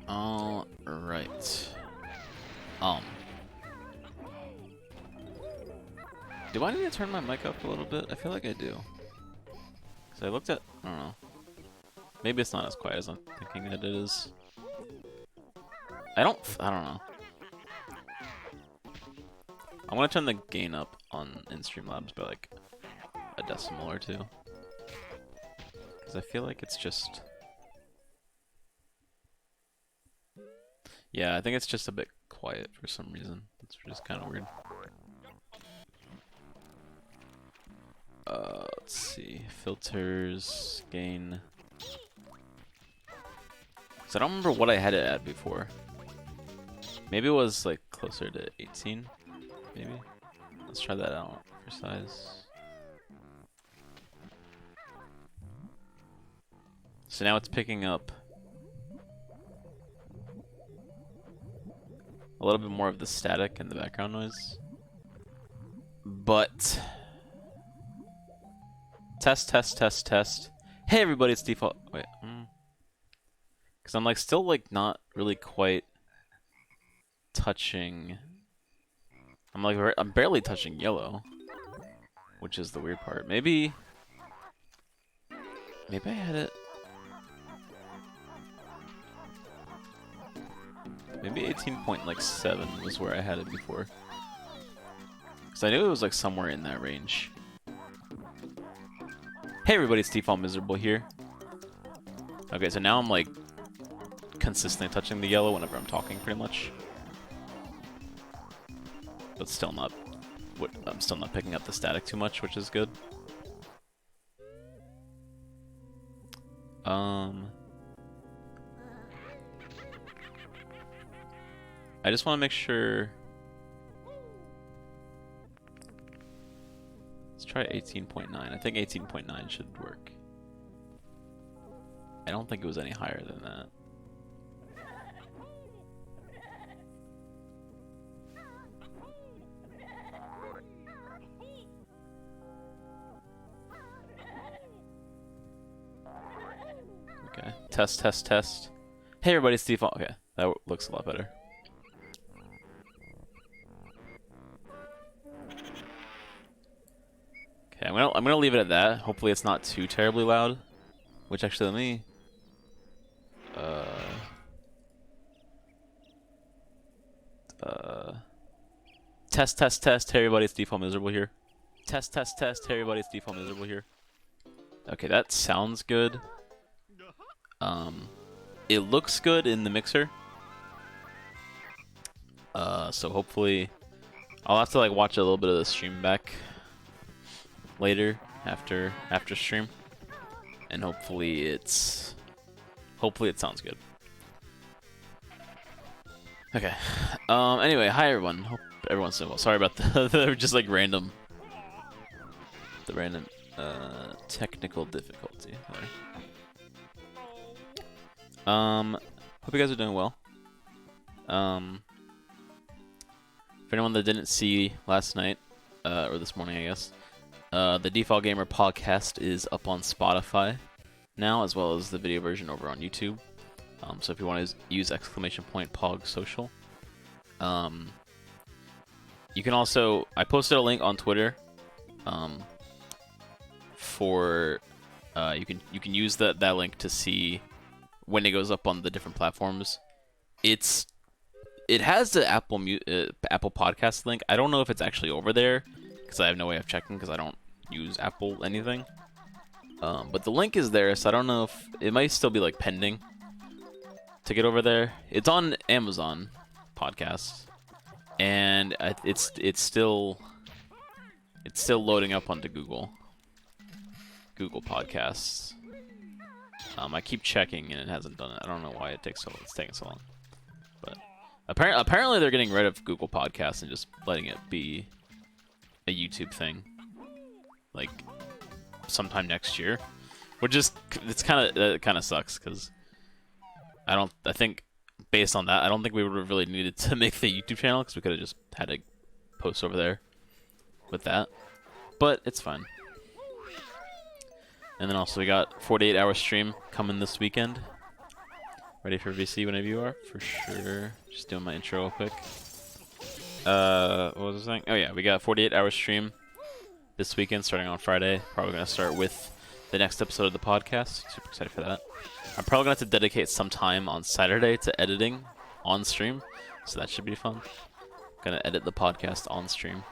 All right. Um. Do I need to turn my mic up a little bit? I feel like I do. Cause I looked at. I don't know. Maybe it's not as quiet as I'm thinking that it is. I don't know. I'm gonna turn the gain up on in Streamlabs by like a decimal or two. Cause I feel like it's just. Yeah, I think it's just a bit quiet for some reason. It's just kind of weird. Let's see. Filters, gain. So I don't remember what I had it at before. Maybe it was like closer to 18. Maybe. Let's try that out for size. So now it's picking up a little bit more of the static and the background noise. But test, test, test, test. Hey everybody, it's default. Wait, because I'm like still like not really quite touching. I'm barely touching yellow, which is the weird part. Maybe I had it. Maybe 18.7 was where I had it before. Because I knew it was like somewhere in that range. Hey everybody, it's Default Miserable here. Okay, so now I'm like consistently touching the yellow whenever I'm talking, pretty much. But still not. I'm still not picking up the static too much, which is good. I just want to make sure. Let's try 18.9. I think 18.9 should work. I don't think it was any higher than that. Okay. Test, test, test. Hey everybody, it's Default. Okay, that looks a lot better. Okay, I'm gonna leave it at that. Hopefully it's not too terribly loud. Which actually, let me. Test, test, test. Hey everybody, it's Default Miserable here. Test, test, test. Hey everybody, it's Default Miserable here. Okay, that sounds good. It looks good in the mixer. So hopefully, I'll have to like watch a little bit of the stream back later after stream, and hopefully it sounds good. Okay. Anyway, hi everyone. Hope everyone's doing well. Sorry about the just like random technical difficulty there. Hope you guys are doing well. For anyone that didn't see last night, or this morning, I guess, the Default Gamer podcast is up on Spotify now, as well as the video version over on YouTube. So if you want to use !POG social. You can also, I posted a link on Twitter. For you can use that link to see when it goes up on the different platforms. It has the Apple Podcast link. I don't know if it's actually over there because I have no way of checking because I don't use Apple anything. But the link is there, so I don't know if it might still be like pending to get over there. It's on Amazon Podcasts, and it's still loading up onto Google Podcasts. I keep checking and it hasn't done it. I don't know why it's taking so long. But apparently they're getting rid of Google Podcasts and just letting it be a YouTube thing, like sometime next year, which is kind of sucks because I think based on that I don't think we would have really needed to make the YouTube channel because we could have just had to post over there with that, but it's fine. And then also we got 48-hour stream coming this weekend. Ready for VC whenever you are, for sure. Just doing my intro real quick. What was I saying? Oh yeah, we got 48-hour stream this weekend, starting on Friday. Probably gonna start with the next episode of the podcast. Super excited for that. I'm probably gonna have to dedicate some time on Saturday to editing on stream, so that should be fun. Gonna edit the podcast on stream.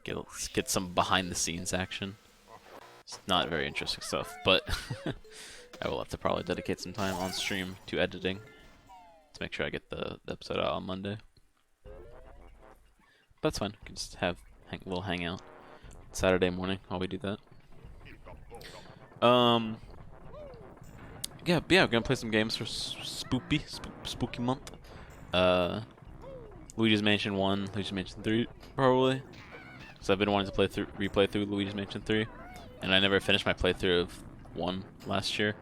Get some behind the scenes action. It's not very interesting stuff, but I will have to probably dedicate some time on stream to editing to make sure I get the episode out on Monday. But that's fine. We can just have a little hangout Saturday morning while we do that. Yeah, we're gonna play some games for spooky month. Luigi's Mansion 1, Luigi's Mansion 3, probably. So I've been wanting to replay through Luigi's Mansion 3, and I never finished my playthrough of 1 last year.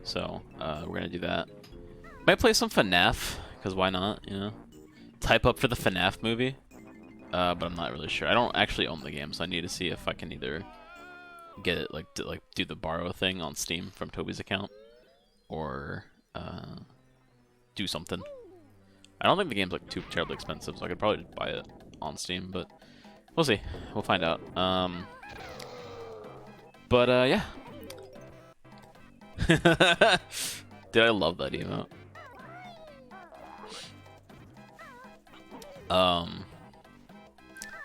So we're gonna do that. Might play some FNAF, because why not, you know? Type up for the FNAF movie, but I'm not really sure. I don't actually own the game, so I need to see if I can either get it, do the borrow thing on Steam from Toby's account, or do something. I don't think the game's like too terribly expensive, so I could probably buy it on Steam, but we'll see. We'll find out. Yeah. Dude, I love that emote.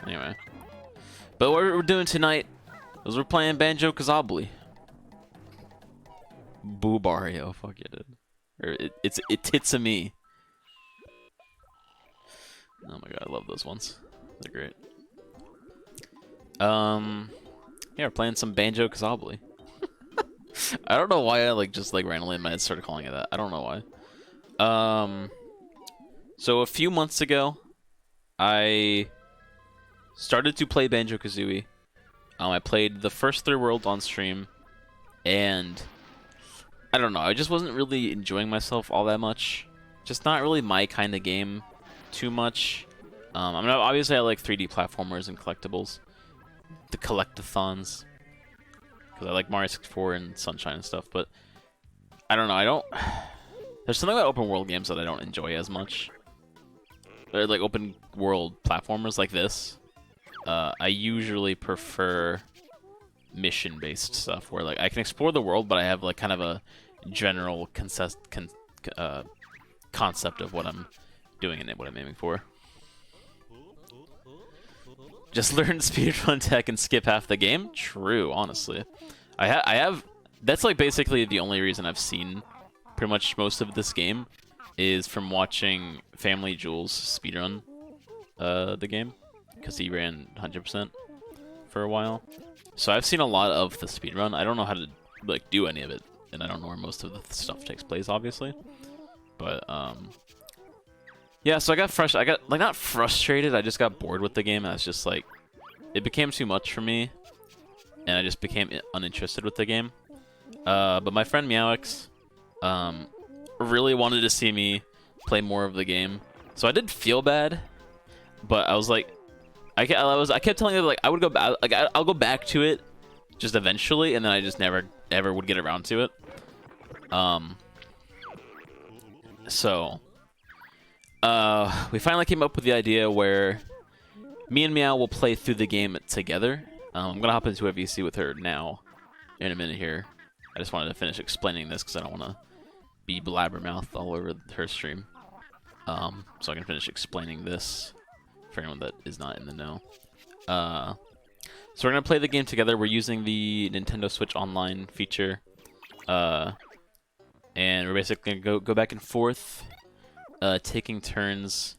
Anyway. But what we're doing tonight is we're playing Banjo-Kazooie. Boo Barrio, fuck yeah, dude. Or it's me. Oh my god, I love those ones. They're great. Yeah, we're playing some Banjo-Kazooie. I don't know why I just randomly in my head started calling it that. I don't know why. So a few months ago, I started to play Banjo-Kazooie. I played the first 3 worlds on stream, and I don't know, I just wasn't really enjoying myself all that much. Just not really my kind of game too much. I mean, obviously I like 3D platformers and collectibles. The collectathons. Because I like Mario 64 and Sunshine and stuff, but I don't know, there's something about open world games that I don't enjoy as much. They're like open world platformers like this. I usually prefer mission-based stuff where I can explore the world, but I have kind of a general concept of what I'm doing and what I'm aiming for. Just learn speedrun tech and skip half the game? True, honestly. I have... That's basically the only reason I've seen pretty much most of this game is from watching Family Jules speedrun the game, because he ran 100% for a while. So I've seen a lot of the speedrun. I don't know how to do any of it, and I don't know where most of the stuff takes place, obviously. But yeah, so I got not frustrated, I just got bored with the game, and it's just it became too much for me, and I just became uninterested with the game. But my friend Meowix really wanted to see me play more of the game, so I did feel bad, but I was I kept telling her I would go back, I'll go back to it just eventually, and then I just never ever would get around to it. So we finally came up with the idea where me and Meow will play through the game together. I'm gonna hop into a VC with her now in a minute here. I just wanted to finish explaining this because I don't want to be blabbermouth all over her stream. So I can finish explaining this for anyone that is not in the know. So we're gonna play the game together. We're using the Nintendo Switch Online feature, and we're basically gonna go back and forth, taking turns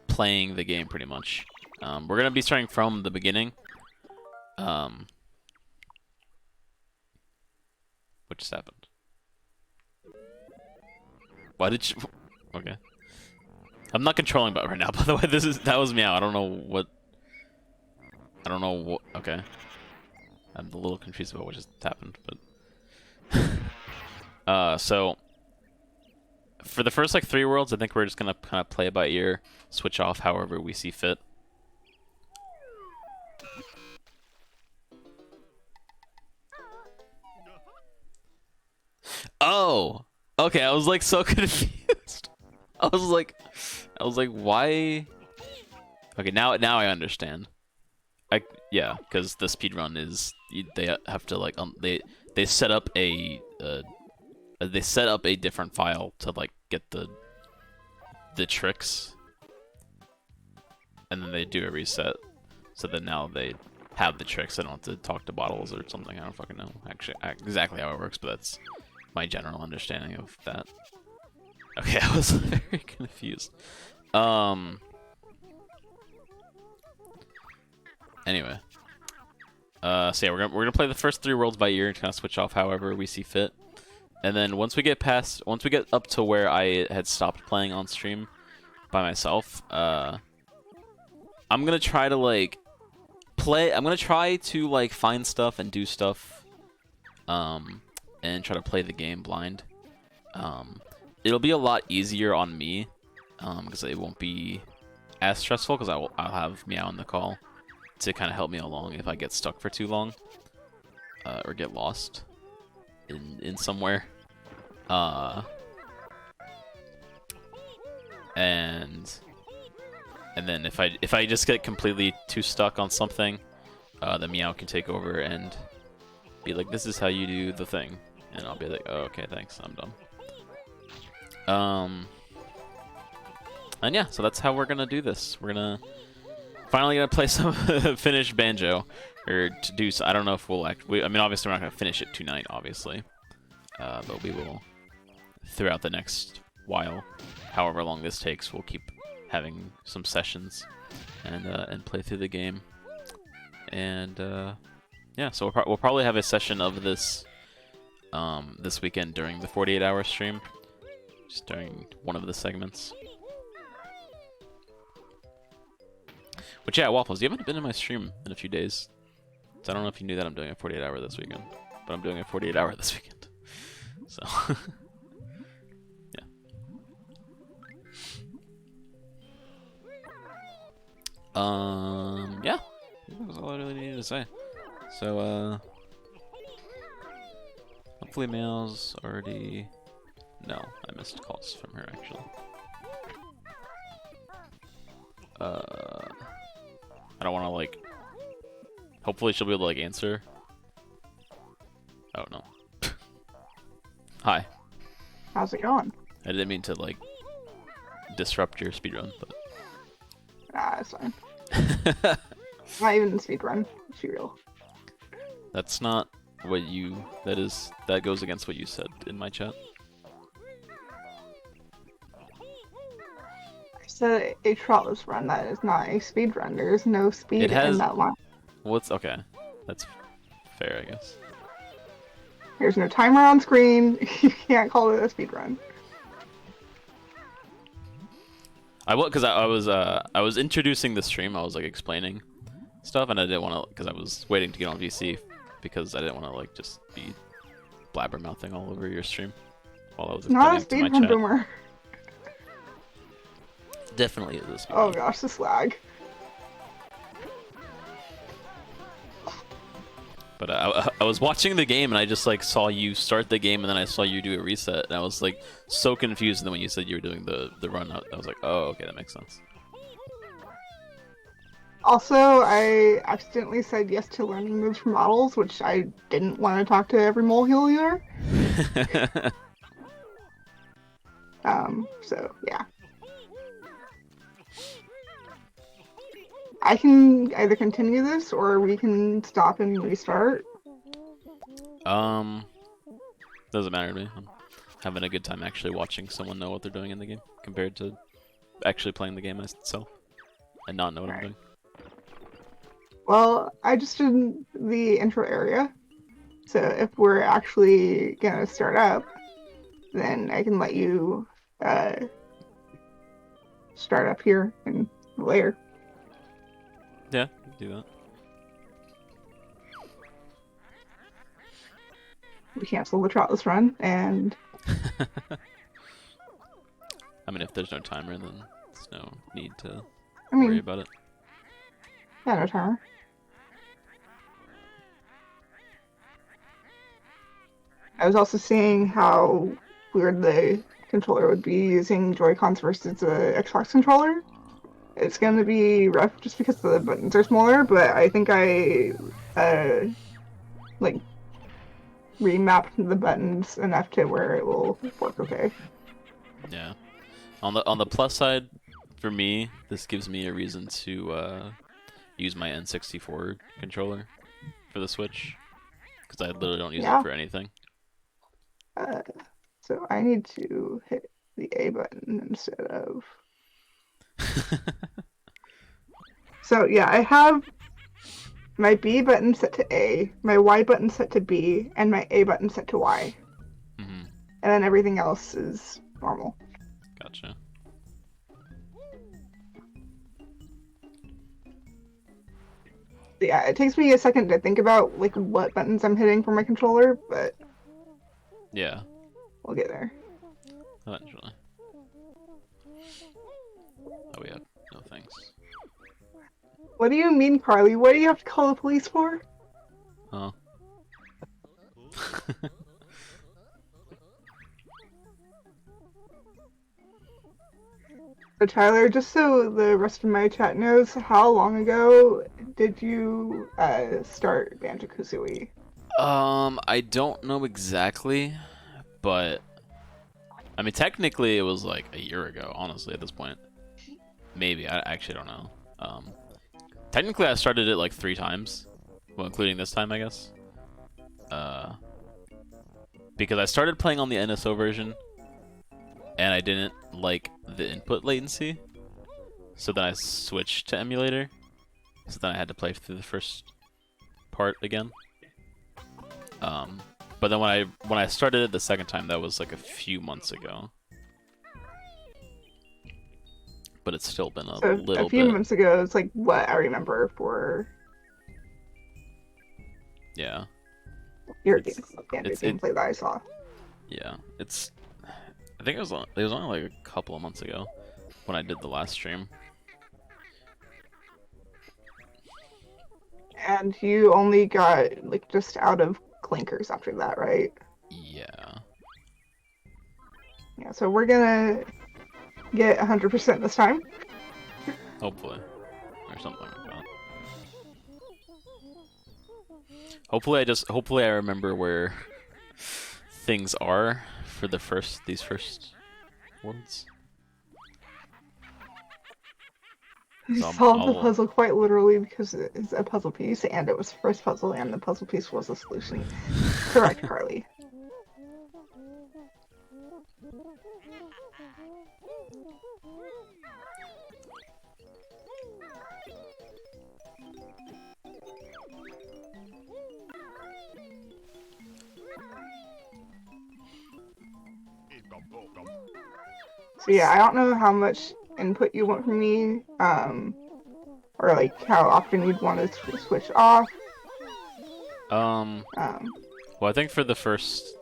playing the game pretty much. We're gonna be starting from the beginning. What just happened? Why did you? Okay. I'm not controlling bot right now, by the way. That was Meow. I don't know what. Okay. I'm a little confused about what just happened, but. So. For the first 3 worlds, I think we're just gonna kind of play by ear, switch off however we see fit. Oh! Okay, I was like so confused. I was like, why? Okay, now I understand. Yeah, because the speedrun is they have to like they set up they set up a different file to like get the tricks, and then they do a reset, so that now they have the tricks. They don't have to talk to bottles or something. I don't fucking know actually exactly how it works, but that's my general understanding of that. Okay, I was very confused. Anyway. So yeah, we're gonna play the first 3 worlds by ear and kind of switch off however we see fit. And then once we get up to where I had stopped playing on stream by myself, I'm gonna try to like I'm gonna try to like find stuff and do stuff, and try to play the game blind. It'll be a lot easier on me, because it won't be as stressful because I'll have Meow in the call to kind of help me along if I get stuck for too long, or get lost in somewhere. And then if I just get completely too stuck on something, then Meow can take over and be like, "This is how you do the thing," and I'll be like, "Oh, okay, thanks, I'm done." And yeah, so that's how we're gonna do this. We're finally gonna play some finish Banjo, or to do. So, I don't know if we'll I mean, obviously we're not gonna finish it tonight, obviously, but we will throughout the next while, however long this takes. We'll keep having some sessions and play through the game. And yeah, so we'll probably have a session of this this weekend during the 48-hour stream, just during one of the segments. But yeah, Waffles, you haven't been in my stream in a few days. So I don't know if you knew that I'm doing a 48-hour this weekend. But I'm doing a 48-hour this weekend. So, yeah. Yeah. That's all I really needed to say. So, hopefully Meow's already... No, I missed calls from her, actually. I don't want to, like... Hopefully she'll be able to, like, answer. Oh, no. Hi. How's it going? I didn't mean to, like, disrupt your speedrun, but... Ah, it's fine. Not even speedrun. Let's be real. That's not what you... That goes against what you said in my chat. I said a trotless run. That is not a speed run. There is no speed in that line. Okay. That's fair, I guess. There's no timer on screen. You can't call it a speed run. I was introducing the stream. I was like explaining stuff, and I didn't want to, because I was waiting to get on VC, because I didn't want to like just be blabbermouthing all over your stream while I was explaining Not a speed run, boomer. Definitely is a speed run. Oh gosh, this lag. But I was watching the game, and I just like saw you start the game, and then I saw you do a reset, and I was like so confused. And then when you said you were doing the run, I was like, oh, okay, that makes sense. Also, I accidentally said yes to learning moves from models, which I didn't want to talk to every molehill either. So yeah. I can either continue this, or we can stop and restart. Doesn't matter to me. I'm having a good time actually watching someone know what they're doing in the game, compared to actually playing the game itself and not know what I'm doing. Well, I just did the intro area, so if we're actually gonna start up, then I can let you start up here and later. Yeah, do that. We cancel the trotless run, and... I mean, if there's no timer, then there's no need to I mean, worry about it. Yeah, no timer. I was also seeing how weird the controller would be using Joy-Cons versus the Xbox controller. It's going to be rough just because the buttons are smaller, but I think I like remapped the buttons enough to where it will work okay. Yeah. On the plus side, for me, this gives me a reason to use my N64 controller for the Switch, because I literally don't use it for anything. So I need to hit the A button instead of. So yeah, I have my B button set to A, my Y button set to B, and my A button set to Y. Mm-hmm. And then everything else is normal. Gotcha. Yeah, it takes me a second to think about like what buttons I'm hitting for my controller, but yeah, we'll get there. Eventually. Oh yeah, no thanks. What do you mean, Carly? What do you have to call the police for? Oh. So Tyler, just so the rest of my chat knows, how long ago did you start Banjo-Kazooie? I don't know exactly, but I mean technically it was like a year ago, honestly, at this point. Maybe, I actually don't know. Technically I started it like 3 times. Well, including this time, I guess. Because I started playing on the NSO version, and I didn't like the input latency, so then I switched to emulator. So then I had to play through the first part again. But then when I started it the second time, that was like a few months ago. But it's still been a little bit. A few months ago is like what I remember for. Yeah. Your gameplay that I saw. Yeah, I think it was only like a couple of months ago when I did the last stream. And you only got like just out of Clinkers after that, right? Yeah. Yeah, so we're gonna get 100% this time. Hopefully. Or something like that. Hopefully I remember where things are for these first worlds. You solved the puzzle quite literally because it's a puzzle piece, and it was the first puzzle, and the puzzle piece was the solution. Correct, Carly. So yeah, I don't know how much input you want from me, or like how often you'd want to switch off. Well, I think for the first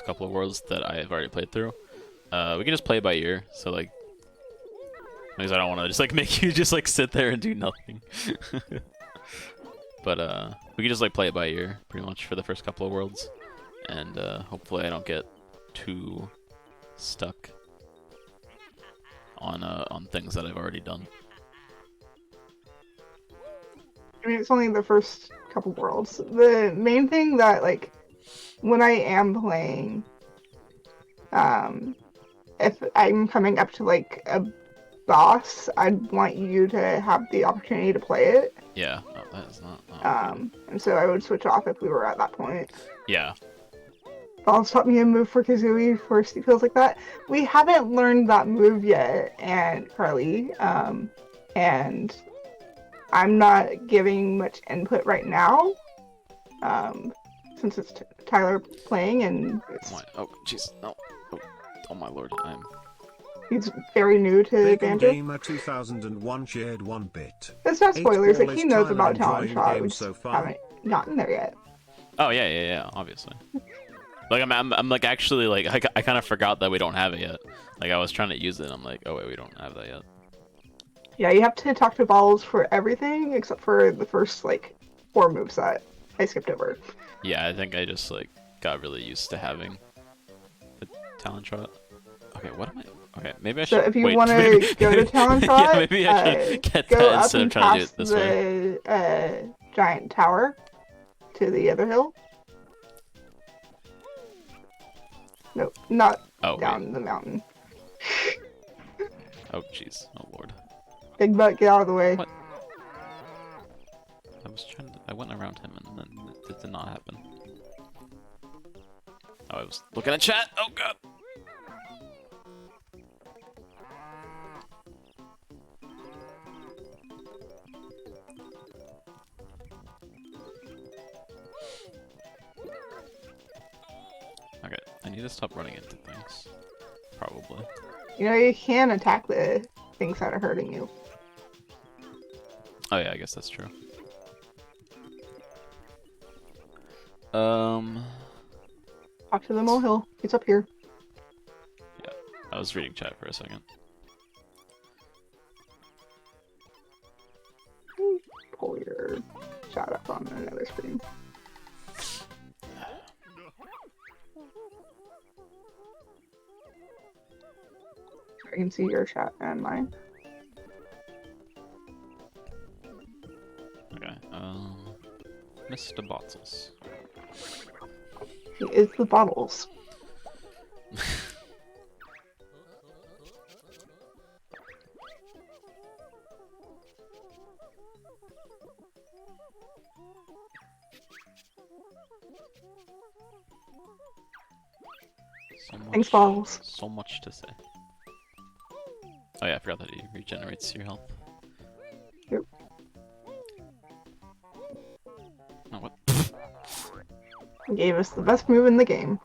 couple of worlds that I have already played through, we can just play by ear. So like, because I don't want to just like make you just like sit there and do nothing. But we can just like play it by ear pretty much for the first couple of worlds, and hopefully I don't get too stuck on things that I've already done. I mean, it's only the first couple worlds. The main thing that, like, when I am playing, if I'm coming up to, like, a boss, I'd want you to have the opportunity to play it. Yeah, no, that is not... and so I would switch off if we were at that point. Yeah. Balls taught me a move for Kazooie for Steep Hills like that. We haven't learned that move yet, and Carly, and I'm not giving much input right now, since it's Tyler playing, and it's... Oh, jeez, no. Oh my lord, he's very new to Banjo. Gamer 2001 shared 1 bit. It's not spoilers, like he knows about Talon Shot, we just haven't gotten there yet. Oh yeah, obviously. Like I'm like actually like I kind of forgot that we don't have it yet. Like I was trying to use it, and I'm like, oh wait, we don't have that yet. Yeah, you have to talk to Balls for everything except for the first like 4 moves that I skipped over. Yeah, I think I just like got really used to having Talon Trot. Okay, what am I? Okay, maybe I So should. if you wait, want maybe- to go to Talon yeah, Trot, maybe I should get go that up instead of and trying to do past it this way. the giant tower to the other hill. No, not Oh, down wait. the mountain. Oh, jeez. Oh, Lord. Big butt, get out of the way. What? I was trying to. I went around him and then it did not happen. Oh, I was looking at chat. Oh, God. Okay, I need to stop running into things. Probably. You know, you can attack the things that are hurting you. Oh yeah, I guess that's true. Talk to the molehill. It's up here. I was reading chat for a second. Pull your shot up on another screen. I can see your chat and mine. Okay, Mr. Bottles. He is the bottles. So much, Thanks, bottles. so much to say. Oh yeah, I forgot that he regenerates your health. Yep. Oh, what? He gave us the best move in the game.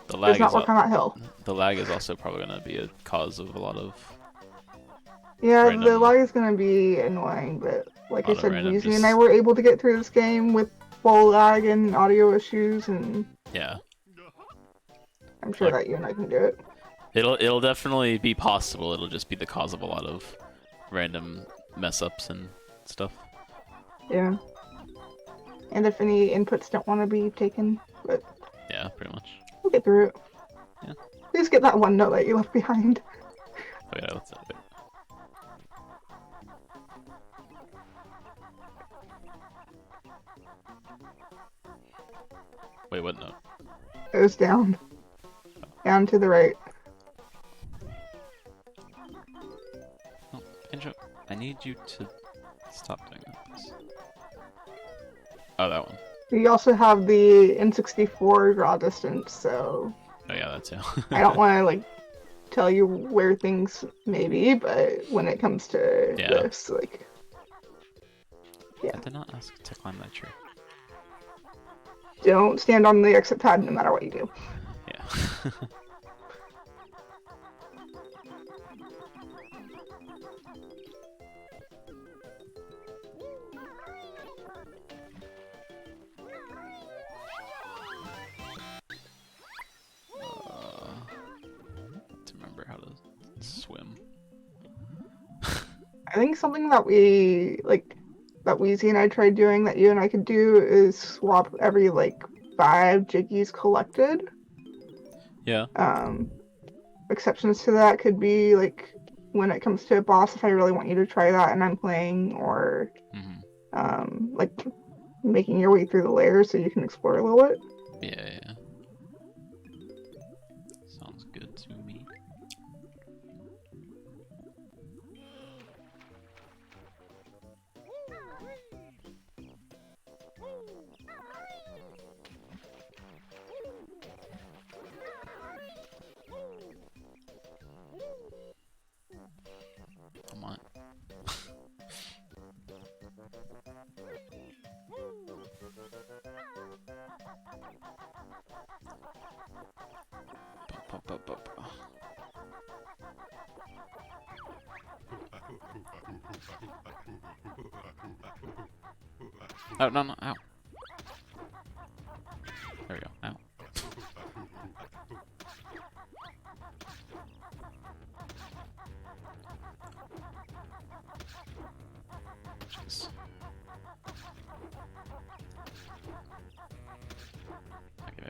The lag Does not is work on that hill. the lag is also probably going to be a cause of a lot of Yeah, the random- lag is gonna be annoying, but like I lot of said, random Weezy and I just- were able to get through this game with full lag and audio issues, and yeah. I'm sure Like- that you and I can do it. It'll definitely be possible. It'll just be the cause of a lot of random mess ups and stuff. Yeah. And if any inputs don't want to be taken, but Yeah, pretty much. we'll get through it. Yeah. Please get that one note that you left behind. Oh yeah, let's wait. Wait, what note? It was down. Down to the right. Oh, Pinjo, I need you to stop doing that, please. Oh, that one. We also have the N64 draw distance, so Oh yeah, that too. I don't want to like tell you where things may be, but when it comes to Yeah. this, like, I did not ask to climb that tree. don't stand on the exit pad no matter what you do. Yeah. To remember how to swim. I think something that we like that Weezy and I tried doing that you and I could do is swap every like 5 Jiggies collected. Yeah. Exceptions to that could be like when it comes to a boss, if I really want you to try that and I'm playing, or like making your way through the layers so you can explore a little bit. Yeah, yeah. Sounds good to me. Come on. Oh, no, no, ow. There we go, ow.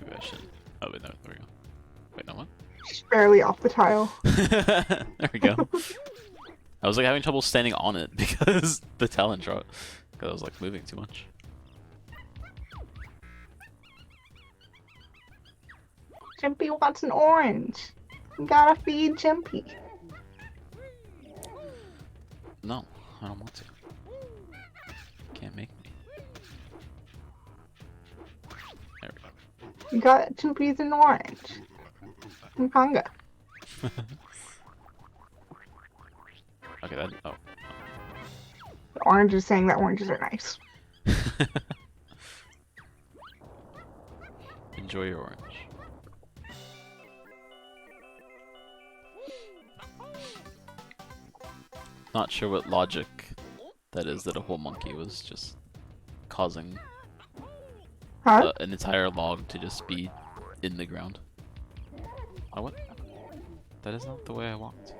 maybe I shouldn't. Oh wait, no, there we go. Wait, no what? Just barely off the tile. There we go. I was like having trouble standing on it because the talent dropped. Because I was like moving too much. Jimpy wants an orange. You gotta feed Jimpy. No, I don't want to. Can't make me. There we go. You got Jimpy's an orange. From Conga. Okay, that. Oh. The orange is saying that oranges are nice. Enjoy your orange. Not sure what logic that is that a whole monkey was just causing Huh? an entire log to just be in the ground. Oh, what? That is not the way I walked.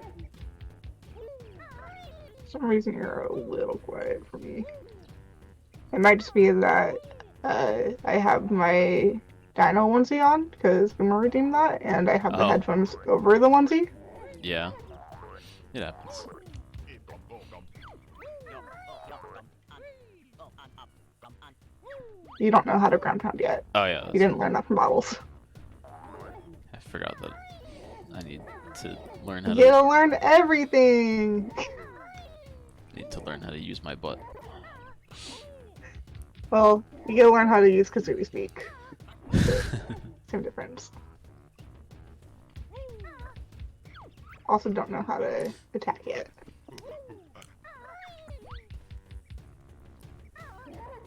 For some reason you're a little quiet for me. It might just be that I have my Dino onesie on because Boomer redeemed that, and I have the Oh. headphones over the onesie. Yeah. It happens. You don't know how to ground pound yet. Oh yeah, You that's didn't learn that from bottles. I forgot that I need to learn how You to gotta learn everything. use my butt. Well, you gotta learn how to use Kazooie Speak. Same difference. Also, don't know how to attack yet.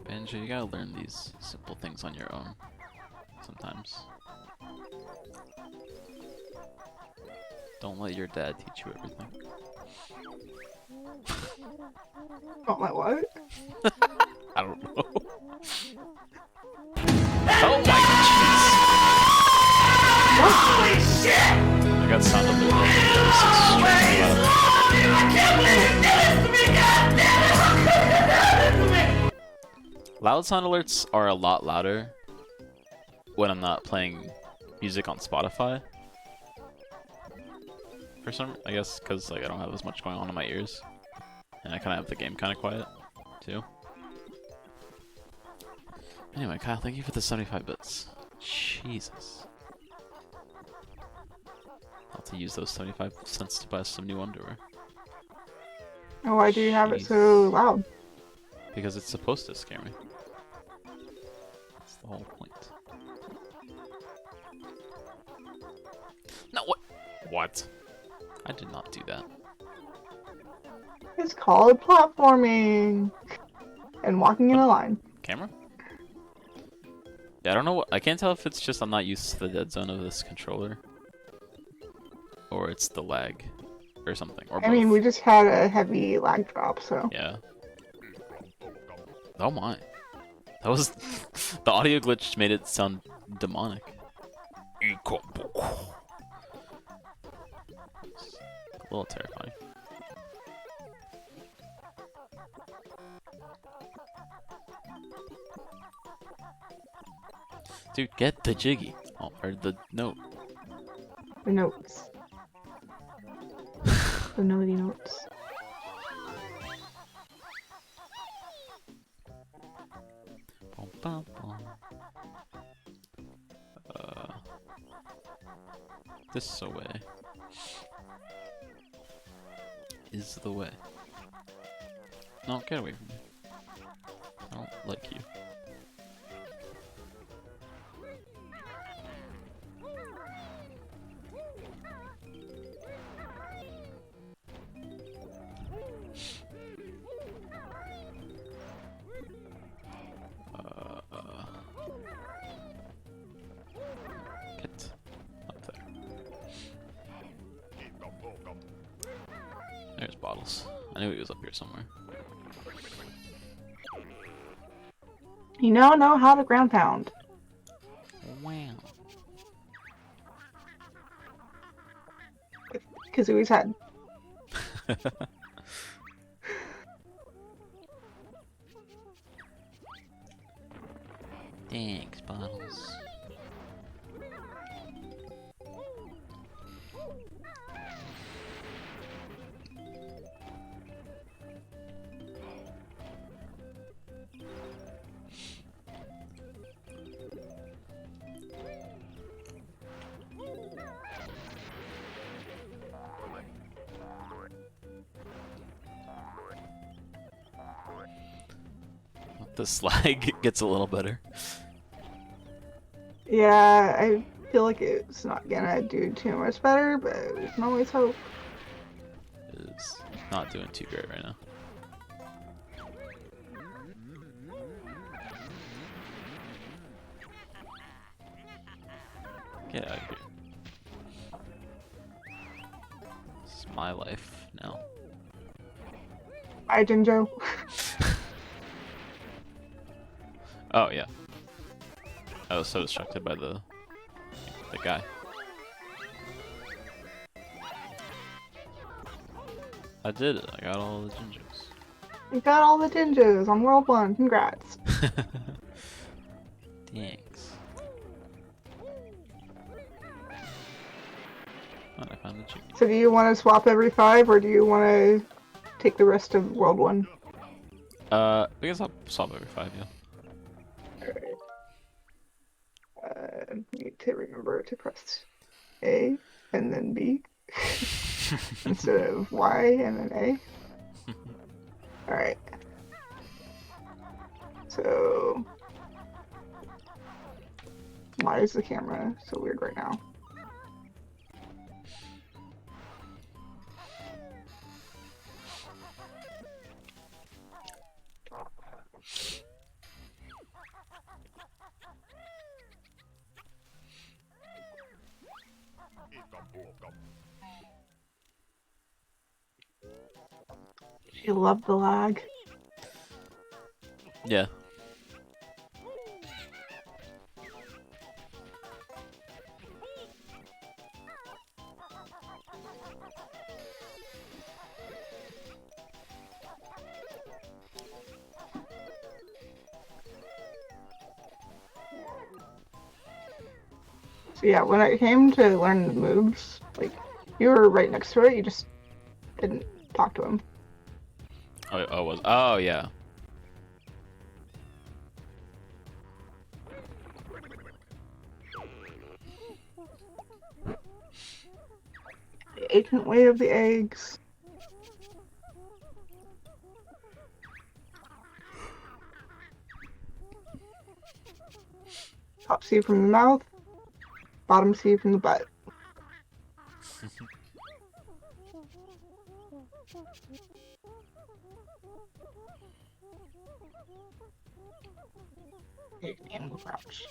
Banjo, you gotta learn these simple things on your own sometimes. Don't let your dad teach you everything. Don't let what? I don't know. Oh my jeez! I got sound of Loud sound alerts are a lot louder when I'm not playing music on Spotify. For some, I guess, because like I don't have as much going on in my ears, and I kind of have the game kind of quiet too. Anyway, Kyle, thank you for the 75 bits. Jesus. I'll have to use those 75 cents to buy some new underwear. And why do you have it so Jeez. loud? Because it's supposed to scare me. That's the whole point. No, what? What? I did not do that. It's called platforming and walking in a line. Camera? Yeah, I don't know what. I can't tell if it's just I'm not used to the dead zone of this controller, or it's the lag, or something, or both. I mean, we just had a heavy lag drop, so. Yeah. Oh my. That was the audio glitch made it sound demonic. A little terrifying. Dude, get the jiggy. Oh, or the note. The notes. The notey notes. Bum, bum, bum. This way is the way. No, get away from me. I don't like you. Get up there. There's Bottles. I knew he was up here somewhere. You now know how to ground pound. Wow. Kazooie's head. Thanks, Bottles. the slag gets a little better. Yeah, I feel like it's not gonna do too much better, but we can always hope. It's not doing too great right now. Get out of here. This is my life now. Hi, Jinjo. Oh yeah. I was so distracted by the guy. I did it. I got all the Jinjos. You got all the Jinjos on World 1. Congrats. Thanks. Oh, I found the chicken. So do you want to swap every 5, or do you want to take the rest of World 1? I guess I'll swap every 5, yeah. Need to remember to press A and then B instead of Y and then A. Alright. So, why is the camera so weird right now? You love the lag. Yeah. So yeah, when it came to learn the moves, like, you were right next to it, you just didn't talk to him. Oh yeah. The ancient way of the eggs. Top C from the mouth, bottom C from the butt. Animal crouch.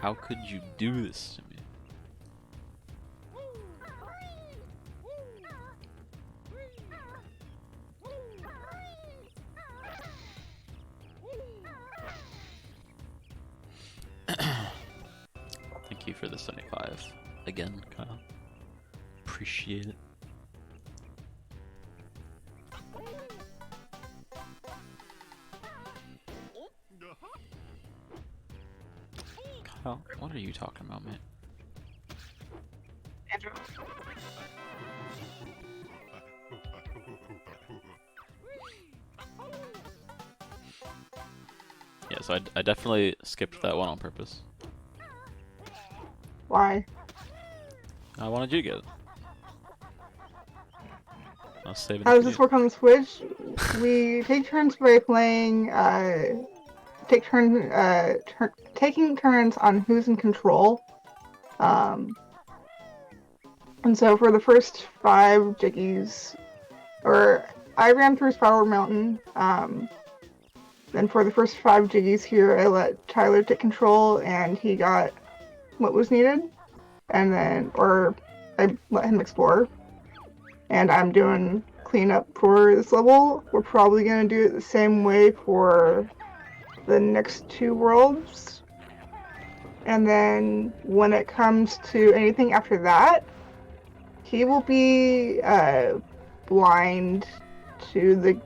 How could you do this to me? Thank you for the 75. Again, Kyle. Appreciate it. Kyle, what are you talking about, man? Andrew. Yeah, so I definitely skipped that one on purpose. Why? I wanted you to get it. I was saving How it does for this you. work on the Switch? We take turns by playing, taking turns on who's in control. And so for the first 5 Jiggies, or I ran through Spiral Mountain, then for the first 5 Jiggies here, I let Tyler take control, and he got what was needed, and then, or I let him explore. And I'm doing cleanup for this level. We're probably going to do it the same way for the next 2 worlds. And then when it comes to anything after that, he will be blind to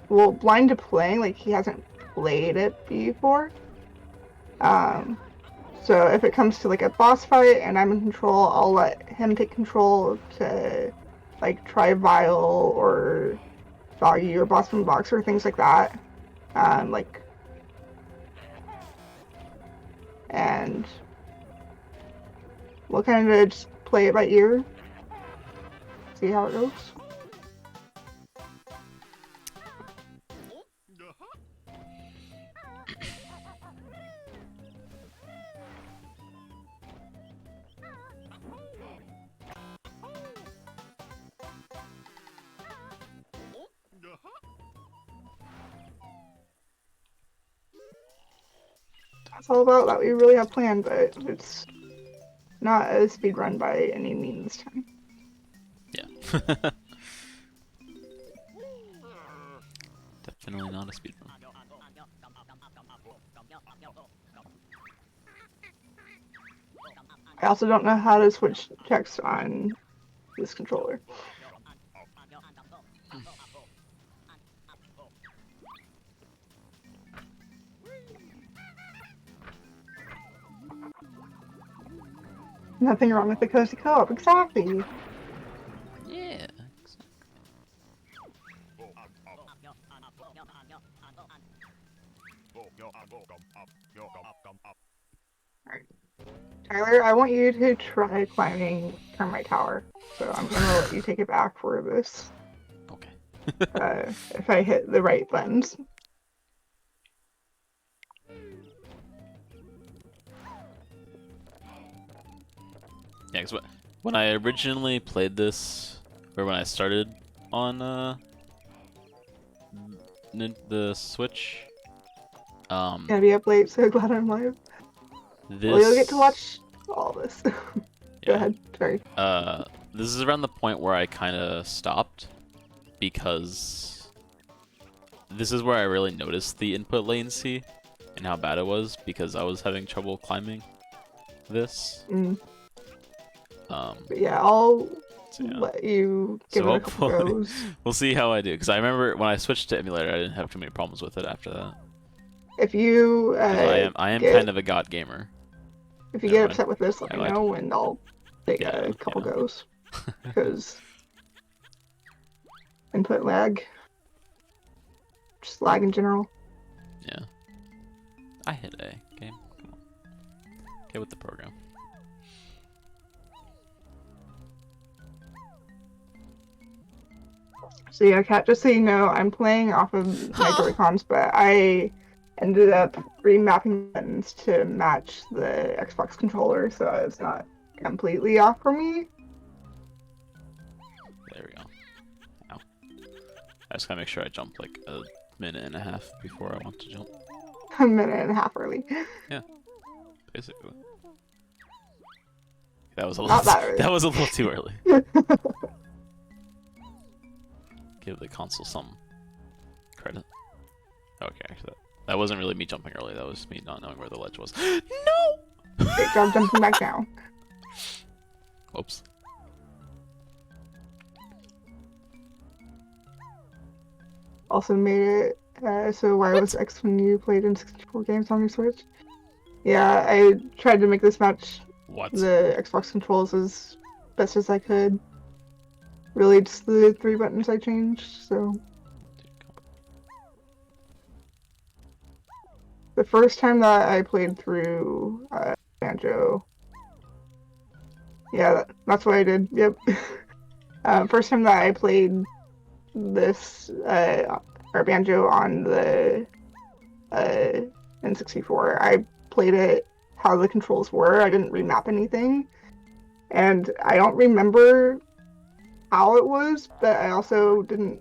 blind to playing. Like he hasn't played it before. So if it comes to like a boss fight and I'm in control, I'll let him take control to like try Vile or Doggy or Boss from Box or things like that. And we'll kind of just play it by ear, see how it goes. That's all about that we really have planned, but it's not a speed run by any means this time. Yeah. Definitely not a speedrun. I also don't know how to switch text on this controller. Nothing wrong with the cozy co-op, exactly. Yeah. Alright. Tyler, I want you to try climbing Termite Tower. So I'm gonna let you take it back for this. Okay. If I hit the right buttons. Yeah, because when I originally played this, or when I started on the Switch, Gonna be up late, so glad I'm live. this Well, you'll get to watch all this. Go yeah, ahead, sorry. this is around the point where I kind of stopped because this is where I really noticed the input latency and how bad it was because I was having trouble climbing this. But yeah, I'll So, yeah. let you give So it a couple hopefully- goes. We'll see how I do because I remember when I switched to emulator, I didn't have too many problems with it after that. If you 'Cause I am kind of a god gamer. if you Never get mind. upset with this, let I me lied. know and I'll take Yeah, a couple yeah. goes. Because input lag. Just lag in general. Yeah. I hit A. Game. Come on. Get with the program. So yeah, Kat, just so you know, I'm playing off of my Joy-Cons, but I ended up remapping buttons to match the Xbox controller, so it's not completely off for me. There we go. Ow. I just gotta make sure I jump like a minute and a half before I want to jump. A minute and a half early. Basically. That was a Not little. that early. That was a little too early. Give the console some credit. Okay, actually, that wasn't really me jumping early. That was me not knowing where the ledge was. No. Great job jumping back down. Whoops. Also made it so why was X when you played in 64 games on your Switch? Yeah, I tried to make this match What? the Xbox controls as best as I could. Really, just the 3 buttons I changed, so. The first time that I played through Banjo. Yeah, that's what I did, yep. First time that I played this, or Banjo on the N64, I played it how the controls were. I didn't remap anything. And I don't remember how it was, but I also didn't,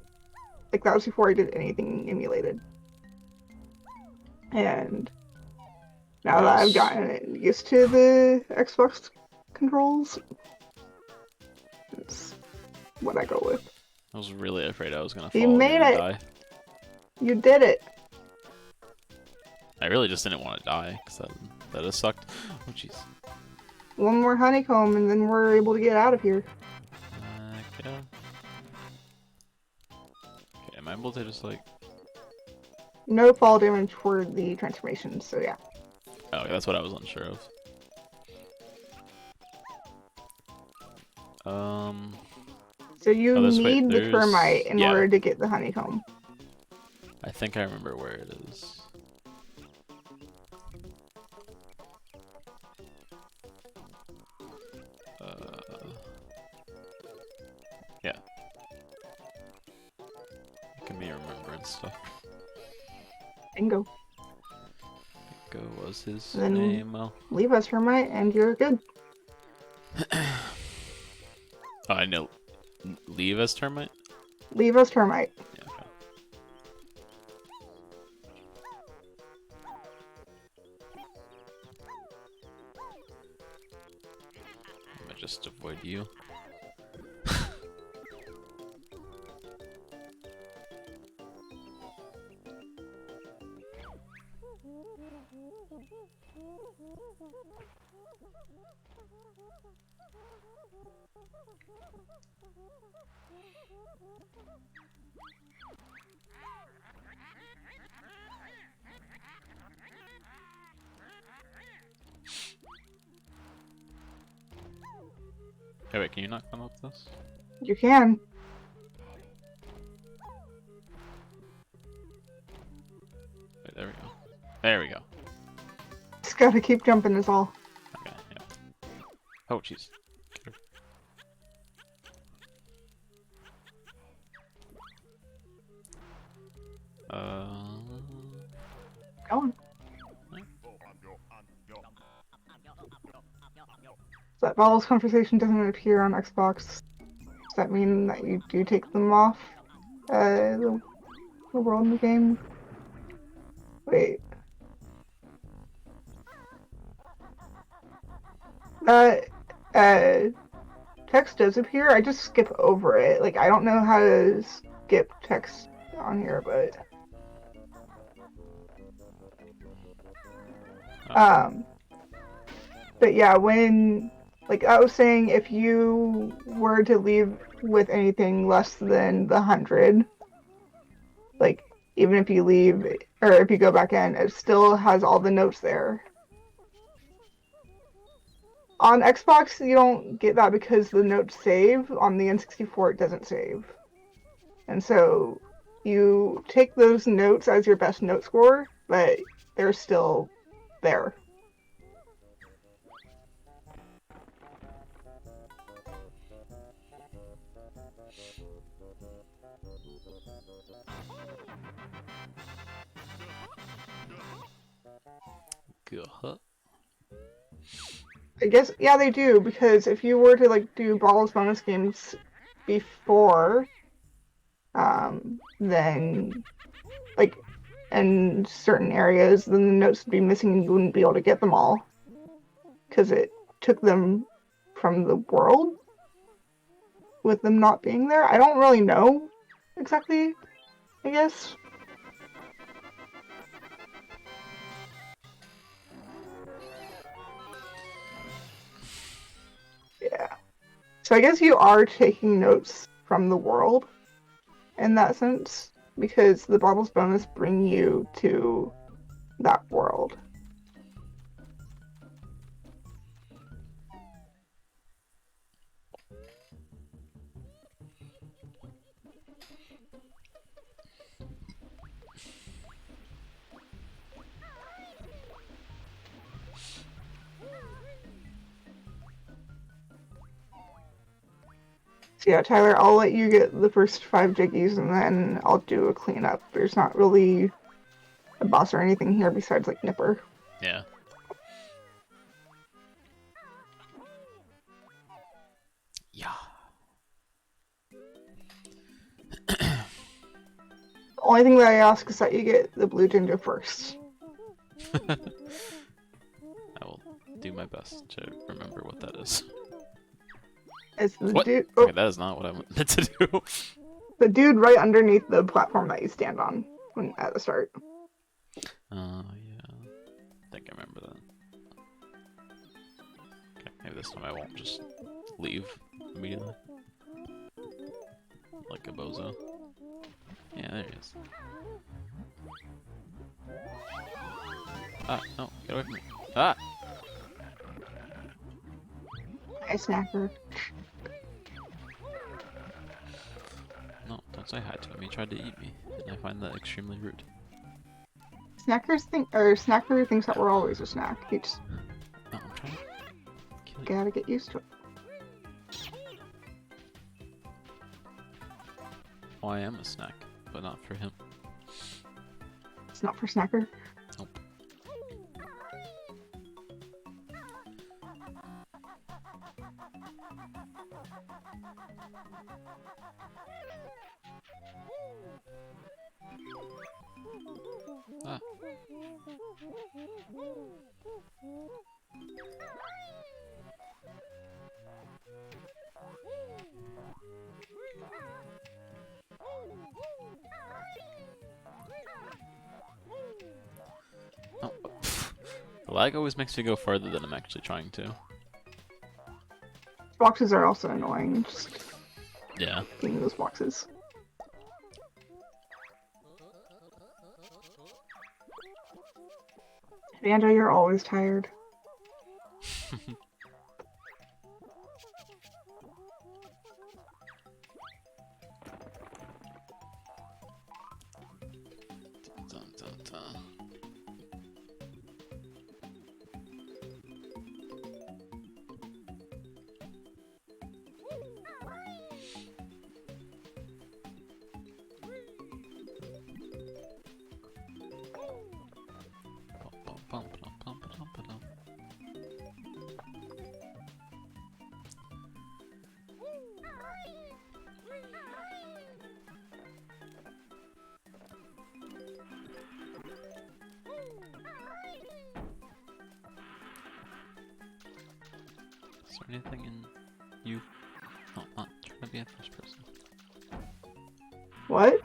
like, that was before I did anything emulated. And now that I've gotten used to the Xbox controls, it's what I go with. I was really afraid I was gonna fall You made and it. die. You did it! I really just didn't want to die because That has sucked. Oh jeez. One more honeycomb, and then we're able to get out of here. Yeah. Okay, am I able to just like? No fall damage for the transformation, so yeah. Oh, okay, that's what I was unsure of. So you Oh, this way, need the there's- termite in yeah. order to get the honeycomb. I think I remember where it is. Yeah. Give me remembrance stuff. Bingo. Go was his Then- name. Well, Leave us, termite, and you're good. oh, I know. Leave as termite. Leave us, termite. Yeah. Okay. I'm gonna just avoid you. Hey, wait, can you not come up this? You can. Wait, there we go. There we go. Just gotta keep jumping is all. Okay, yeah. Oh, jeez. Go on. So that Valve's conversation doesn't appear on Xbox. Does that mean that you do take them off the world in the game? Wait. Text does appear. I just skip over it. Like, I don't know how to skip text on here, but but yeah, when, like I was saying, if you were to leave with anything less than the 100, like, even if you leave, or if you go back in, it still has all the notes there. On Xbox, you don't get that because the notes save. On the N64, it doesn't save. And so you take those notes as your best note score, but they're still there. Good. I guess, yeah, they do, because if you were to, like, do Ball's bonus games before, then, like, in certain areas, then the notes would be missing and you wouldn't be able to get them all. Because it took them from the world, with them not being there. I don't really know exactly, I guess. Yeah. So I guess you are taking notes from the world in that sense, because the bottles bonus bring you to that world. So yeah, Tyler, I'll let you get the first 5 jiggies and then I'll do a cleanup. There's not really a boss or anything here besides, like, Nipper. Yeah. Yeah. The only thing that I ask is that you get the blue ginger first. I will do my best to remember what that is. It's the What? dude. Okay, that is not what I meant to do. The dude right underneath the platform that you stand on at the start. Yeah. I think I remember that. Maybe this time I won't just leave immediately. Like a bozo. Yeah, there he is. Ah, no, get away from me. Ah! Hi, Snacker. No, don't say hi to him. He tried to eat me, and I find that extremely rude. Snacker thinks that we're always a snack. He just No, I'm trying to kill you. gotta get used to it. Oh, I am a snack, but not for him. It's not for Snacker. Nope. Ah. Oh, the lag always makes me go farther than I'm actually trying to. Boxes are also annoying. Just Yeah. getting those boxes. Banjo, you're always tired. Dun, dun, dun. Bum, bum, bum, bum, bum, bum, bum. Is there anything in you? No, I'm not trying to be a first person. What?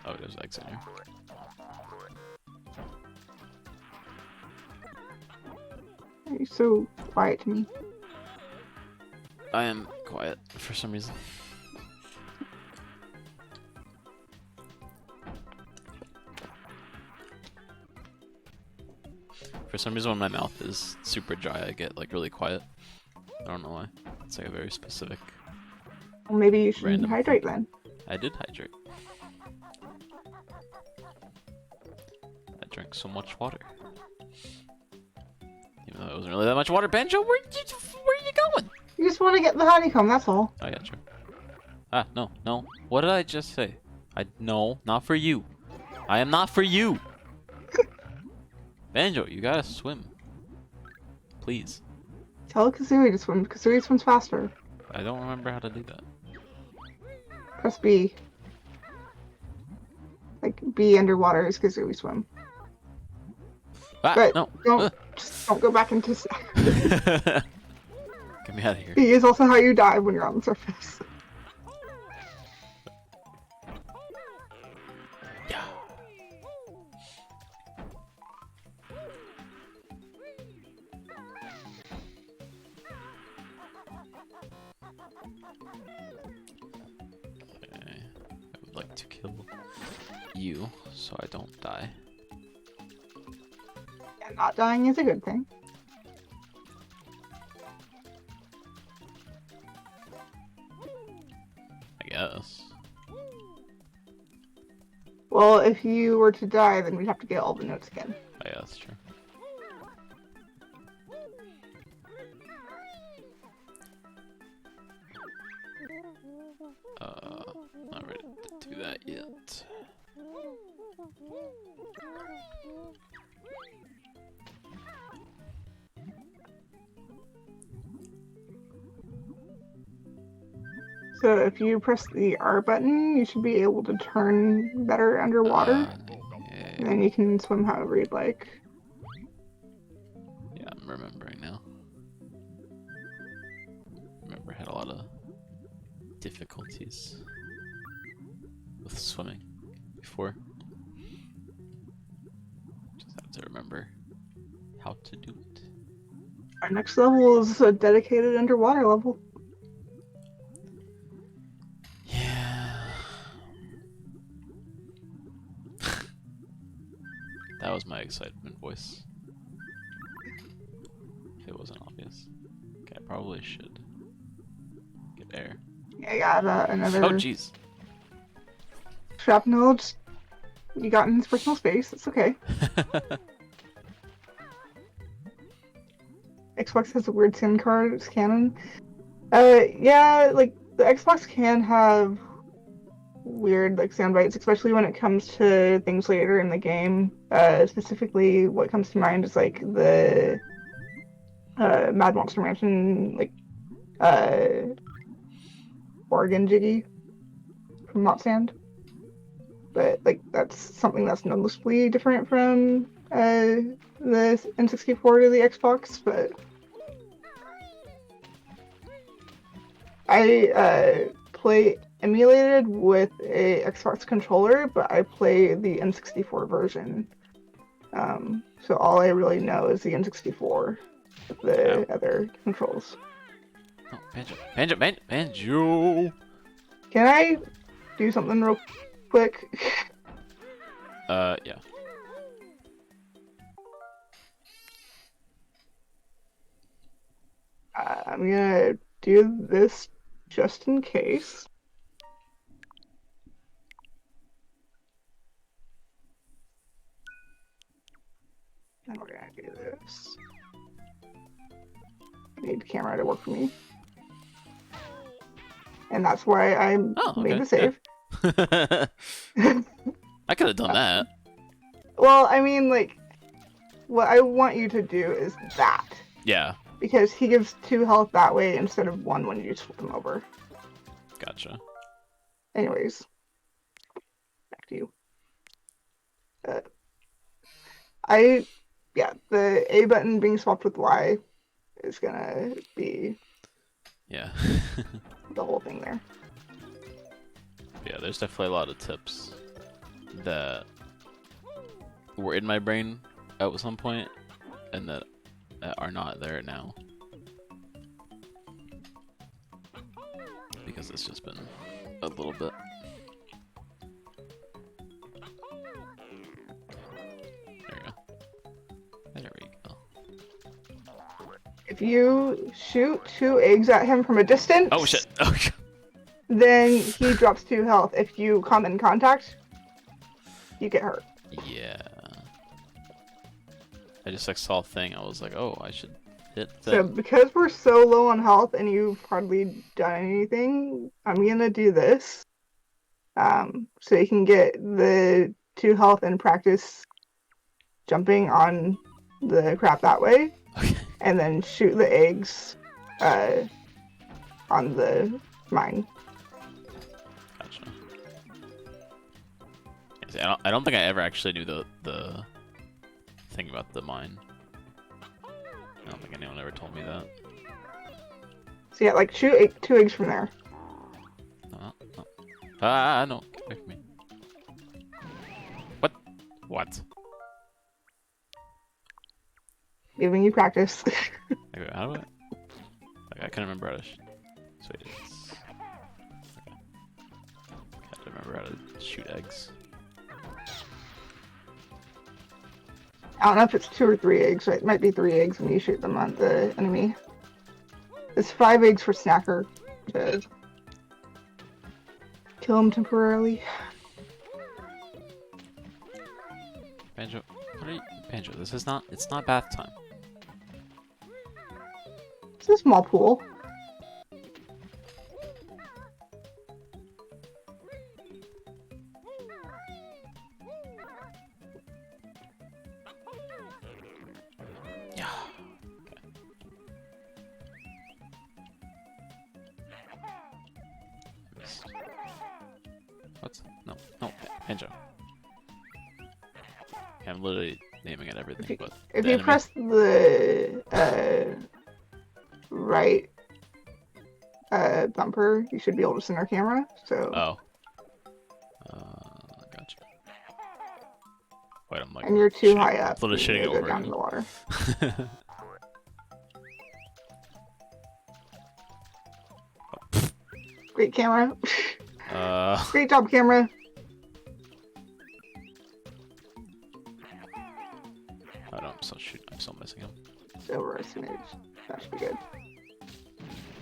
Oh, there's eggs in here. Are you so quiet to me? I am quiet for some reason. For some reason, when my mouth is super dry, I get like really quiet. I don't know why. It's like a very specific. Well, maybe you should Random hydrate then. I did hydrate. I drank so much water. Even though it wasn't really that much water. Banjo, where are you going? You just want to get the honeycomb, that's all. I got you. Ah, no, no. What did I just say? No, not for you. I am not for you. Banjo, you gotta swim. Please. Tell Kazooie to swim. Kazooie swims faster. I don't remember how to do that. Press B. Like, B underwater is Kazooie swim. Ah, But no. just don't go back into Get me out of here. B is also how you dive when you're on the surface. Yeah. Okay. I would like to kill you so I don't die. And not dying is a good thing. I guess. Well, if you were to die, then we'd have to get all the notes again. Yeah, that's true. Not ready to do that yet. So if you press the R button, you should be able to turn better underwater. Yeah, And then you can swim however you'd like. yeah, I'm remembering now. Remember, I had a lot of difficulties with swimming before. Just have to remember want to do it. Our next level is a dedicated underwater level. Yeah. That was my excitement voice. If it wasn't obvious. Okay, I probably should get air. Yeah, I got another Oh, jeez. shrapnel. You got in his personal space. It's okay. Xbox has a weird SIM card. It's canon. Yeah, like the Xbox can have weird like sound bites, especially when it comes to things later in the game. Specifically, what comes to mind is like the Mad Monster Mansion, like organ jiggy from Mott Sand. But like that's something that's noticeably different from the N64 to the Xbox. But I play emulated with a Xbox controller, but I play the N64 version. So all I really know is the N64 with the other controls. Oh, Banjo! Can I do something real quick? Yeah. I'm gonna do this just in case. And we're gonna do this. I need the camera to work for me. And that's why I made the save. Yeah. I could have done that. Well, I mean, like, what I want you to do is that. Yeah. Because he gives 2 health that way instead of 1 when you flip him over. Gotcha. Anyways. Back to you. The A button being swapped with Y is gonna be Yeah. the whole thing there. Yeah, there's definitely a lot of tips that were in my brain at some point and that are not there now. Because it's just been a little bit. There we go. There we go. If you shoot 2 eggs at him from a distance, Oh shit! Oh shit! then he drops 2 health. If you come in contact, you get hurt. Yeah. I just like saw a thing. I was like, oh, I should hit that. So because we're so low on health and you've hardly done anything, I'm gonna do this. So you can get the 2 health and practice jumping on the crap that way. Okay. And then shoot the eggs on the mine. Gotcha. Yeah, see, I don't think I ever actually knew the thing about the mine. I don't think anyone ever told me that. So yeah, like shoot 2 eggs from there. No. No. Get away from me. What? What? Giving you practice. Okay, how do I? I can't remember how to. Sweet. It's... Okay. Can't remember how to shoot eggs. I don't know if it's 2 or 3 eggs, right? It might be 3 eggs when you shoot them on the enemy. It's 5 eggs for Snacker to kill him temporarily. Banjo, what are you? Banjo, this is not. It's not bath time. It's a small pool. Yeah. Okay. Missed. What? No, Banjo. Okay, I'm literally naming it everything, but If the you enemy- press the right bumper, you should be able to center camera. So Oh. Gotcha. Wait, I'm like. And you're too shitting- high up. I'm literally You shitting need to over go down in again. the water. Great camera. Great job, camera. Oh no, I'm still missing him. Over a smidge. That should be good.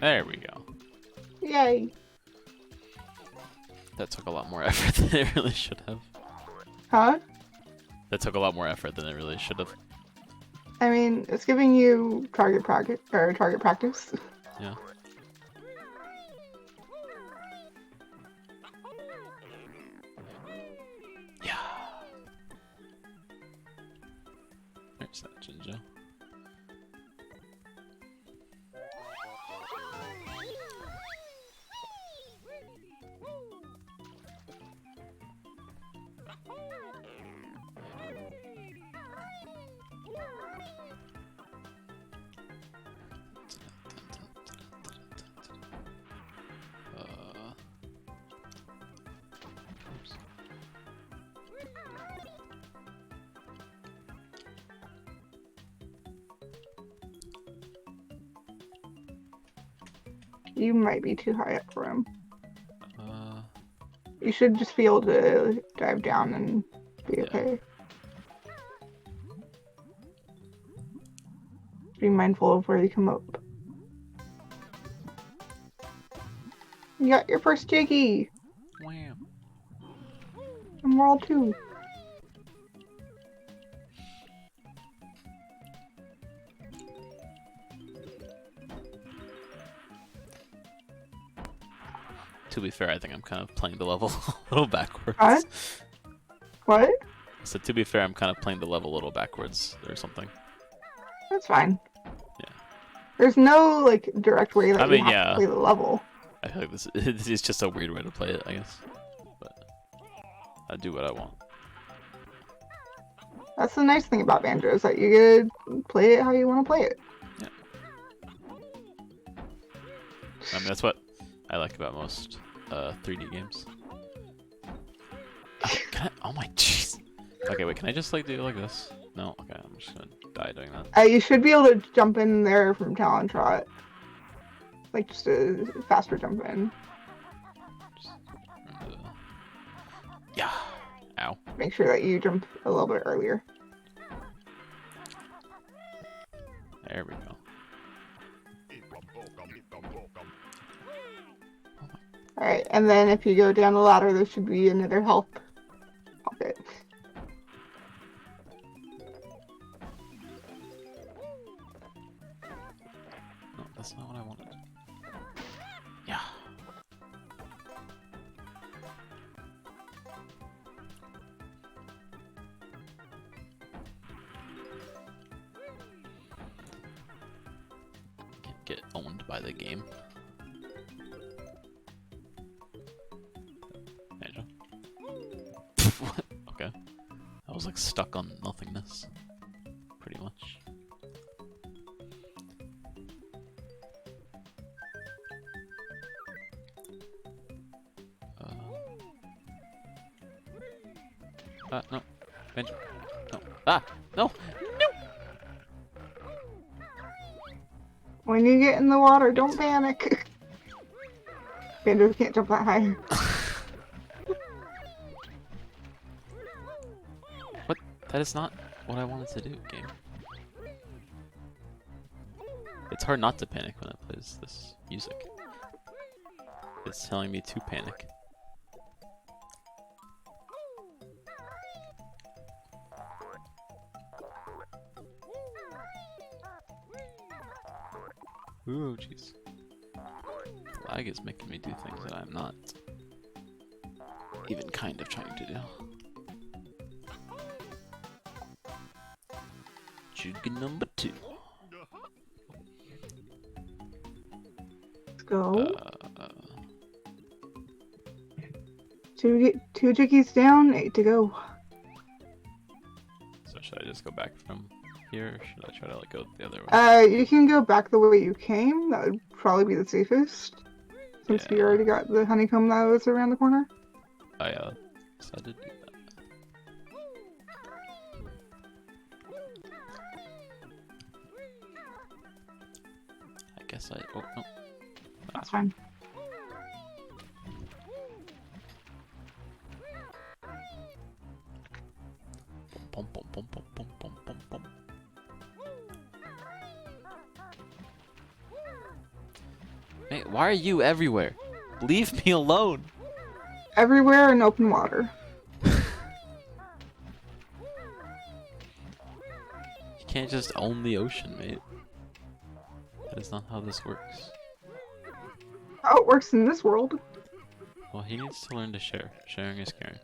There we go. Yay. That took a lot more effort than it really should have. Huh? That took a lot more effort than it really should have. I mean, it's giving you target practice. Yeah. Yeah. There's that Jinjo. Oops. You might be too high up for him. Uh, You should just be able to dive down and be Yeah. okay. Be mindful of where you come up. You got your first Jiggy! wham. And World 2. To be fair, I think I'm kind of playing the level a little backwards. What? What? So to be fair, I'm kind of playing the level a little backwards or something. That's fine. Yeah. There's no, like, direct way that I you mean, have yeah. to play the level. I feel like this is just a weird way to play it, I guess. But I do what I want. That's the nice thing about Banjo, is that you get to play it how you want to play it. I mean, that's what I like about most 3D games. Oh, oh my jeez. Okay, wait, can I just like do it like this? No? Okay, I'm just gonna die doing that. You should be able to jump in there from Talon Trot. Like, just a faster jump in. Just remember yeah. Ow. Make sure that you jump a little bit earlier. There we go. Alright, and then if you go down the ladder, there should be another health pocket. No, that's not what I wanted. Yeah. Can't get owned by the game. Angel. What? Okay. I was like stuck on nothingness. Pretty much. No. Benj. No. Ah! No! When you get in the water, don't panic. Banjo can't jump that high. What? That is not what I wanted to do, game. It's hard not to panic when it plays this music. It's telling me to panic. Ooh, jeez. Lag is making me do things that I'm not even kind of trying to do. Jig number 2. Let's go. Uh, Two Jiggies down, 8 to go. so should I just go back from here, or should I try to like go the other way? You can go back the way you came. That would probably be the safest. Since you Yeah. already got the honeycomb that was around the corner. I decided to do that. guess I. Oh no. That's fine. Bum, bum, bum, bum, bum, bum, bum, bum. Hey, why are you everywhere? Leave me alone. Everywhere in open water. You can't just own the ocean, mate. That is not how this works. How it works in this world. Well, he needs to learn to share. Sharing is caring.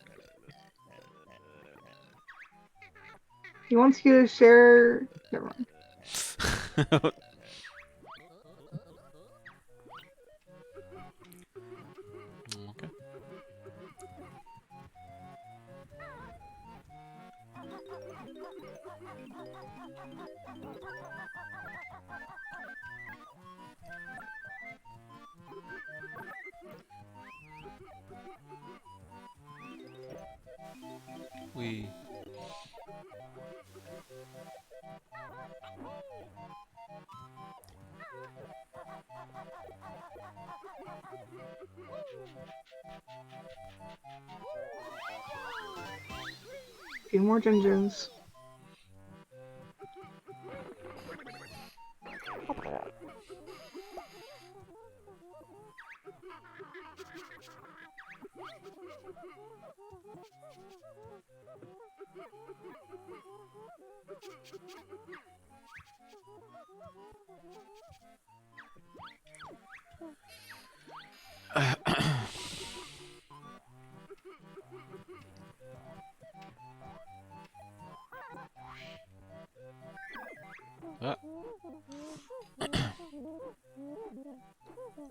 He wants you to share. Never mind. Okay. We. A few more Jinjins.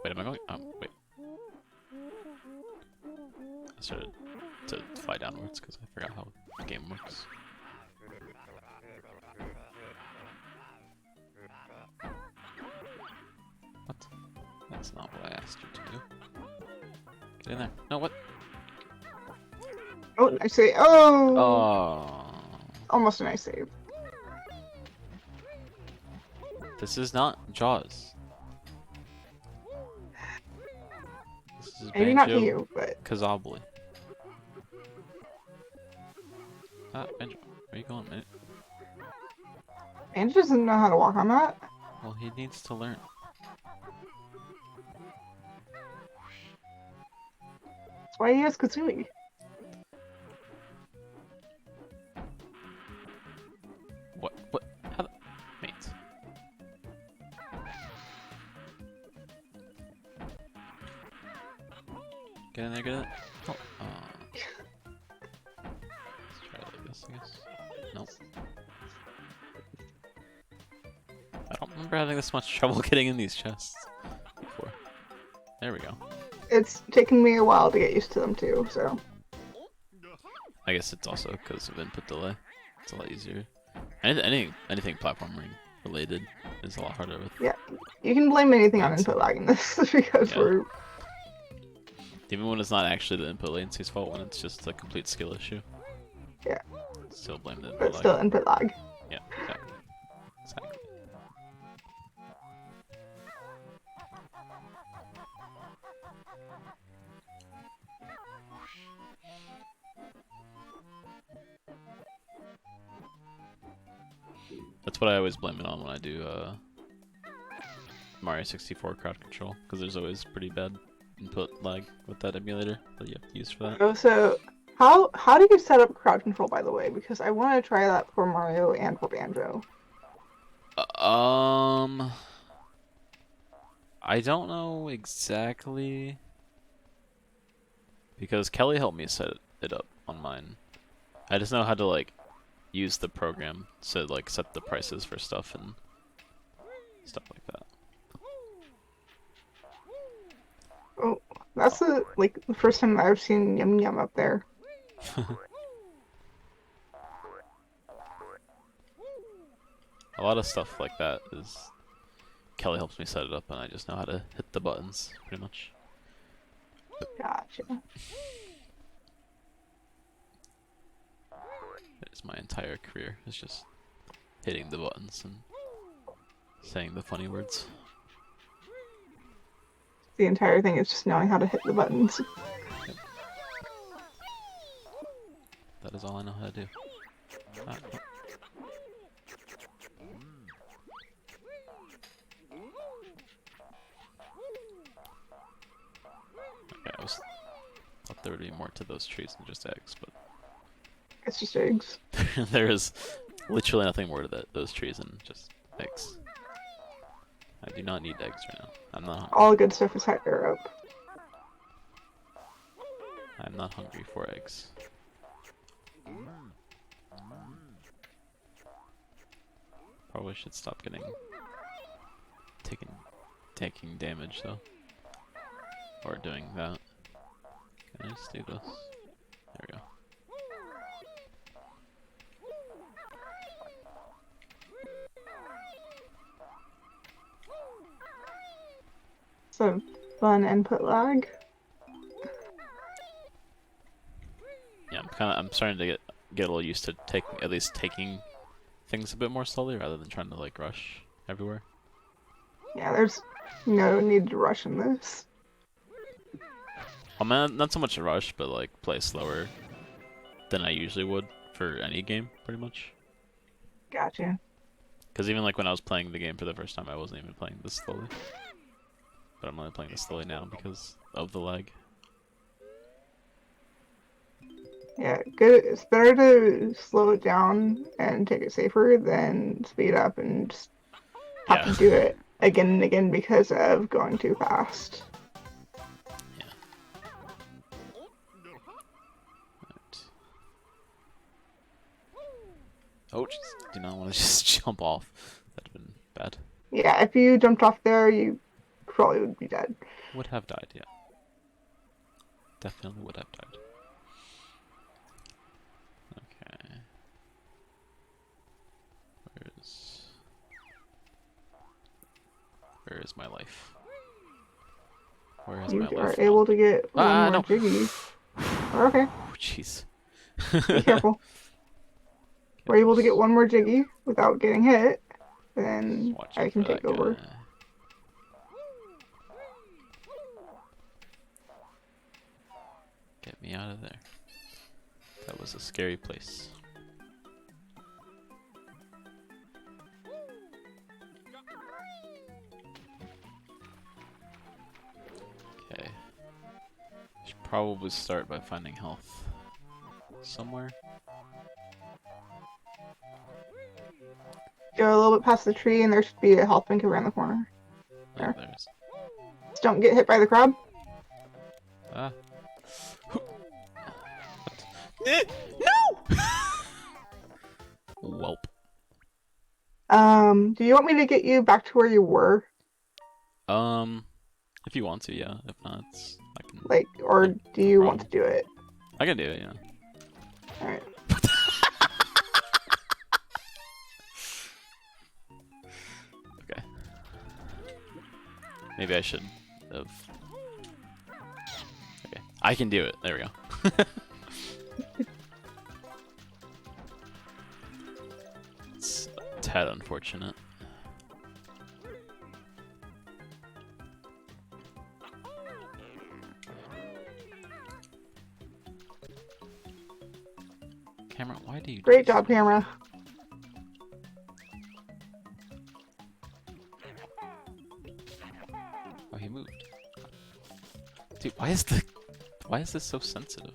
Wait, am I going? Oh, wait. I started to fly downwards because I forgot how the game works. What? That's not what I asked you to do. Get in there. No, what? Oh, I say, oh! Oh. Almost a nice save. This is not Jaws. This is Maybe not to Banjo you, but Kazooie. Ah, Banjo, where you going, mate? Angie doesn't know how to walk on that. Well, he needs to learn. That's why he has Kazooie. What? What? How the... Mate. Get in there, get in there. Oh, let's try it like this, I guess. Nope. I don't remember having this much trouble getting in these chests before. There we go. It's taken me a while to get used to them too, so. I guess it's also because of input delay. It's a lot easier. Anything platforming related is a lot harder with. Yeah, you can blame anything on input lag in this because Yeah. we're. Even when it's not actually the input latency's fault, when it's just a complete skill issue. Yeah. Still blame the input But lag. still input lag. Yeah, exactly. Exactly. That's what I always blame it on when I do Mario 64 crowd control, because there's always pretty bad input lag with that emulator that you have to use for that. Oh, so how do you set up crowd control, by the way? Because I want to try that for Mario and for Banjo. I don't know exactly, because Kelly helped me set it up on mine. I just know how to like use the program to like set the prices for stuff and stuff like that. Oh, that's the first time I've seen Yum Yum up there. A lot of stuff like that is Kelly helps me set it up, and I just know how to hit the buttons pretty much. Gotcha. It's my entire career. It's just hitting the buttons and saying the funny words. The entire thing is just knowing how to hit the buttons. That is all I know how to do. Ah, oh. Okay, thought there would be more to those trees than just eggs, but It's just eggs. there is literally nothing more to those trees than just eggs. I do not need eggs right now. I'm not hungry. All the good stuff is higher up. I'm not hungry for eggs. Probably should stop taking damage though. Or doing that. Can I just do this? There we go. So fun input lag. Yeah, I'm starting to get a little used to at least taking things a bit more slowly rather than trying to like rush everywhere. Yeah, there's no need to rush in this. Well, man, not so much a rush, but like play slower than I usually would for any game, pretty much. Gotcha. Because even like when I was playing the game for the first time, I wasn't even playing this slowly. But I'm only playing this slowly now because of the lag. Yeah, good. It's better to slow it down and take it safer than speed up and just have Yeah. to do it again and again because of going too fast. Right. Oh, jeez. Do not want to just jump off. That'd have been bad. Yeah, if you jumped off there, you probably would be dead. Would have died, yeah. Definitely would have died. Okay. Where is my life? Where is You my are life? able to get one more no. jiggy. Okay, Oh, jeez. be careful. We're able to get one more jiggy without getting hit, then Watch I out can for take that over. guy. Get me out of there. That was a scary place. Okay. Should probably start by finding health somewhere. Go a little bit past the tree, and there should be a health bank around the corner. Oh, There. there's. Just don't get hit by the crab. Ah. No! Welp. Do you want me to get you back to where you were? If you want to, yeah. If not, I can. Like, or No- do no you want to problem. do it? I can do it, yeah. Alright. Okay. Maybe I should have. Okay, I can do it. There we go. It's a tad unfortunate. Camera, why do you do Great this? job, camera. Oh, he moved. Dude, why is this so sensitive?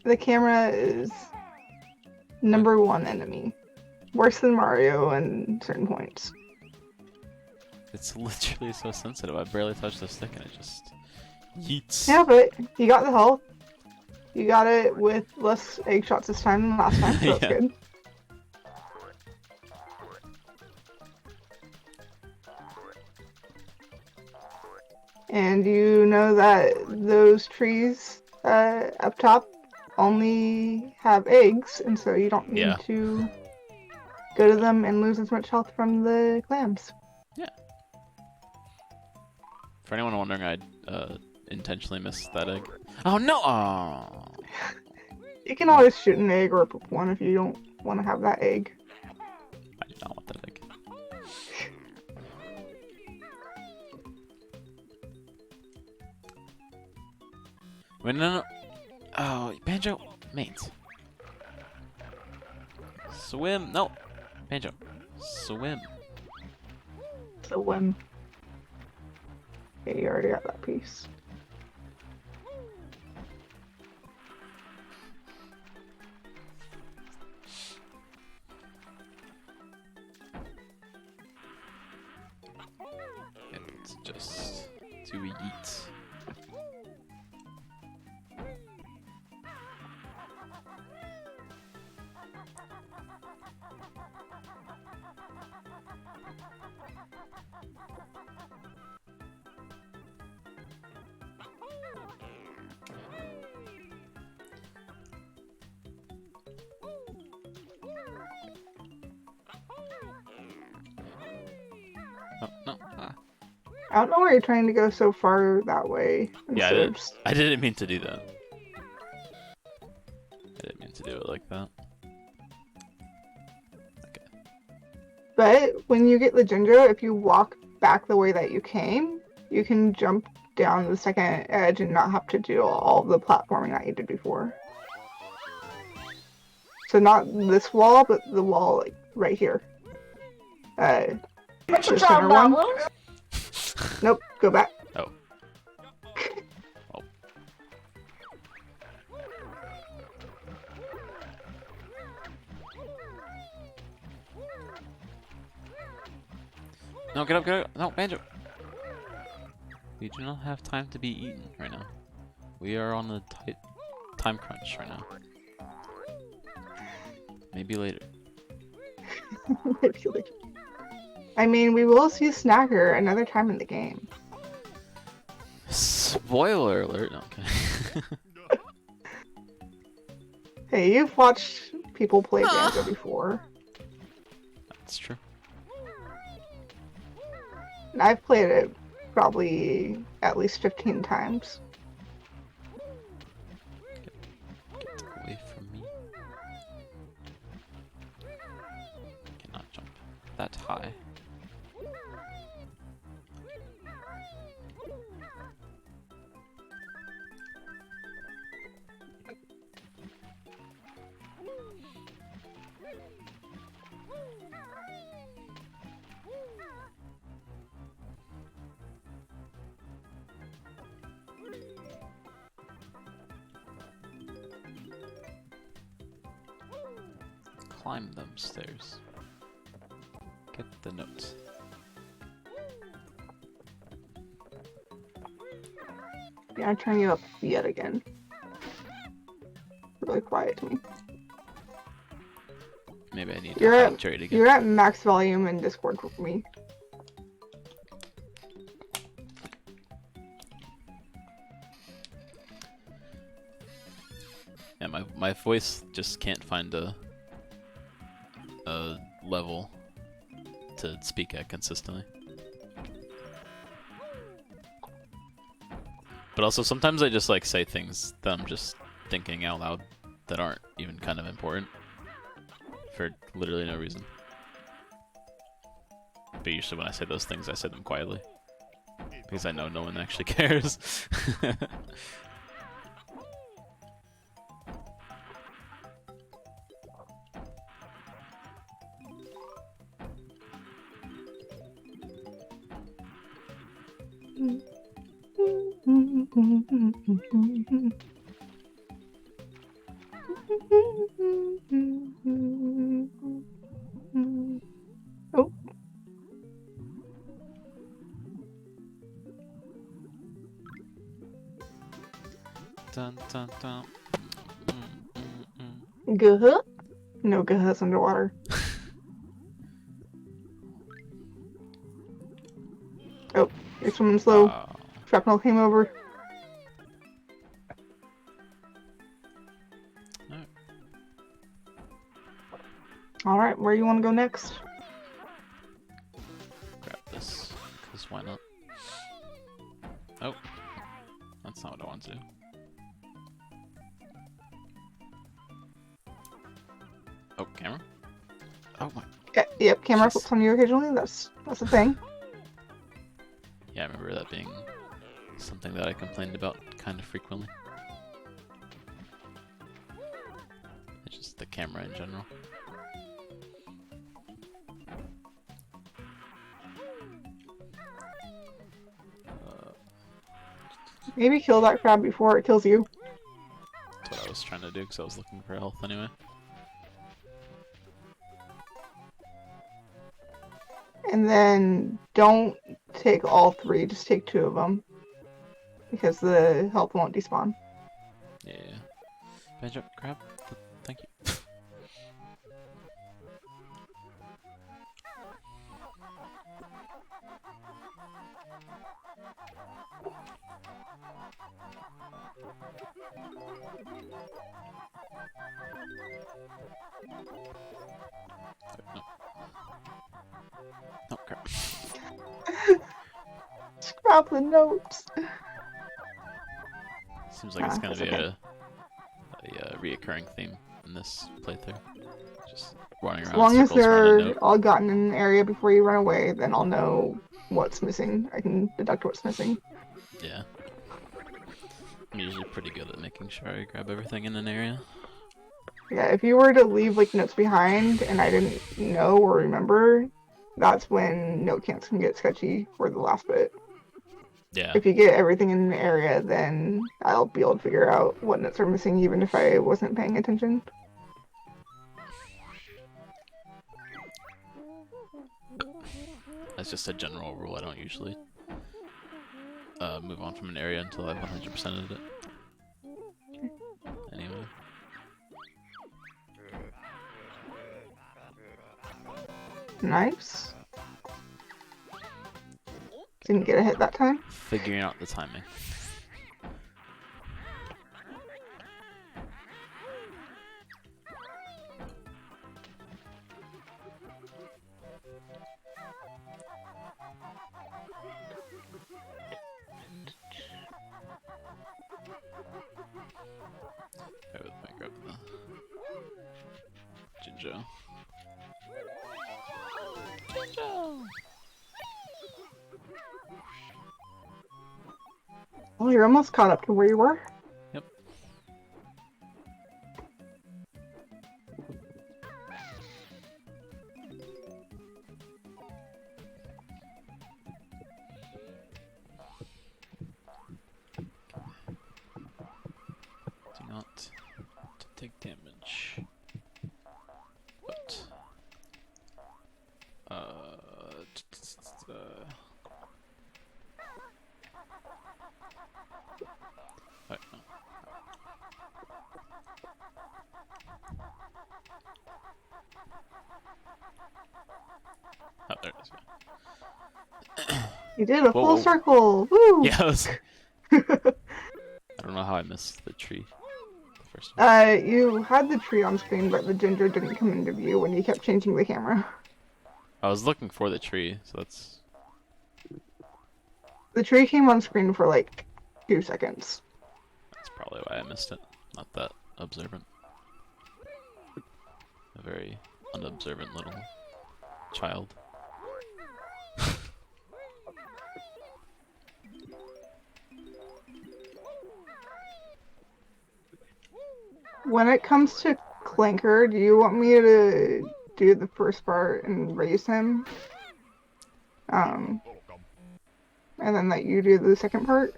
The camera is number one enemy. Worse than Mario in certain points. It's literally so sensitive. I barely touched the stick and it just yeets. Yeah, but you got the health. You got it with less egg shots this time than last time, so that's Yeah. good. And you know that those trees up top only have eggs, and so you don't need Yeah. to go to them and lose as much health from the clams. For anyone wondering, I intentionally missed that egg. Oh no! Oh. You can always shoot an egg or poop one if you don't want to have that egg. I do not want that egg. Wait, no, no. Oh, Banjo, mate. Swim. No, Banjo. Swim. So when. Okay, you already got that piece. It's just to eat. Oh, no. Ah. I don't know why you're trying to go so far that way. Yeah, instead of just- I didn't mean to do that. I didn't mean to do it like that. But when you get the Jinjo, if you walk back the way that you came, you can jump down the second edge and not have to do all the platforming that you did before. So not this wall, but the wall like right here. What's the your center one. problem? Nope, go back. Oh. Oh. No, get up, get up. No, Banjo. We do not have time to be eaten right now. We are on a tight time crunch right now. Maybe later. I mean, we will see Snacker another time in the game. Spoiler alert. No, okay. Hey, you've watched people play Banjo before. That's true. And I've played it probably at least 15 times. Get away from me. Cannot jump that high. Climb them stairs. Get the note. Yeah, I'm turning you up yet again. Really quiet to me. Maybe I need You're to at- hydrate again. You're at max volume in Discord for me. Yeah, my voice just can't find a level to speak at consistently. But also sometimes I just like say things that I'm just thinking out loud that aren't even kind of important for literally no reason. But usually when I say those things, I say them quietly because I know no one actually cares. Oh. Dun, dun, dun. Guh? No, Guh's underwater. Oh, you're swimming slow. Shrapnel came over. Alright. Alright, where you want to go next? Grab this, because why not? Oh, that's not what I want to do. Oh, camera? Oh my. Yep, camera Jeez. flips on you occasionally. That's a thing. Yeah, I remember that being something that I complained about kind of frequently. just the camera in general. Maybe kill that crab before it kills you. That's what I was trying to do because I was looking for health anyway. And then don't take all 3, just take 2 of them. Because the health won't despawn. Yeah. Bench up, crab. Thank you. No. No, crap. Scrap the notes. Seems like it's gonna that's be okay. a reoccurring theme in this playthrough. Just running As around long as circles around a they're note. all gotten in an area before you run away, then I'll know what's missing. I can deduct what's missing. Yeah. I'm usually pretty good at making sure I grab everything in an area. Yeah, if you were to leave like notes behind and I didn't know or remember, that's when note counts can get sketchy for the last bit. Yeah. If you get everything in an area, then I'll be able to figure out what notes are missing even if I wasn't paying attention. That's just a general rule. I don't usually move on from an area until I've 100%ed it. Anyway. Nice. Didn't get a hit that time. Figuring out the timing. Bear with me, grab the Jinjo. Jinjo! Oh, you're almost caught up to where you were. Yep. Do not to take damage. But Wait, no. Oh, there it is. You did a Whoa, full whoa. circle. Woo! Yeah, I was. I don't know how I missed the tree. The first one. You had the tree on screen, but the ginger didn't come into view when you kept changing the camera. I was looking for the tree, so that's. The tree came on screen for like 2 seconds. That's probably why I missed it. Not that observant. A very unobservant little child. When it comes to Clanker, do you want me to do the first part and raise him? And then let you do the second part?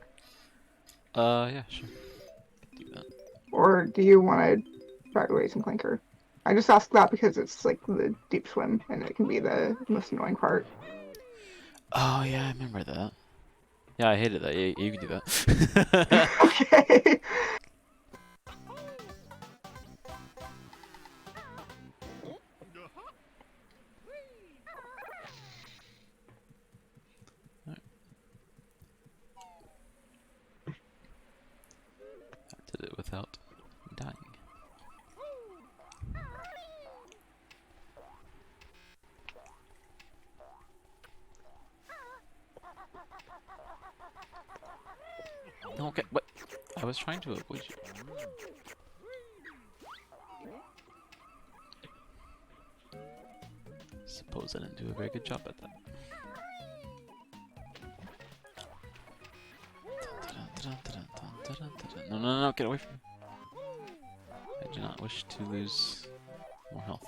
Yeah, sure. Do that. Or do you want to try to raise him Clanker? I just asked that because it's like the deep swim and it can be the most annoying part. Oh yeah, I remember that. Yeah, I hated that. Yeah, you can do that. Okay. I did it without dying. Okay, what? I was trying to avoid you. Suppose I didn't do a very good job at that. No, no, no, get away from me. I do not not wish to lose more health.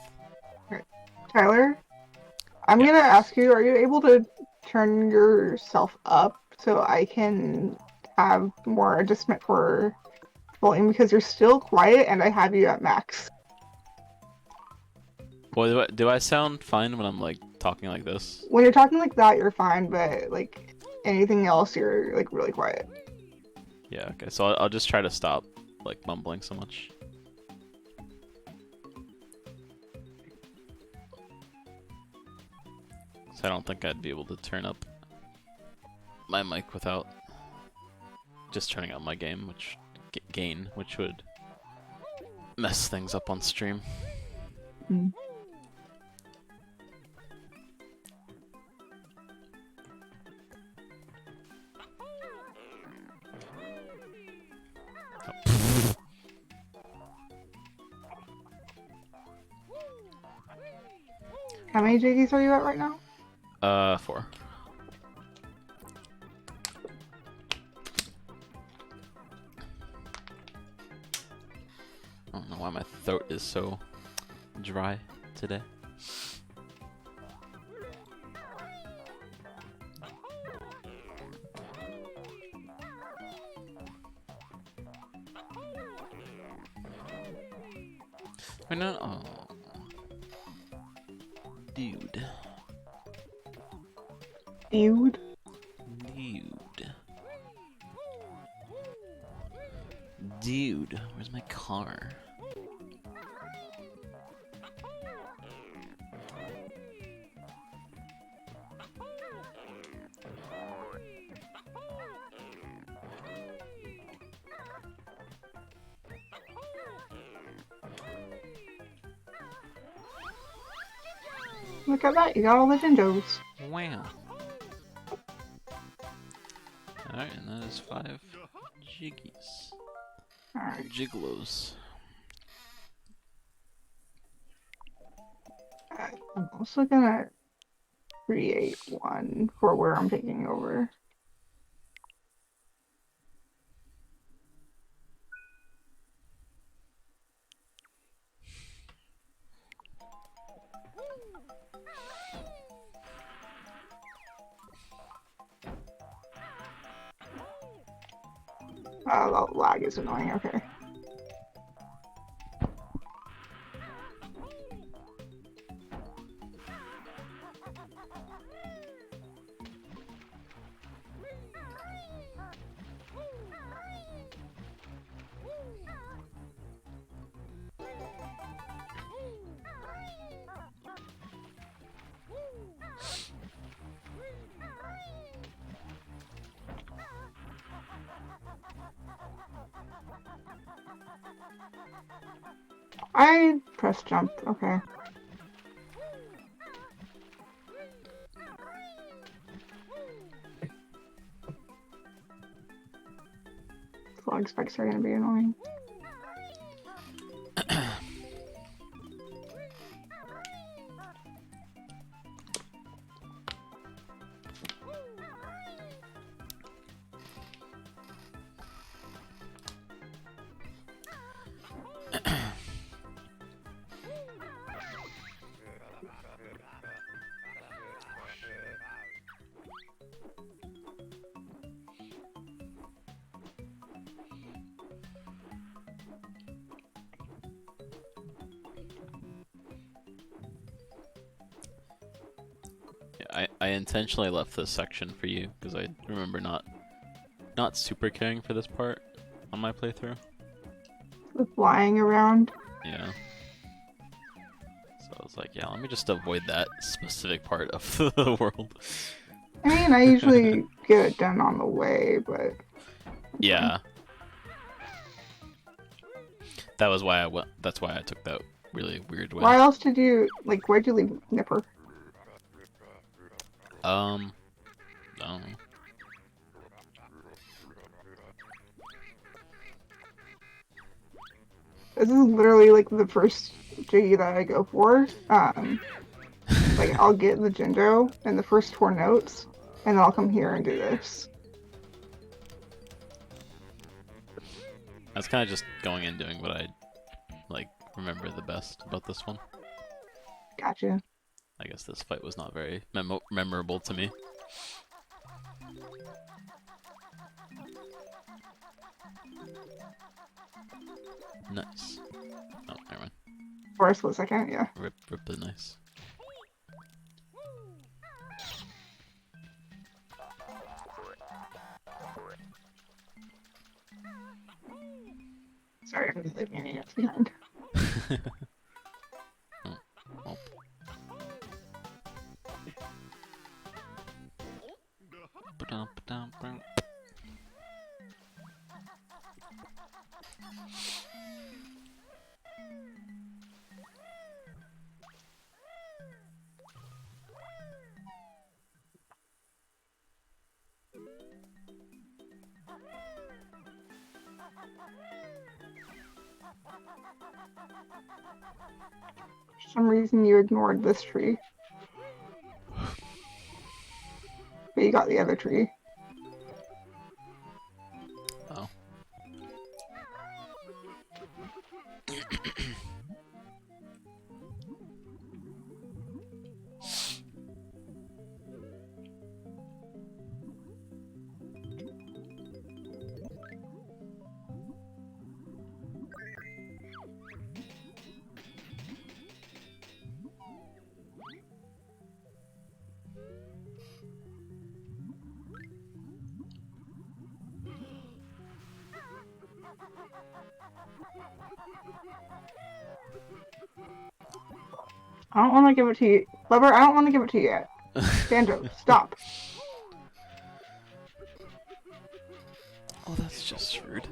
Tyler, I'm Yeah. gonna ask you, are you able to turn yourself up so I can have more adjustment for volume because you're still quiet and I have you at max. Well, do I sound fine when I'm like talking like this? When you're talking like that, you're fine, but like anything else, you're like really quiet. Yeah. Okay. So I'll just try to stop like mumbling so much. So I don't think I'd be able to turn up my mic without just turning up my gain, which would mess things up on stream. Mm. How many jiggies are you at right now? 4. I don't know why my throat is so dry today. Why not? Oh. Dude. Dude. Dude, where's my car? Look at that, you got all the Jinjos. Wow. Alright, and that is 5 jiggies. Alright. Jiggalos. I'm also gonna create one for where I'm taking over. Oh, the lag is annoying, okay. I pressed jump, okay. Flag spikes are gonna be annoying. I intentionally left this section for you because I remember not super caring for this part on my playthrough. The flying around. Yeah. So I was like, yeah, let me just avoid that specific part of the world. I mean, I usually get it done on the way, but... Yeah. That was why I went. That's why I took that really weird way. Why else did you, like, why'd you leave Nipper? I don't know. This is literally, like, the first Jiggy that I go for. Like, I'll get the Jinjo and the first 4 notes, and then I'll come here and do this. I was kind of just going and doing what I like remember the best about this one. Gotcha. I guess this fight was not very memorable to me. Nice. Oh, never mind. For a split second, yeah. Rip the nice. Sorry, I'm leaving any notes behind. Oh, well. Ba-dum-ba-dum-bum. For some reason, you ignored this tree. But you got the other tree. Oh. I don't want to give it to you. Lover, I don't want to give it to you yet. Banjo, stop. Oh, that's just rude.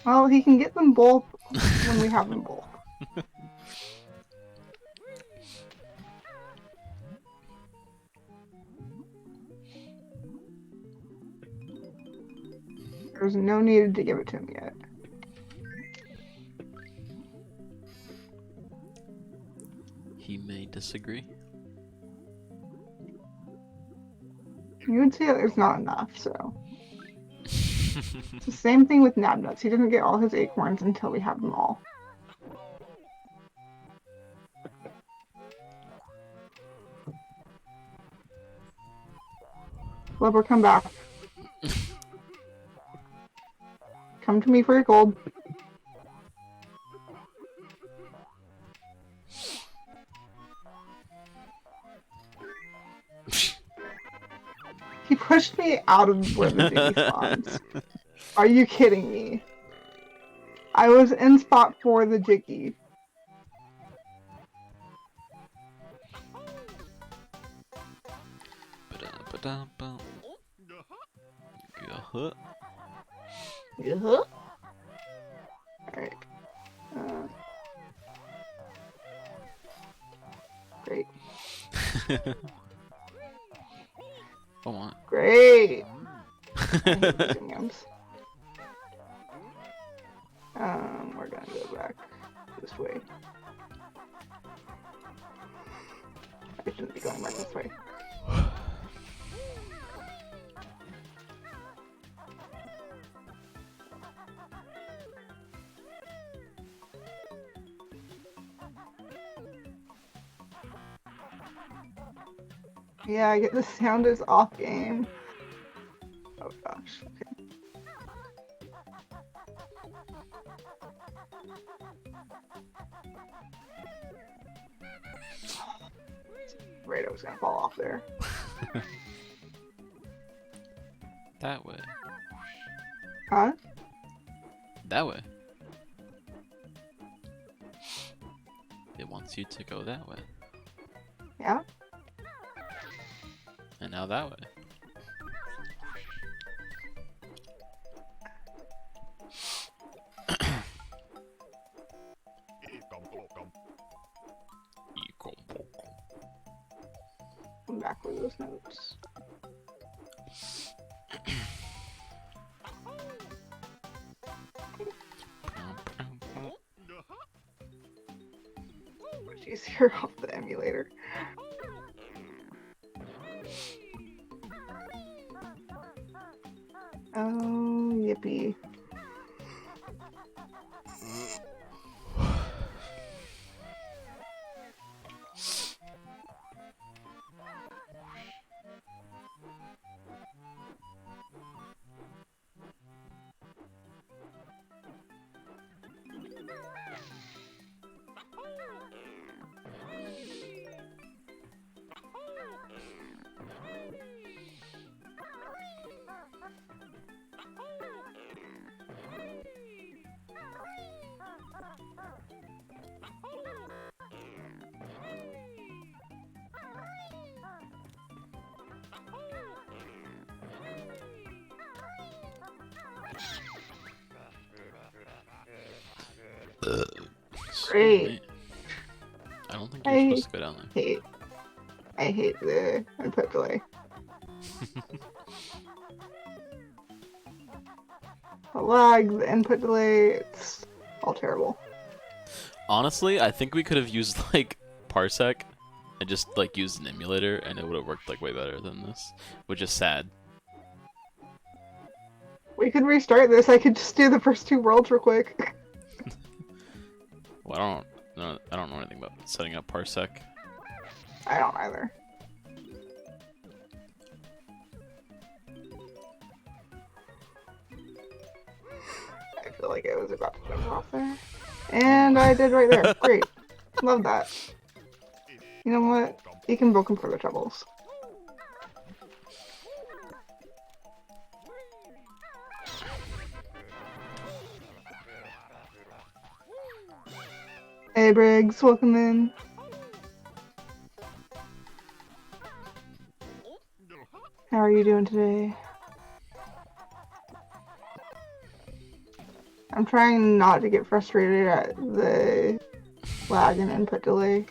Well, he can get them both when we have them both. There's no need to give it to him yet. He may disagree. You would say that there's not enough, so. It's the same thing with Nabnuts. He doesn't get all his acorns until we have them all. Flubber, come back. Come to me for your gold. He pushed me out of where the Jiggy spawns. Are you kidding me? I was in spot 4 the Jiggy. Ba-da-ba-da-bum. Yeah. Yeah. Alright. Great. Oh, what? Great! I hate losing games. We're gonna go back this way. I shouldn't be going back this way. Yeah, I get the sound is off game. Oh gosh. Okay. Right, I was gonna fall off there. That way. Huh? That way. It wants you to go that way. Yeah? And now that way. Come back with those notes. Much easier off the emulator. Oh, yippee. Excuse Great. me. I don't think you're supposed to go down there. I hate the input delay. The lag, the input delay, it's all terrible. Honestly, I think we could have used like Parsec and just like used an emulator, and it would have worked like way better than this, which is sad. We could restart this. I could just do the first 2 worlds real quick. Well, I don't know anything about setting up Parsec. I don't either. I feel like I was about to jump off there. And I did right there. Great. Love that. You know what? You can book him for the troubles. Hey Briggs, welcome in. How are you doing today? I'm trying not to get frustrated at the lag and input delay.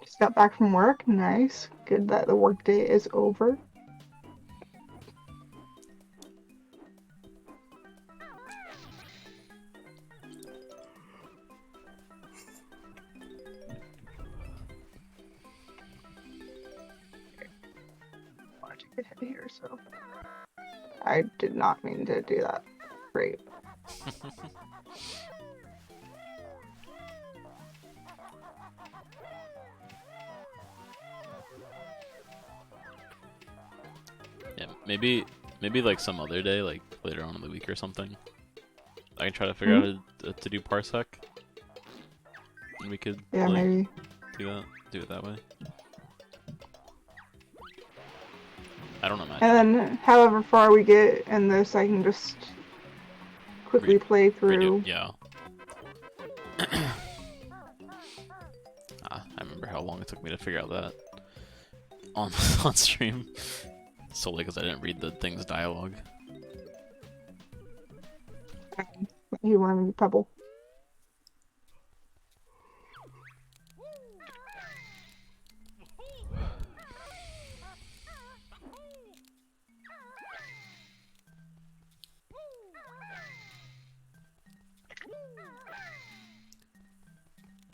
Just got back from work. Nice. Good that the workday is over. I want to get ahead here, so I did not mean to do that. Great. Yeah, maybe like some other day, like later on in the week or something, I can try to figure out how to do Parsec, and we could Yeah, like, maybe. do it that way. I don't imagine. And then, however far we get in this, I can just quickly play through. Yeah. I remember how long it took me to figure out that on on stream, solely because I didn't read the thing's dialogue. You want me to pebble?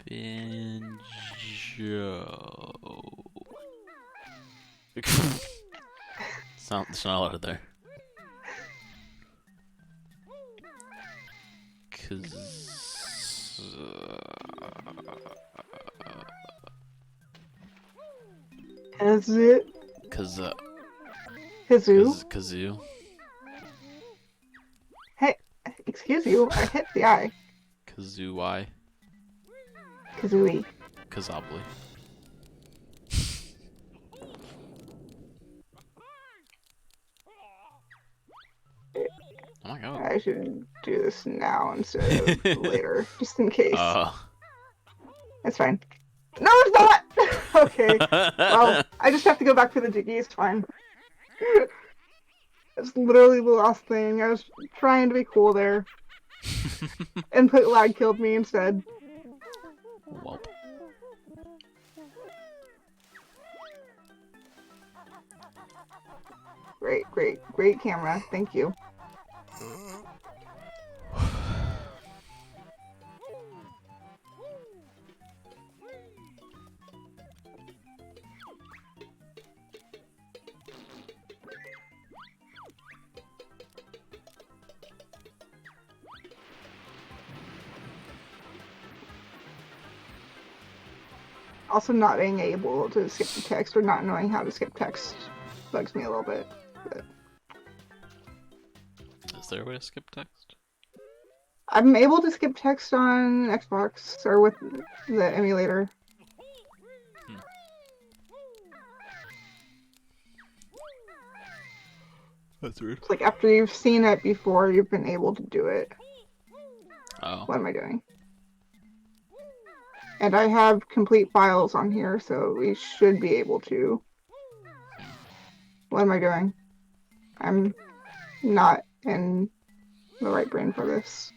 Banjo. It's not out of there. Is it Kazoo. Kazoo? Hey, excuse you, I hit the eye. Kazooie. Kazooie. Kazobly. Oh my god. I should do this now instead of later, just in case. It's fine. No, it's not! Okay. Well, I just have to go back for the Jiggy, it's fine. It's literally the last thing. I was trying to be cool there. Input lag killed me instead. Welp. Great camera. Thank you. Also, not being able to skip the text or not knowing how to skip text bugs me a little bit. But Is there a way to skip text? I'm able to skip text on Xbox or with the emulator. That's weird. It's like after you've seen it before, you've been able to do it. Oh. What am I doing? And I have complete files on here, so we should be able to. What am I doing? I'm not in the right brain for this.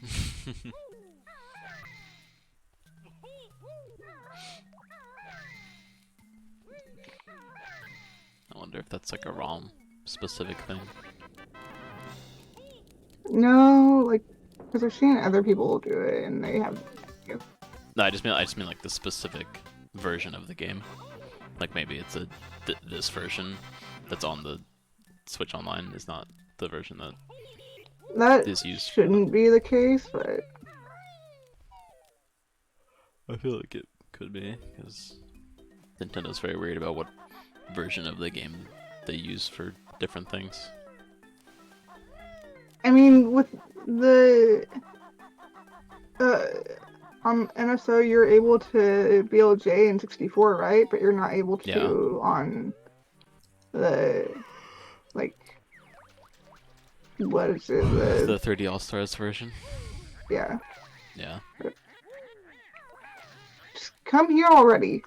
I wonder if that's like a ROM specific thing. No, like, because I've seen other people do it, and they have. No, I just mean like the specific version of the game. Like maybe it's this version that's on the Switch Online is not the version that That is used. shouldn't be the case, but I feel like it could be because Nintendo's very weird about what version of the game they use for different things. I mean, with the NSO, you're able to BLJ in 64, right? But you're not able to Yeah. on the like what is it? The 3D All Stars version. Yeah. Yeah. Just come here already.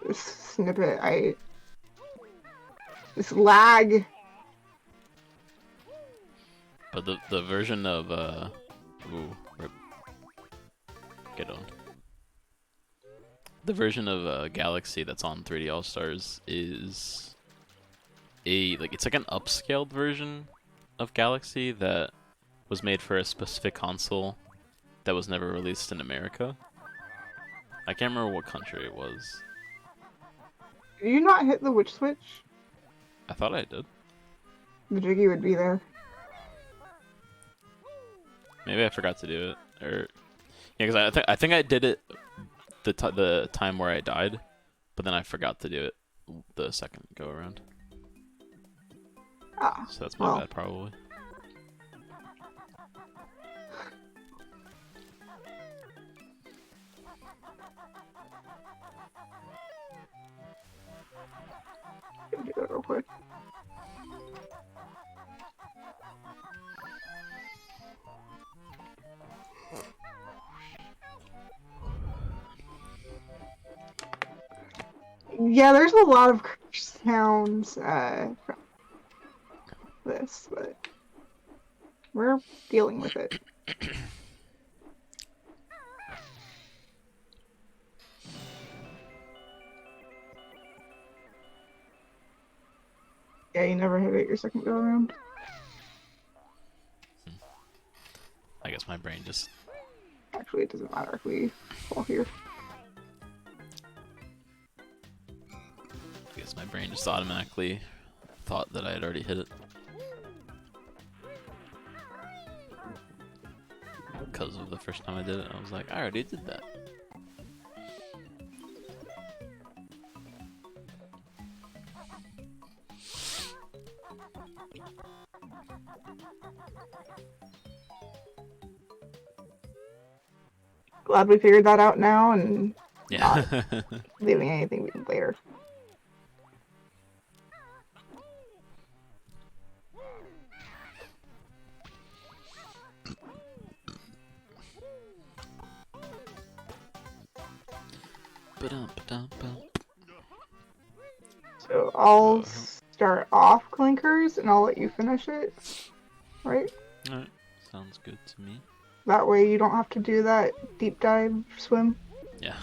This snippet, this lag. But the version of ooh, rip. Get on. The version of Galaxy that's on 3D All Stars is it's like an upscaled version of Galaxy that was made for a specific console that was never released in America. I can't remember what country it was. Did you not hit the witch switch? I thought I did. The Jiggy would be there. Maybe I forgot to do it, or yeah, because I think I did it the time where I died, but then I forgot to do it the second go around. Ah, So that's my well. bad, probably. Let me do that real quick. Yeah, there's a lot of sounds from this, but we're dealing with it. Yeah, you never hit it your second go around. I guess my brain just Actually, it doesn't matter if we fall here. automatically thought that I had already hit it. Because of the first time I did it, I was like, I already did that. Glad we figured that out now and Yeah. leaving anything later. So I'll start off Clinkers and I'll let you finish it. Right? Alright, sounds good to me. That way you don't have to do that deep dive swim. Yeah.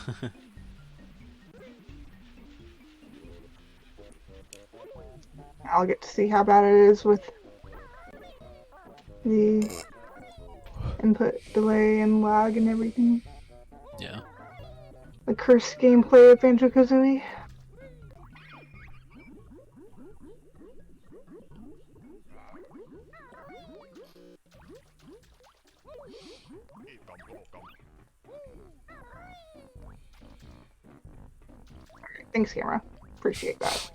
I'll get to see how bad it is with the input delay and lag and everything. Yeah. The cursed gameplay of Banjo-Kazooie. Thanks, camera. Appreciate that.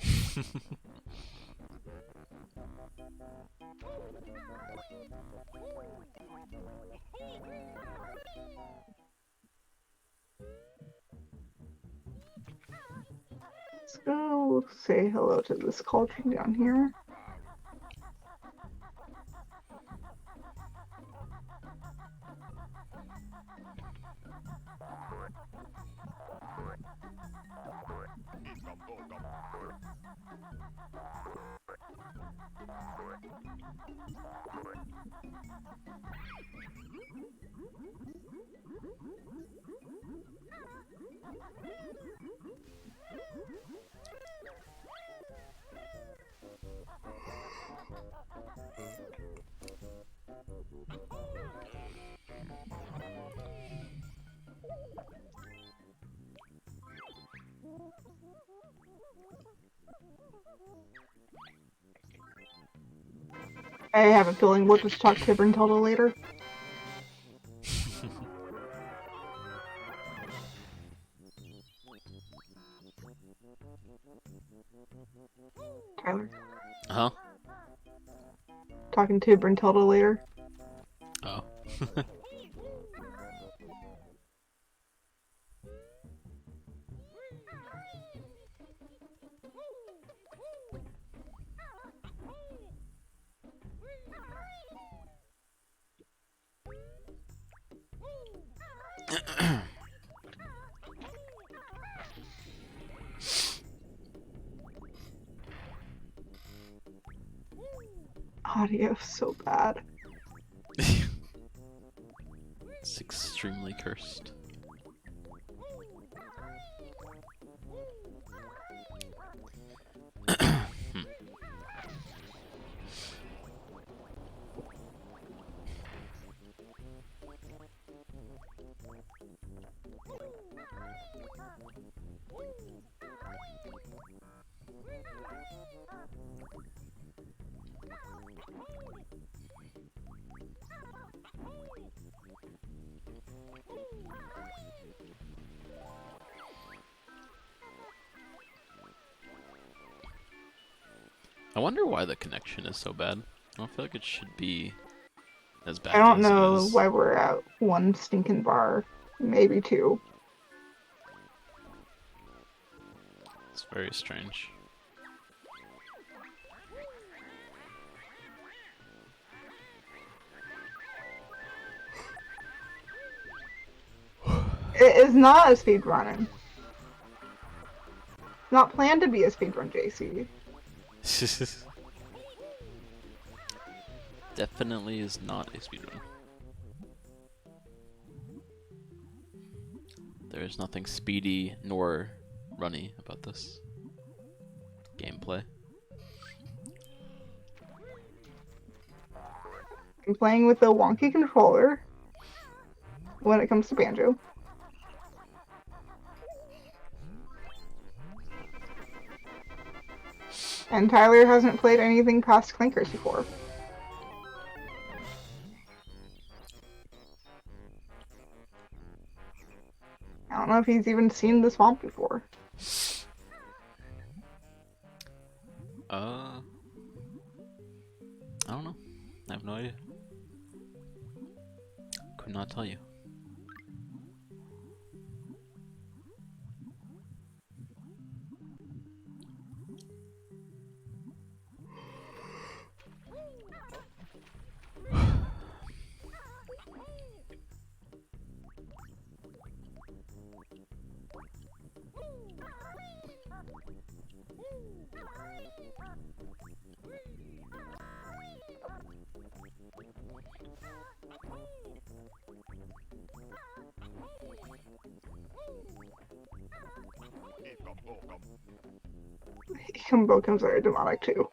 Let's go say hello to this cauldron down here. I have a feeling we'll just talk to Brintelda later. Tyler. Huh? Talking to Brintelda later. Oh. Audio so bad. It's extremely cursed. I wonder why the connection is so bad. I don't feel like it should be as bad I don't as it know is. why we're at one stinking bar. Maybe two. It's very strange. It is not a speedrun. Not planned to be a speedrun, JC. Definitely is not a speedrun. There is nothing speedy nor runny about this gameplay. I'm playing with a wonky controller when it comes to Banjo. And Tyler hasn't played anything past Clinkers before. I don't know if he's even seen the swamp before. I don't know. I have no idea. Could not tell you. Bokum's very demonic too.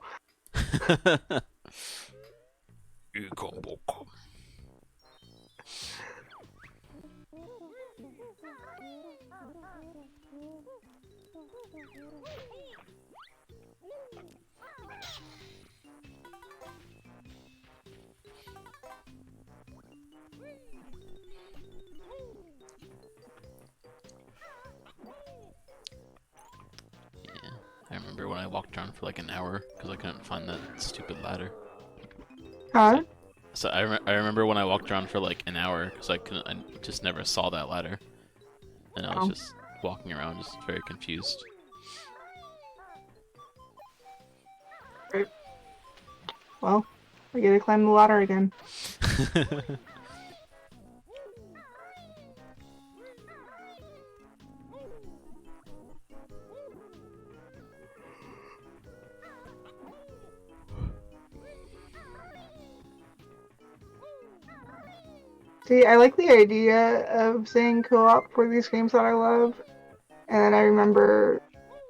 I remember when I walked around for like an hour because I couldn't find that stupid ladder. Huh? So I remember when I walked around for like an hour because I just never saw that ladder, and I was Oh. just walking around just very confused. Well, we gotta climb the ladder again. See, I like the idea of saying co-op for these games that I love, and then I remember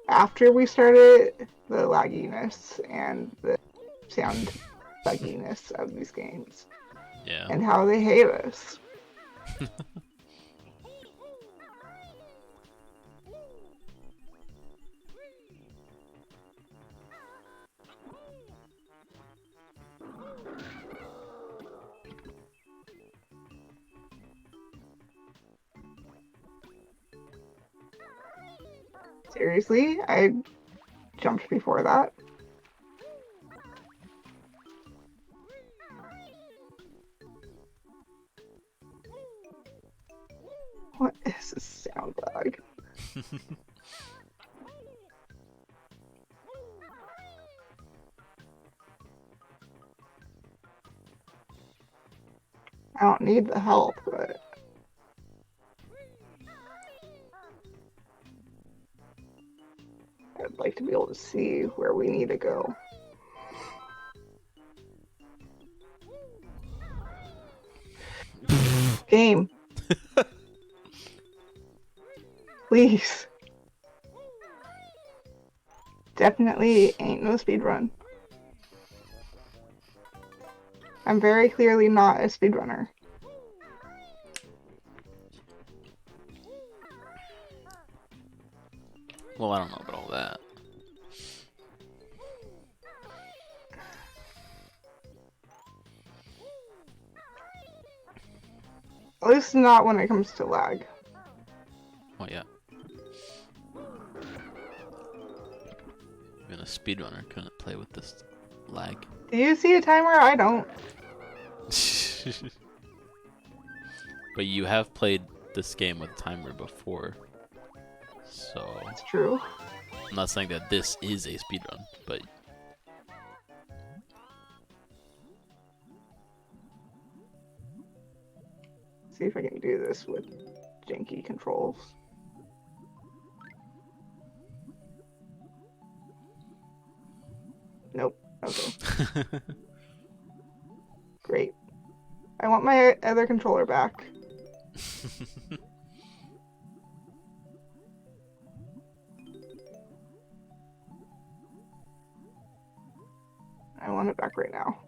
after we started the lagginess and the sound bugginess of these games Yeah. and how they hate us. Seriously, I jumped before that. What is this sound lag? I don't need the help, but I'd like to be able to see where we need to go. Game. Please. Definitely ain't no speedrun. I'm very clearly not a speedrunner. Well, I don't know about all that. At least not when it comes to lag. Oh yeah. Even a speedrunner couldn't play with this lag. Do you see a timer? I don't. But you have played this game with a timer before, so It's true. I'm not saying that this is a speedrun, but See if I can do this with janky controls. Nope. Okay. Great. I want my other controller back. I want it back right now.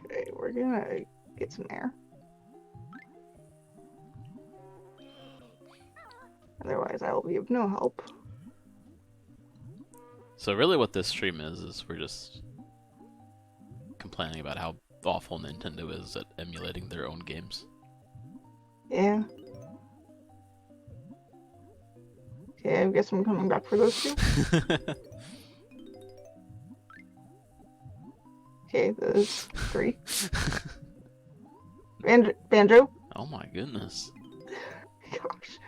Okay, we're gonna get some air. Otherwise, I will be of no help. so really what this stream is we're just complaining about how awful Nintendo is at emulating their own games. Yeah. Okay, I guess I'm coming back for those two. Okay, those three. Banjo? Oh my goodness. Gosh.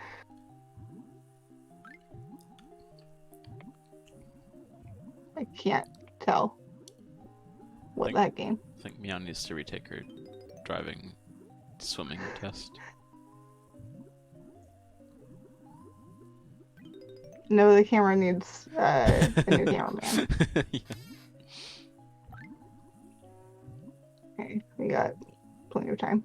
I can't tell what Like- that game. I think Meow needs to retake her driving swimming test. No, the camera needs a new cameraman. Yeah. Okay, we got plenty of time.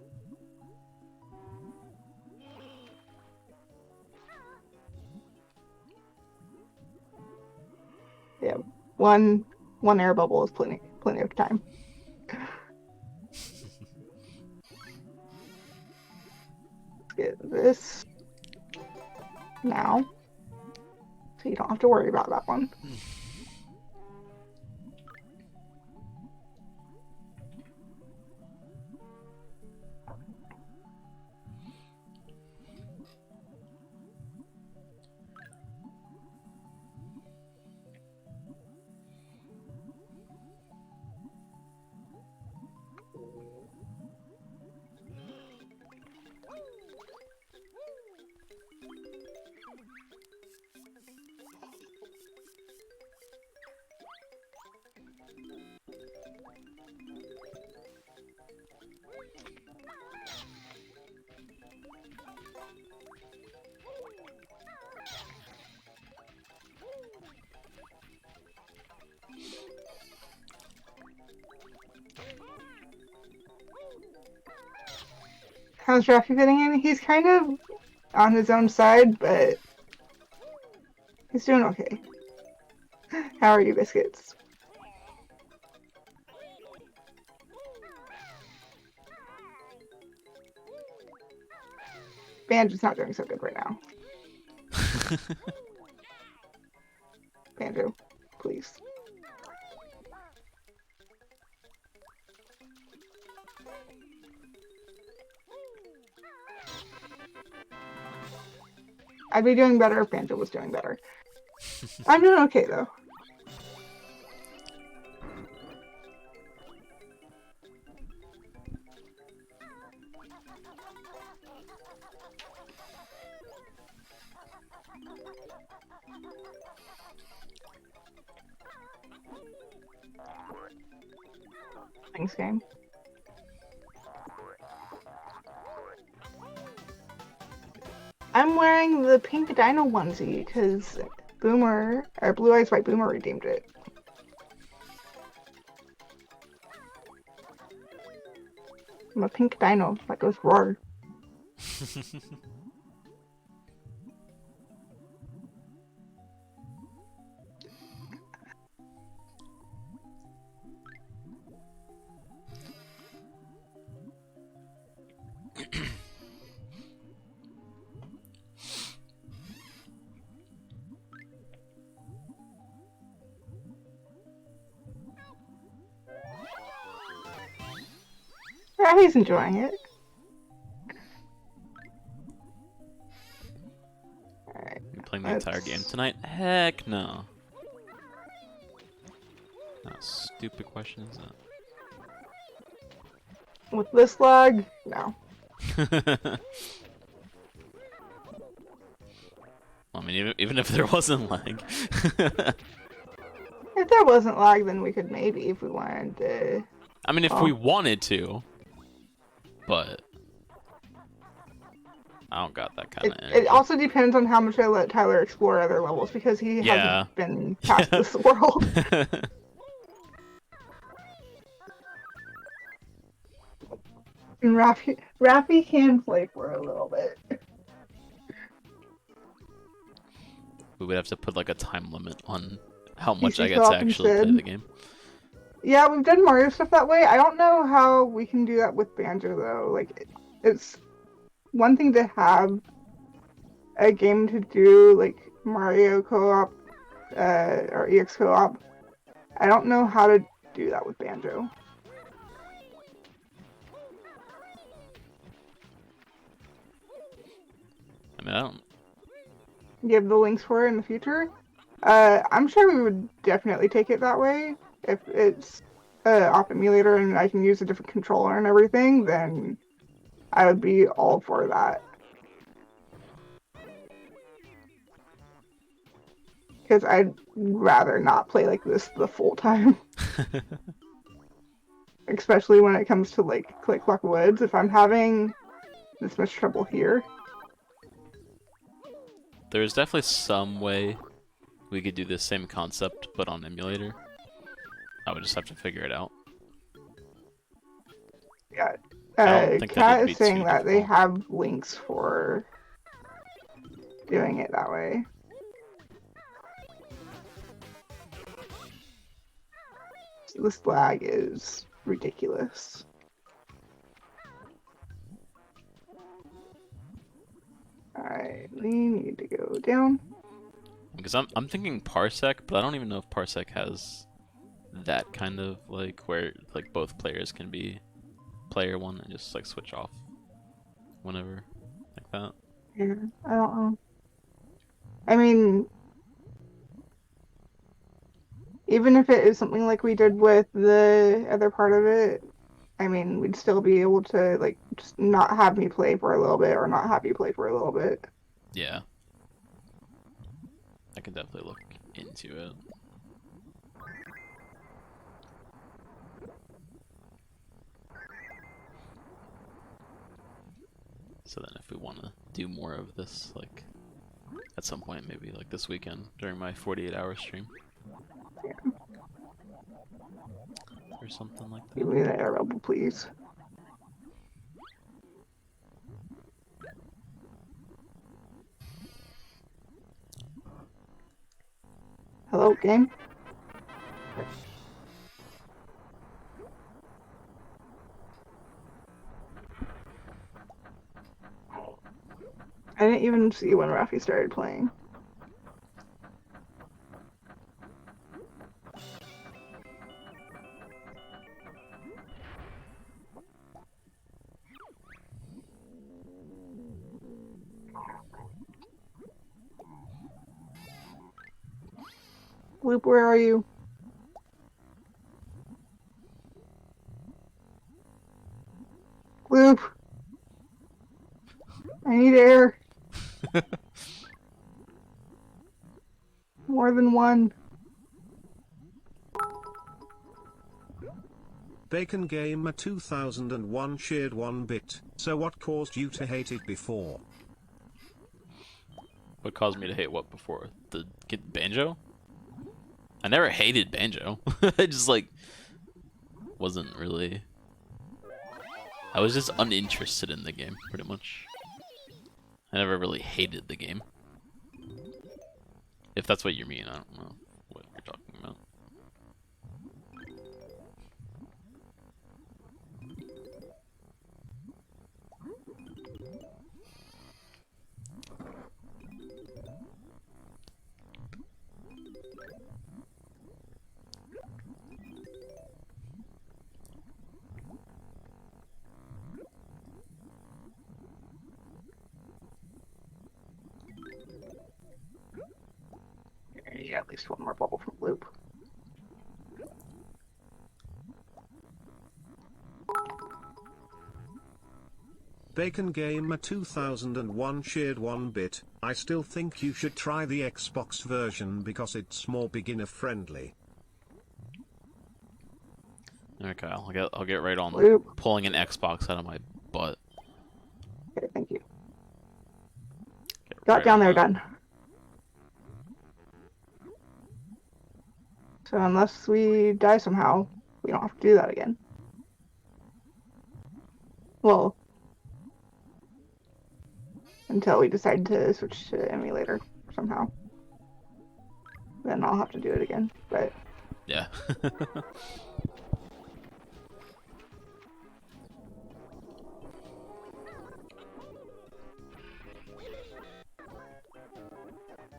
Yeah, one air bubble is plenty of time. Let's get this now, so you don't have to worry about that one. How's Rafi fitting in? He's kind of on his own side, but he's doing okay. How are you, Biscuits? Banjo's not doing so good right now. Banjo, please. I'd be doing better if Banjo was doing better. I'm doing okay, though. Thanks, game. I'm wearing the pink dino onesie because Boomer, or Blue Eyes White Boomer redeemed it. I'm a pink dino that goes roar. Yeah, he's enjoying it. Alright. You playing the entire game tonight? Heck no. How stupid question is that? With this lag, no. I mean, even if there wasn't lag. If there wasn't lag, then we could maybe, if we wanted to. I mean, if we wanted to, but I don't got that kind of energy. It also depends on how much I let Tyler explore other levels, because he hasn't been past this world. And Rafi can play for a little bit. We would have to put like a time limit on how much PC I get to co-op actually play instead. the game. Yeah, we've done Mario stuff that way. I don't know how we can do that with Banjo though. Like, it's one thing to have a game to do like Mario co-op or EX co-op. I don't know how to do that with Banjo. I mean, I don't. Give the links for it in the future. I'm sure we would definitely take it that way. If it's off emulator and I can use a different controller and everything, then I would be all for that. Because I'd rather not play like this the full time. Especially when it comes to like Click Clock Woods. If I'm having this much trouble here. There's definitely some way we could do the same concept, but on emulator. I would just have to figure it out. Yeah. I don't think Kat that'd be is saying too that they difficult. have links for doing it that way. This lag is ridiculous. Alright, we need to go down. Because I'm thinking Parsec, but I don't even know if Parsec has that kind of like where like both players can be player one and just like switch off whenever like that. Yeah, I don't know. I mean, even if it is something like we did with the other part of it, I mean, we'd still be able to like just not have me play for a little bit or not have you play for a little bit. Yeah. I can definitely look into it. So then if we want to do more of this, like, at some point, maybe like this weekend during my 48-hour stream. or something like Give that. me the air bubble, please. Hello, game? I didn't even see when Rafi started playing. Loop, where are you? Loop! I need air. More than one. Bacon Gamer 2001 shared 1 bit. So what caused you to hate it before? What caused me to hate what before? The Banjo? I never hated Banjo. I just like wasn't really. I was just uninterested in the game, pretty much. I never really hated the game. If that's what you mean, I don't know what you're talking about. Yeah, at least one more bubble from Loop. Bacon Gamer 2001 shared 1 bit. I still think you should try the Xbox version because it's more beginner friendly. Okay, I'll get right on Loop. pulling an Xbox out of my butt. Okay, thank you. Get Got right down on there, that. done. So unless we die somehow, we don't have to do that again. Well, until we decide to switch to emulator somehow. Then I'll have to do it again, but Yeah.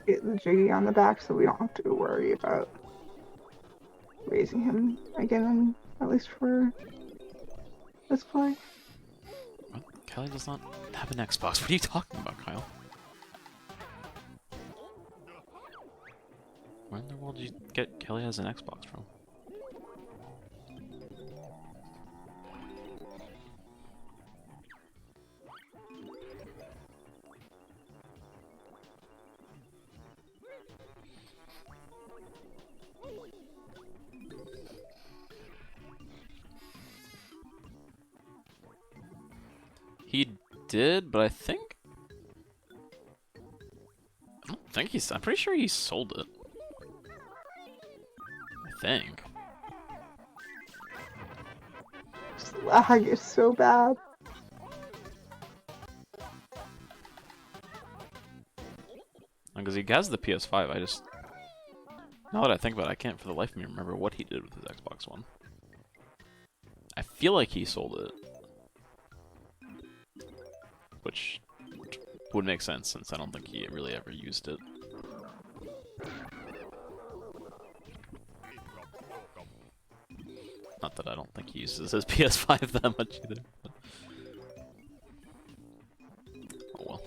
get the Jiggy on the back so we don't have to worry about raising him again, at least for this play. What? Kelly does not have an Xbox. What are you talking about, Kyle? Where in the world did you get Kelly has an Xbox from? He did, but I don't think I'm pretty sure he sold it. I think. This lag is so bad. Because he has the PS5, now that I think about it, I can't for the life of me remember what he did with his Xbox One. I feel like he sold it. Which would make sense since I don't think he really ever used it. Not that I don't think he uses his PS5 that much either. But... oh well.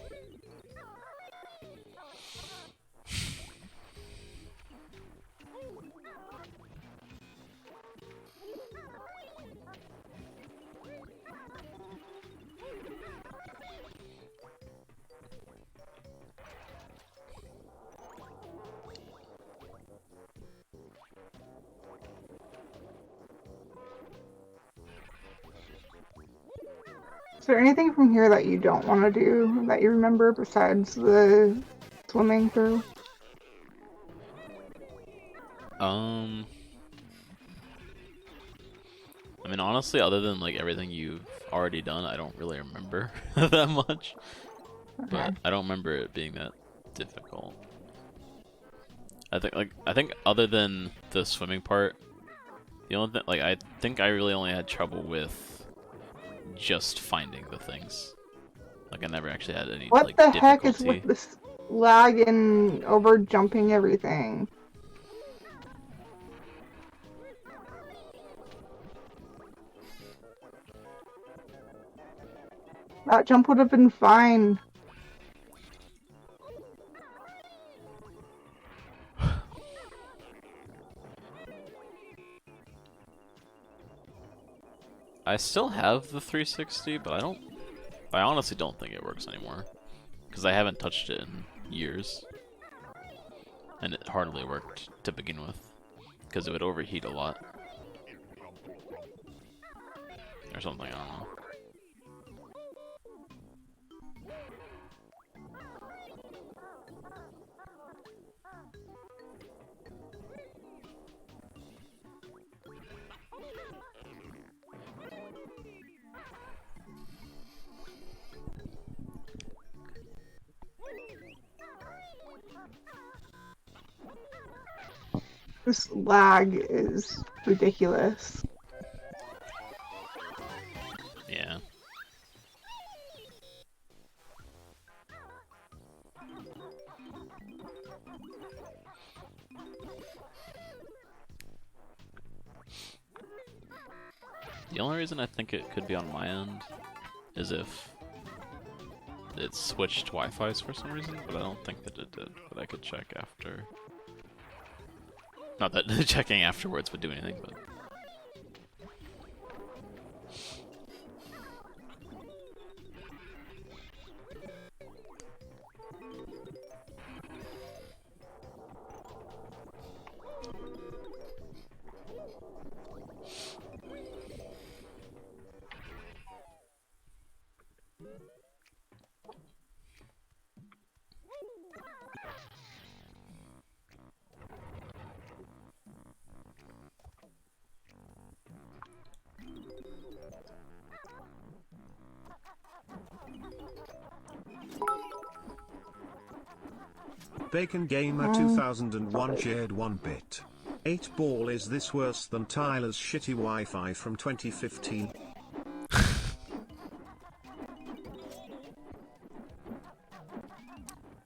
Is there anything from here that you don't want to do that you remember besides the swimming through? I mean, honestly, other than like everything you've already done, I don't really remember that much. Okay. But I don't remember it being that difficult. I think other than the swimming part, the only thing I think I really only had trouble with just finding the things. Like I never actually had any What like the heck is difficulty. with this lag and over jumping everything? That jump would have been fine. I still have the 360, but I honestly don't think it works anymore. Because I haven't touched it in years. And it hardly worked to begin with. Because it would overheat a lot. Or something, I don't know. This lag is ridiculous. Yeah. The only reason I think it could be on my end is if it switched Wi-Fi's for some reason, but I don't think that it did. But I could check after. Not that checking afterwards would do anything, but. Bacon Gamer 2001 shared 1 bit. 8 ball, is this worse than Tyler's shitty Wi-Fi from 2015?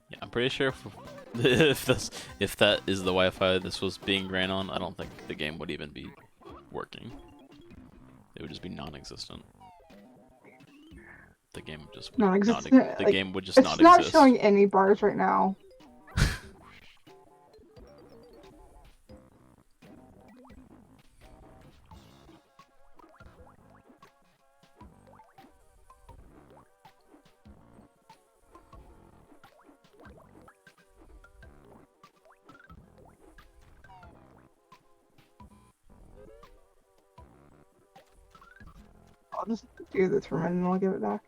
Yeah, I'm pretty sure if that is the Wi-Fi this was being ran on, I don't think the game would even be working. It would just be non-existent. The game would just Non-existent. the Like, game would just it's not not exist. showing any bars right now. I'll just do this for a minute and I'll give it back.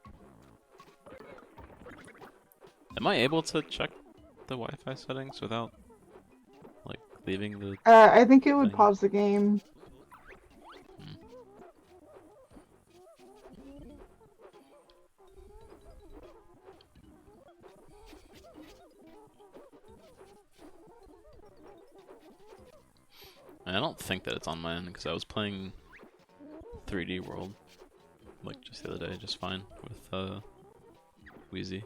Am I able to check the Wi-Fi settings without like leaving the? I think it would Thing. pause the game. I don't think that it's on my end because I was playing 3D World like just the other day, just fine with Wheezy.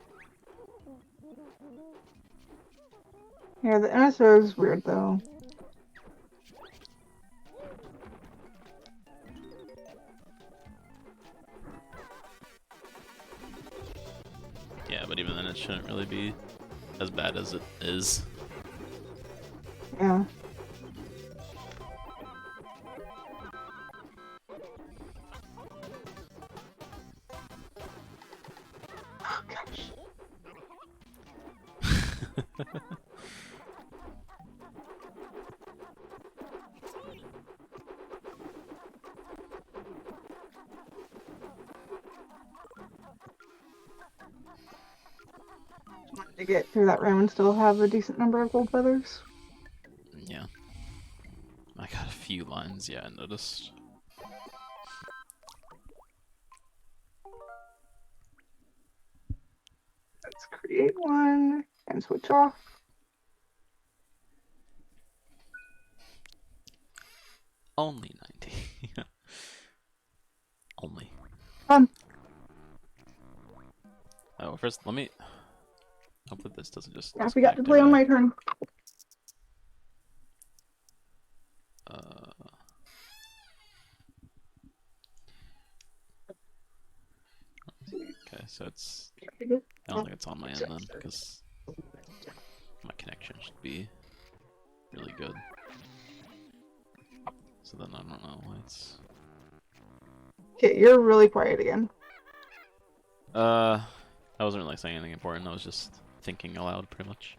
Yeah, the NSO is weird though. Yeah, but even then it shouldn't really be as bad as it is. Yeah. Oh, gosh. To get through that room and still have a decent number of gold feathers. Yeah. I got a few lines, yeah, I noticed. Let's create one and switch off. Only 90. Only. Fun. Oh, first, let me. Hope that this doesn't just. Yeah, we got to disconnect play on everything. my turn. Okay, so it's. I don't think it's on my end then, because my connection should be really good. So then I don't know why it's. Okay, you're really quiet again. I wasn't really saying anything important. I was just thinking aloud, pretty much.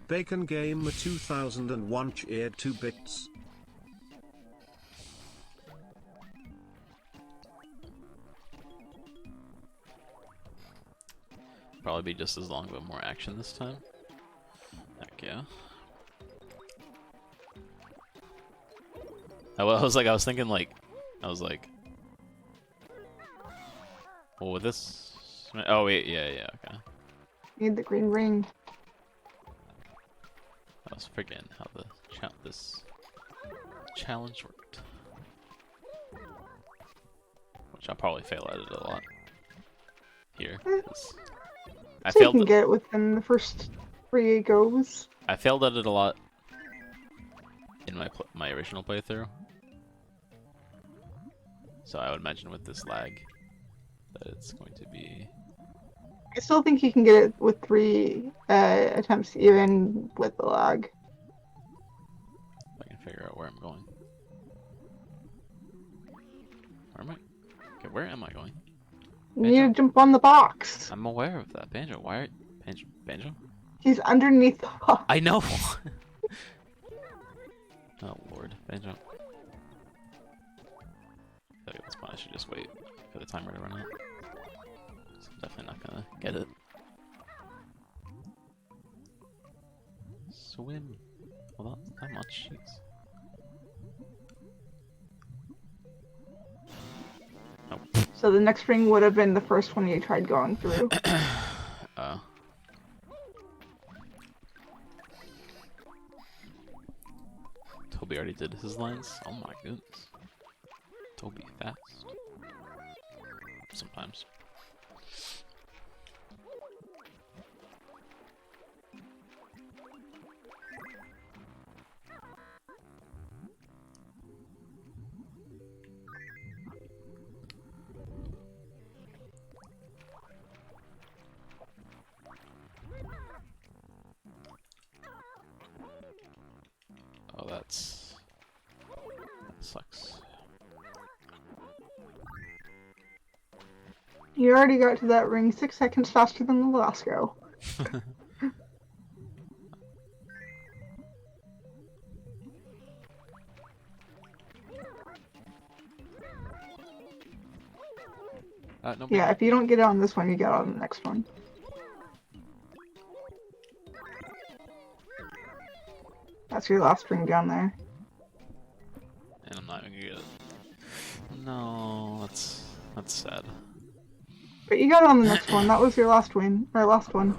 Bacon Game 2001 cheered 2 bits. Probably be just as long, but more action this time. Heck yeah. I was thinking like, well, with this. Oh wait, yeah, okay. Need the green ring. I was forgetting how this challenge worked. Which I'll probably fail at it a lot. Here. 'Cause I So you failed can it. get it within the first 3 goes. I failed at it a lot in my original playthrough. So I would imagine with this lag that it's going to be. I still think you can get it with 3 attempts, even with the lag. If I can figure out where I'm going. Where am I? Okay, where am I going? You need to jump on the box. I'm aware of that. Banjo, why are Banjo? He's underneath the box. I know. Oh lord, Banjo. Okay, that's fine. I should just wait for the timer to run out. So I'm definitely not gonna get it. Swim. Well, not that much. Jeez. Oh. So the next ring would have been the first one you tried going through. Toby already did his lines? Oh my goodness. Toby fast. Sometimes. Oh, that sucks. You already got to that ring 6 seconds faster than the last go. No, Yeah, if you don't get it on this one, you get it on the next one. That's your last ring down there. And I'm not even gonna get it. No, that's sad. But you got it on the next one. That was your last win, or last one.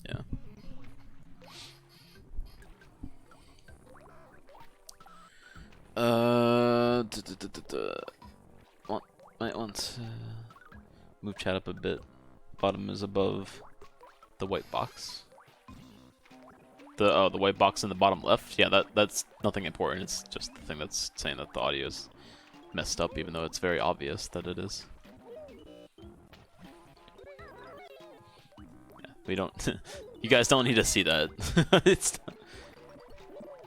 Yeah. Might want to move chat up a bit. Bottom is above the white box. The white box in the bottom left. Yeah, that's nothing important. It's just the thing that's saying that the audio is messed up, even though it's very obvious that it is. Yeah, we don't. You guys don't need to see that.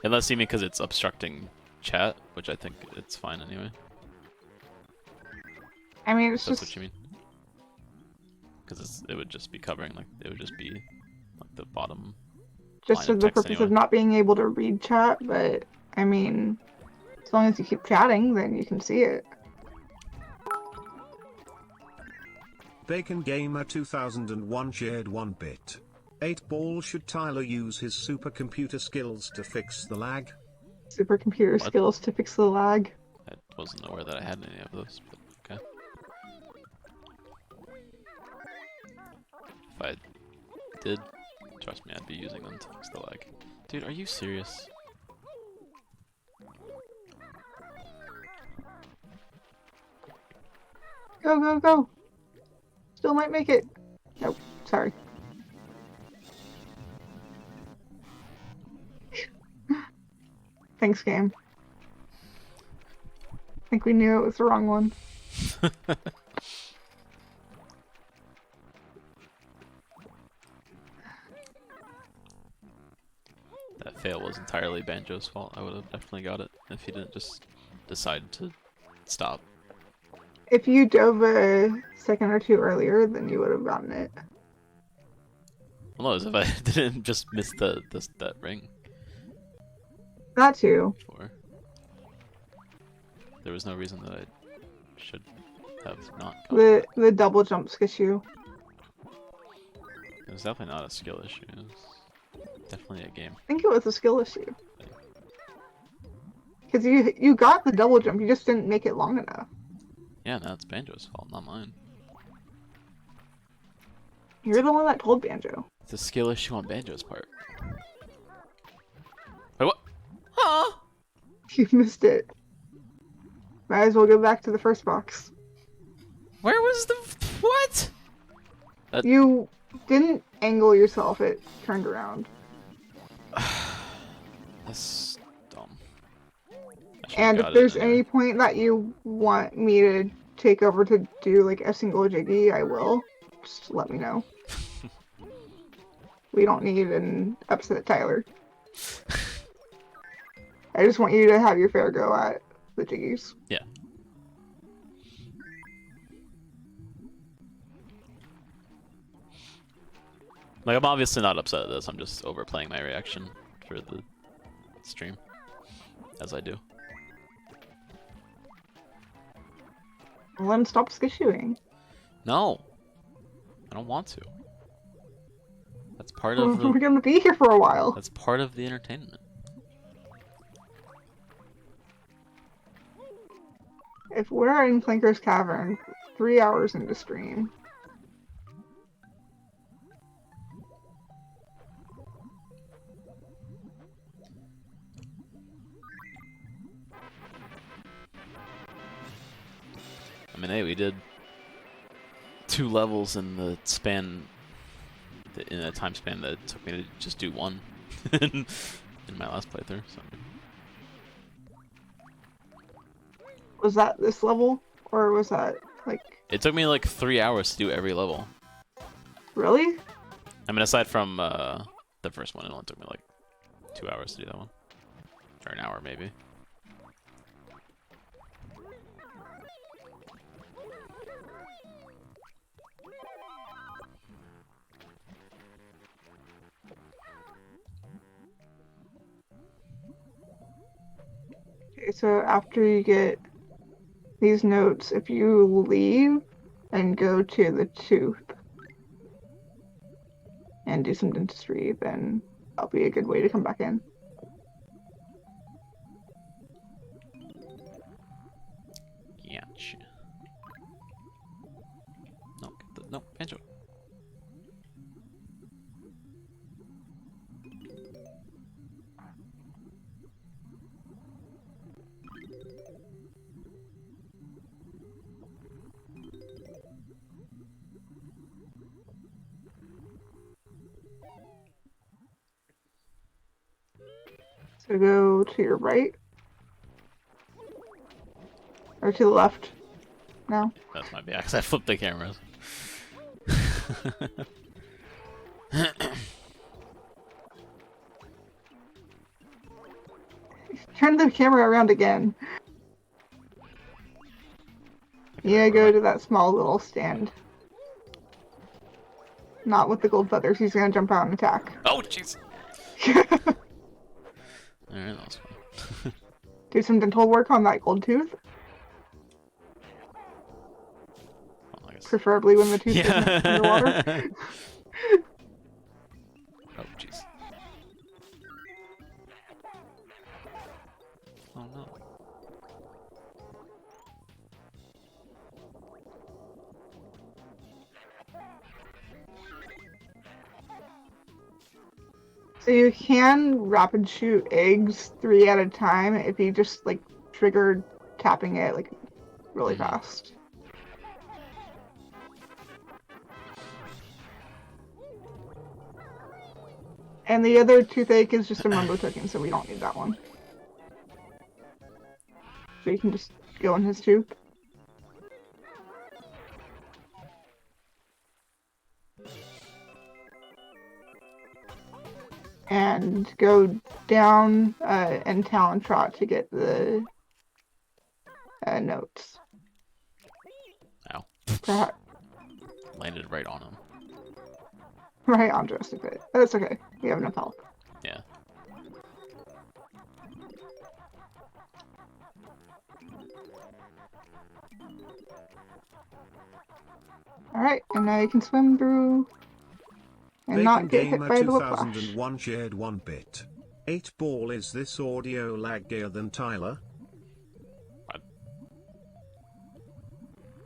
Unless you mean because it's obstructing chat, which I think it's fine anyway. I mean, it's That's just what you mean. Because it would just be covering, like, it would just be like the bottom. just line for of the text purpose anyway. of not being able to read chat, but I mean, as long as you keep chatting, then you can see it. Bacon Gamer 2001 shared 1 bit. 8 ball. Should Tyler use his supercomputer skills to fix the lag? Supercomputer What? skills to fix the lag. I wasn't aware that I had any of those, but okay. If I did, trust me, I'd be using them to fix the lag. Dude, are you serious? Go, go, go! Still might make it. Nope, sorry. Thanks, game. I think we knew it was the wrong one. That fail was entirely Banjo's fault. I would have definitely got it if he didn't just decide to stop. If you dove a second or two earlier, then you would have gotten it. Well, no, as if I didn't just miss that ring That too. before. There was no reason that I should have not gotten it. The double jumps get you. It was definitely not a skill issue. It was definitely a game. I think it was a skill issue. Because you got the double jump, you just didn't make it long enough. Yeah, no, it's Banjo's fault, not mine. You're the one that told Banjo. It's a skill issue on Banjo's part. Wait, what? Huh? You missed it. Might as well go back to the first box. Where was the what? You didn't angle yourself, it turned around. That's dumb. I should've And if got it there's anyway. any point that you want me to take over to do like a single jiggy, I will. Just let me know. We don't need an upset Tyler. I just want you to have your fair go at the jiggies. Yeah. Like, I'm obviously not upset at this. I'm just overplaying my reaction for the stream, as I do. Well, then stop skishooing. No, I don't want to. That's part We're of the, gonna be here for a while. that's part of the entertainment. If we're in Planker's Cavern, 3 hours into stream. I mean, hey, we did 2 levels in the span, in a time span that it took me to just do 1 in my last playthrough. So. Was that this level? Or was that, like... It took me like 3 hours to do every level. Really? I mean, aside from the first one, it only took me like 2 hours to do that one. Or an hour, maybe. Okay, so after you get these notes, if you leave and go to the tooth and do some dentistry, then that'll be a good way to come back in. Gotcha. No, no, Banjo. So go to your right. Or to the left. No. That's my bad, 'cause I flipped the cameras. Turn the camera around again. Yeah, go to that small little stand. Not with the gold feathers, he's gonna jump out and attack. Oh, jeez. Alright, that was fun. Do some dental work on that gold tooth. Well, like I preferably when the tooth isn't underwater. Yeah. Oh jeez. Oh no. So you can rapid shoot eggs 3 at a time if you just like trigger tapping it like really Mhm. fast. And the other toothache is just a Mumbo token, so we don't need that one. So you can just go in his tube. And go down and Talon Trot to get the notes. Ow. Perhaps Landed right on him. right on just a bit. That's okay. We have enough health. Yeah. Alright, and now you can swim through and Bacon not get hit Gamer by the whiplash. 2001 shared 1 bit. 8 ball, is this audio laggier than Tyler?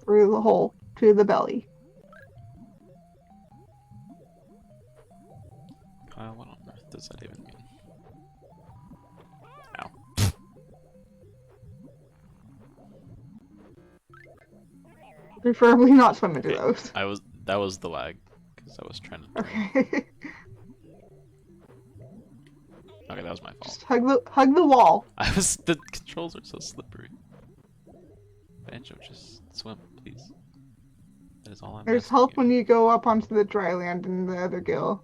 Through the hole to the belly. What on earth does that even mean? Ow. Preferably not swim into Okay, those. that was the lag, because I was trying to. Okay. Okay, that was my fault. Just hug the wall. The controls are so slippery. Banjo, just swim, please. That is all I'm There's asking help you. when you go up onto the dry land in the other gill.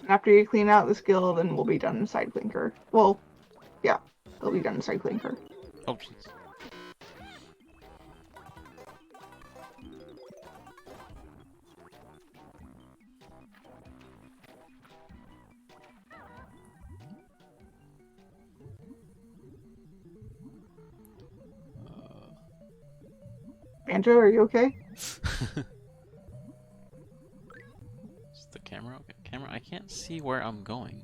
After you clean out this gill, then we'll be done in Side Clinker. Well, yeah, it'll be done in Side Clinker. Oh jeez. Banjo, are you okay? Is the camera okay? Camera, I can't see where I'm going.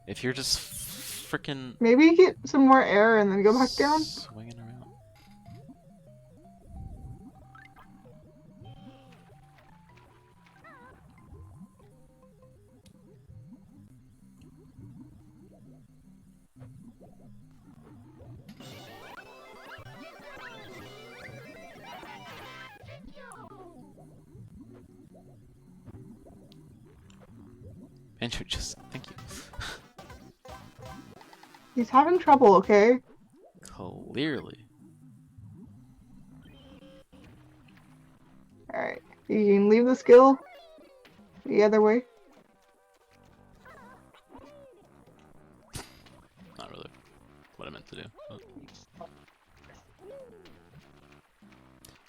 If you're just freaking Maybe get some more air and then go back down? swinging around. Banjo, just thank you. He's having trouble, okay? Clearly. Alright. You can leave the skill the other way. Not really what I meant to do. But...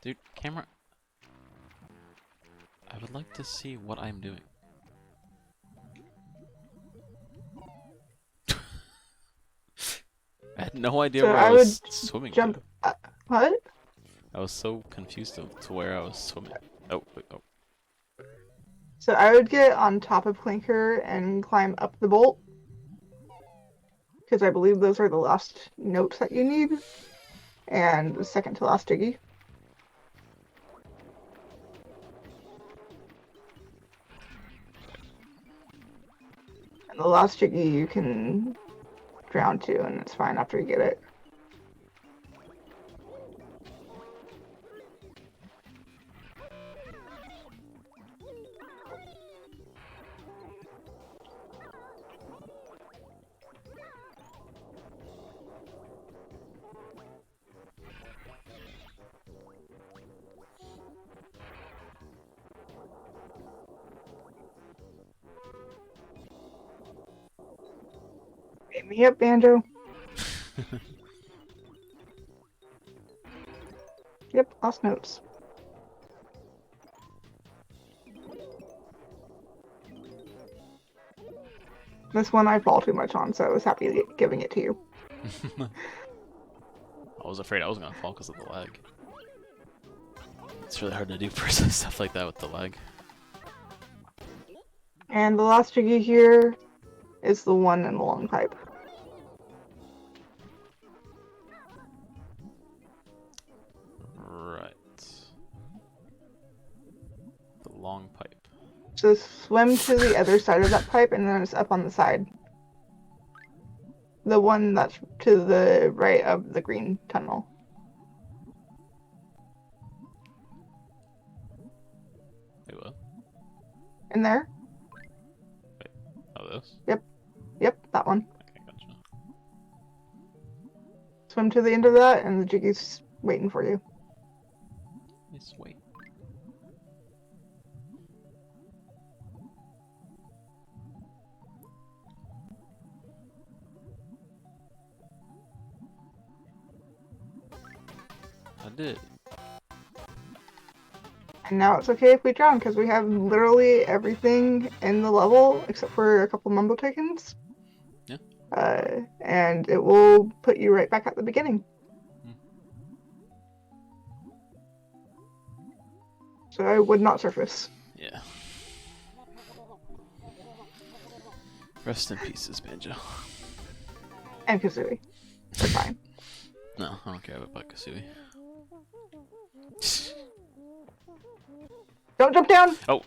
Dude, camera. I would like to see what I'm doing. I had no idea So where I I was would swimming jump. to. What? I was so confused to where I was swimming. Oh, wait, oh. So I would get on top of Clinker and climb up the bolt. Because I believe those are the last notes that you need. And the second to last Jiggy. And the last Jiggy you can drown to, and it's fine after you get it. Hit me up, Banjo. Yep, lost notes. This one I fall too much on, so I was happy giving it to you. I was afraid I was gonna fall because of the lag. It's really hard to do stuff like that with the lag. And the last Jiggy here is the one in the long pipe. Right. The long pipe. So swim to the other side of that pipe, and then it's up on the side. The one that's to the right of the green tunnel. Wait, what? In there? Oh, this? Yep, that one. Okay, gotcha. Swim to the end of that, and the Jiggy's waiting for you. Let's wait. I did. And now it's okay if we drown, because we have literally everything in the level, except for a couple mumbo tokens. Yeah. And it will put you right back at the beginning. So I would not surface. Yeah. Rest in pieces, Banjo. And Kazooie. They're fine. No, I don't care about Kasui. Don't jump down! Oh.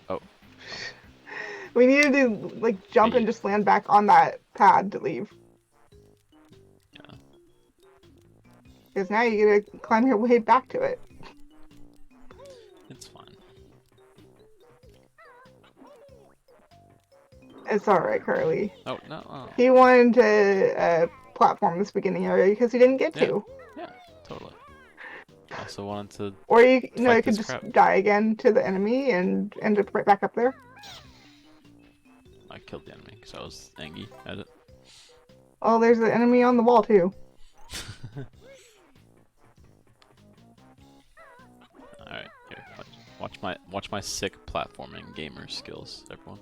We needed to, like, jump and just land back on that pad to leave. Yeah. Because now you gotta climb your way back to it. It's fine. It's alright, Carly. Oh, no. Oh. He wanted to platform this beginning area because he didn't get to. Yeah, totally. I also wanted to... Or you know, Fight you could this just crap. die again to the enemy and end up right back up there. I killed the enemy because I was angry at it. Oh, there's the enemy on the wall too. Alright, here. Watch my sick platforming gamer skills, everyone.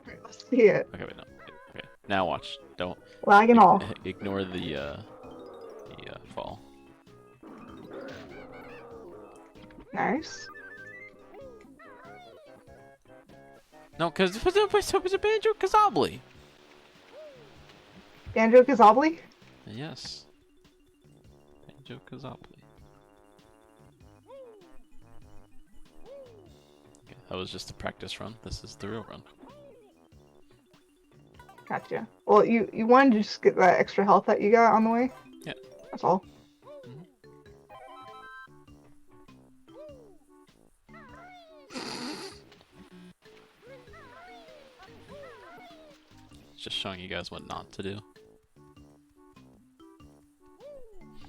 Let's see it. Okay, wait, no. Okay, now watch. Don't Lag and all. ignore the fall. Nice. No, because it's a Banjo Kazooie. Banjo Kazooie? Yes. Banjo Kazooie. Okay, that was just a practice run. This is the real run. Gotcha. Well, you wanted to just get that extra health that you got on the way? Yeah. That's all. Just showing you guys what not to do.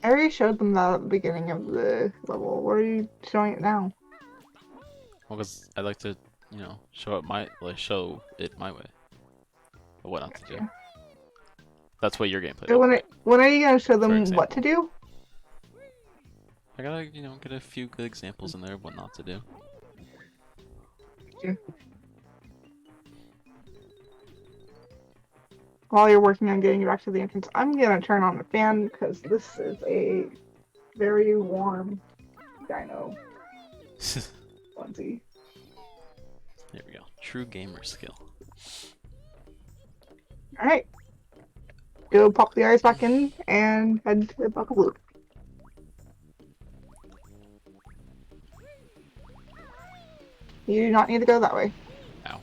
I already showed them that at the beginning of the level. Why are you showing it now? Well, because I like to, you know, show it my way. Of what not to do. That's what your gameplay. So is. when are you gonna show them example. what to do? I gotta, you know, get a few good examples in there of what not to do. While you're working on getting you back to the entrance, I'm gonna turn on the fan because this is a very warm dino onesie. There we go. True gamer skill. Alright. Go pop the eyes back in and head to Buckaloo. You do not need to go that way. Ow.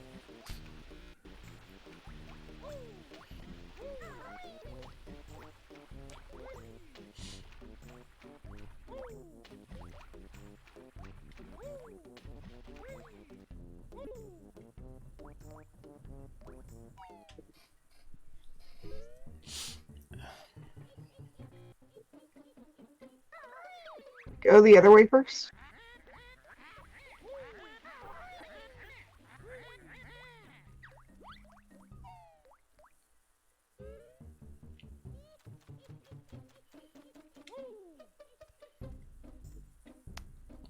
Go the other way first.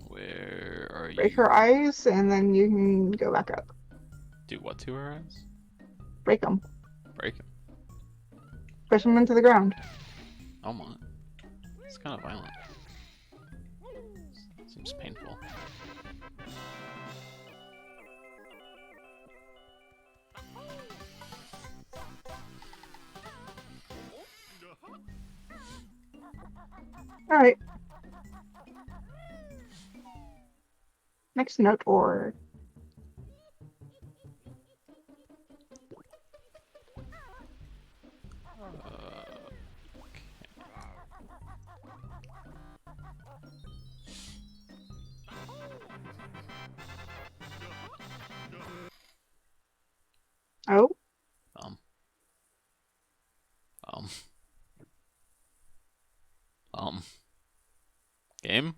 Where are you? Break her eyes, and then you can go back up. Do what to her eyes? Break them. Break him. push him into the ground. Oh my. It's kind of violent. Seems painful. Alright. Next note or oh, Um. Um. Game?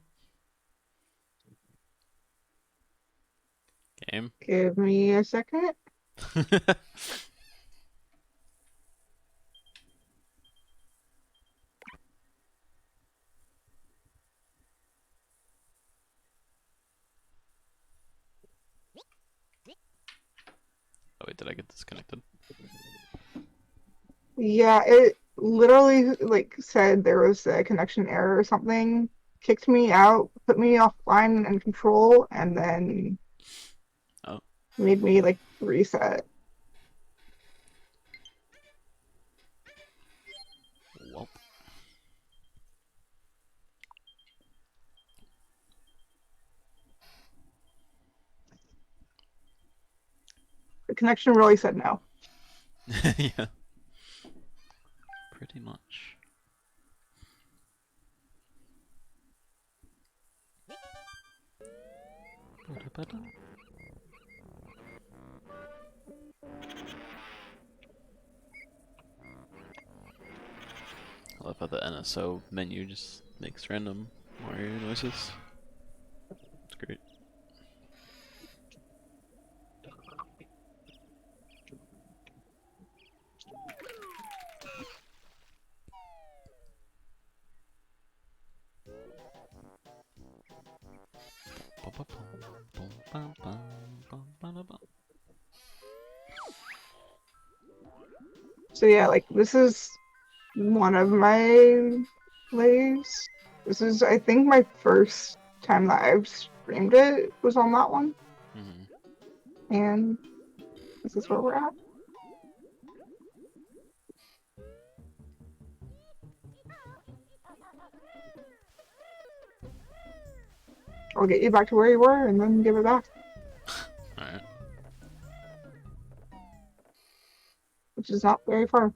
Game? give me a second. Oh wait, did I get disconnected? Yeah, it literally like said there was a connection error or something, kicked me out, put me offline and control, and then Oh. made me like reset. Well. The connection really said no. Yeah. Pretty much. Ba-da-ba-da. I love how the NSO menu just makes random Mario noises. It's great. So yeah, like this is one of my plays. This is I think my first time that I've streamed it was on that one, Mhm. and this is where we're at. I'll get you back to where you were and then give it back, Alright. which is not very far.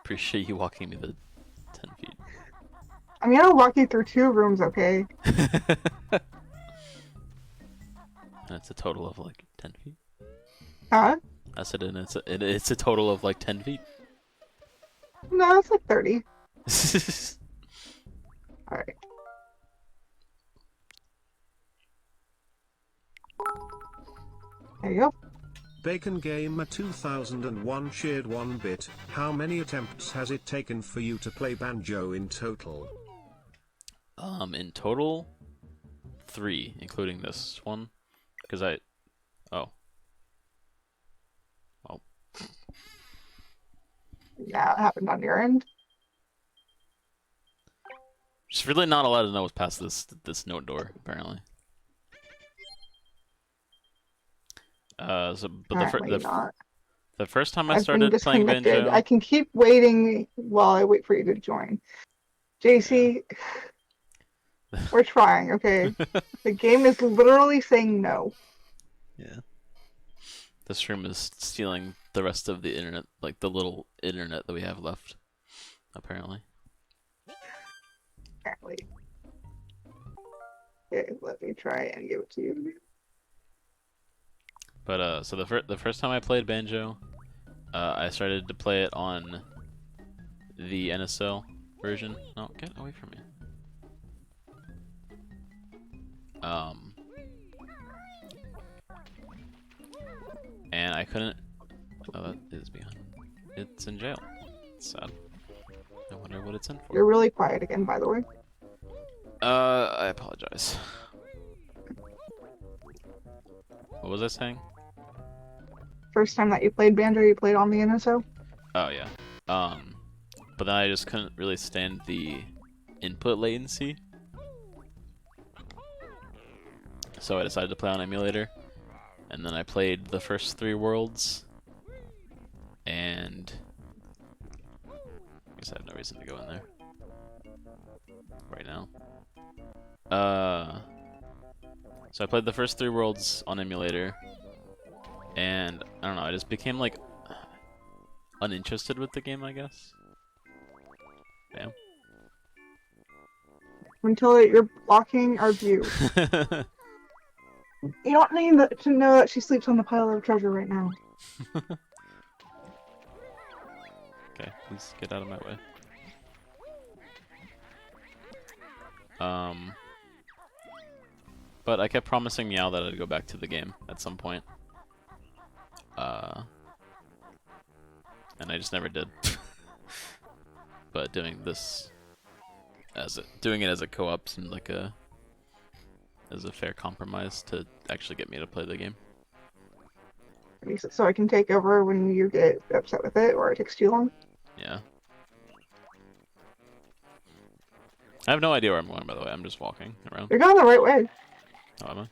Appreciate you walking me the 10 feet. I'm gonna walk you through 2 rooms, okay? That's a total of like 10 feet. Huh? I said it's a total of like 10 feet. No, it's like 30. Alright. There you go. Bacon Gamer 2001 shared 1 bit. How many attempts has it taken for you to play Banjo in total? In total, 3, including this one, because oh, Yeah, it happened on your end. just really not allowed to know what's past this note door apparently. But Apparently not. the first time I I've been started playing disconnected. Banjo, I can keep waiting while I wait for you to join. JC, we're trying, okay? The game is literally saying no. yeah, this room is stealing the rest of the internet, like the little internet that we have left, apparently. Apparently. Okay, let me try and give it to you. But so the first time I played Banjo, I started to play it on the NSO version. No, get away from me. And I couldn't. Oh, that is behind. It's in jail. It's sad. I wonder what it's in for. You're really quiet again, by the way. I apologize. What was I saying? first time that you played Banjo, you played on the NSO? Oh yeah. But then I just couldn't really stand the input latency, so I decided to play on emulator. And then I played the first 3 worlds, and I guess I have no reason to go in there right now. So I played the first 3 worlds on emulator, and I don't know, I just became like uninterested with the game, I guess. Damn. Until you're blocking our view. You don't need to know that she sleeps on the pile of treasure right now. Okay, please get out of my way. But I kept promising Meow that I'd go back to the game at some point. And I just never did. But doing it as a co-op seemed like as a fair compromise to actually get me to play the game. So I can take over when you get upset with it, or it takes too long. Yeah. I have no idea where I'm going, by the way. I'm just walking around. You're going the right way, Oh, am I?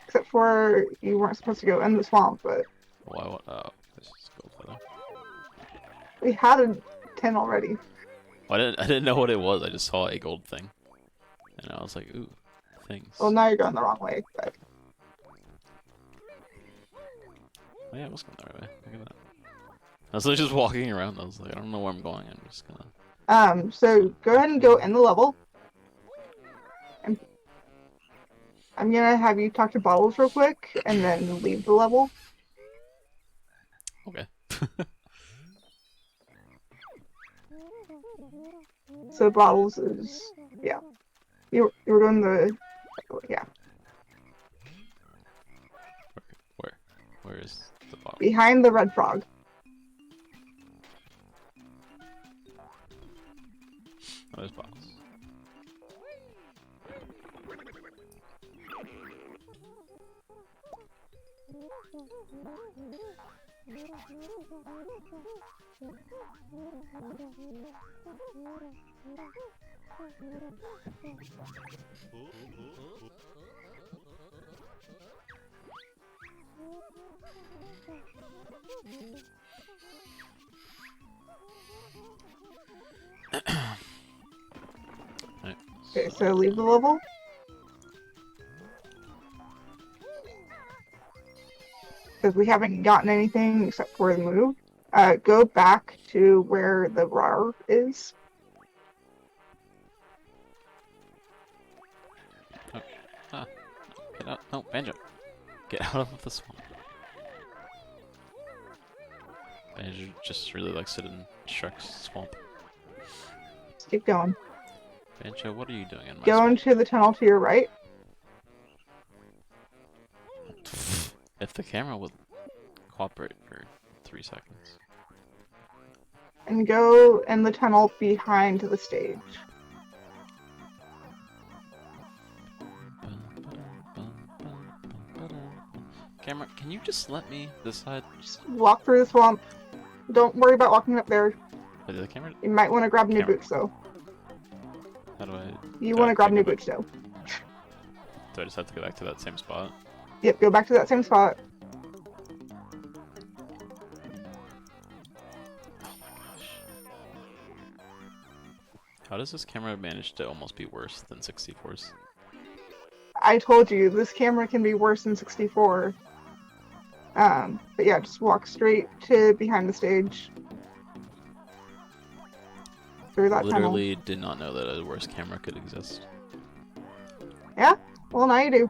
except for you weren't supposed to go in the swamp, but Well, let's just go further. we had a 10 already. Well, I didn't know what it was. I just saw a gold thing, and I was like, ooh, things. Well, now you're going the wrong way, but Oh, yeah, I was going the right way. Look at that. I was just walking around. I was like, I don't know where I'm going. I'm just gonna. so go ahead and go in the level. And I'm gonna have you talk to Bottles real quick, and then leave the level. Okay. So Bottles is, yeah. You were doing the, yeah. Where is the bottom? Behind the red frog. Oh, there's bottles. Right. Okay, so leave the level. Because we haven't gotten anything except for the move. Go back to where the RAR is. Get out! No, Banjo, get out of the swamp. Banjo just really likes it in Shrek's swamp. Let's keep going. Banjo, what are you doing in my Go swamp? into the tunnel to your right. If the camera would cooperate for 3 seconds. And go in the tunnel behind the stage. Camera, can you just let me decide? Just walk through the swamp. Don't worry about walking up there. Wait, the camera? You might want to grab new Camera. boots, though. How do I? You do I want to grab go new back- boots, though. Do I just have to go back to that same spot? Yep, go back to that same spot. Oh my gosh. How does this camera manage to almost be worse than 64's? I told you, this camera can be worse than 64. But yeah, just walk straight to behind the stage. Through that tunnel. Literally did not know that a worse camera could exist. Yeah? Well, now you do.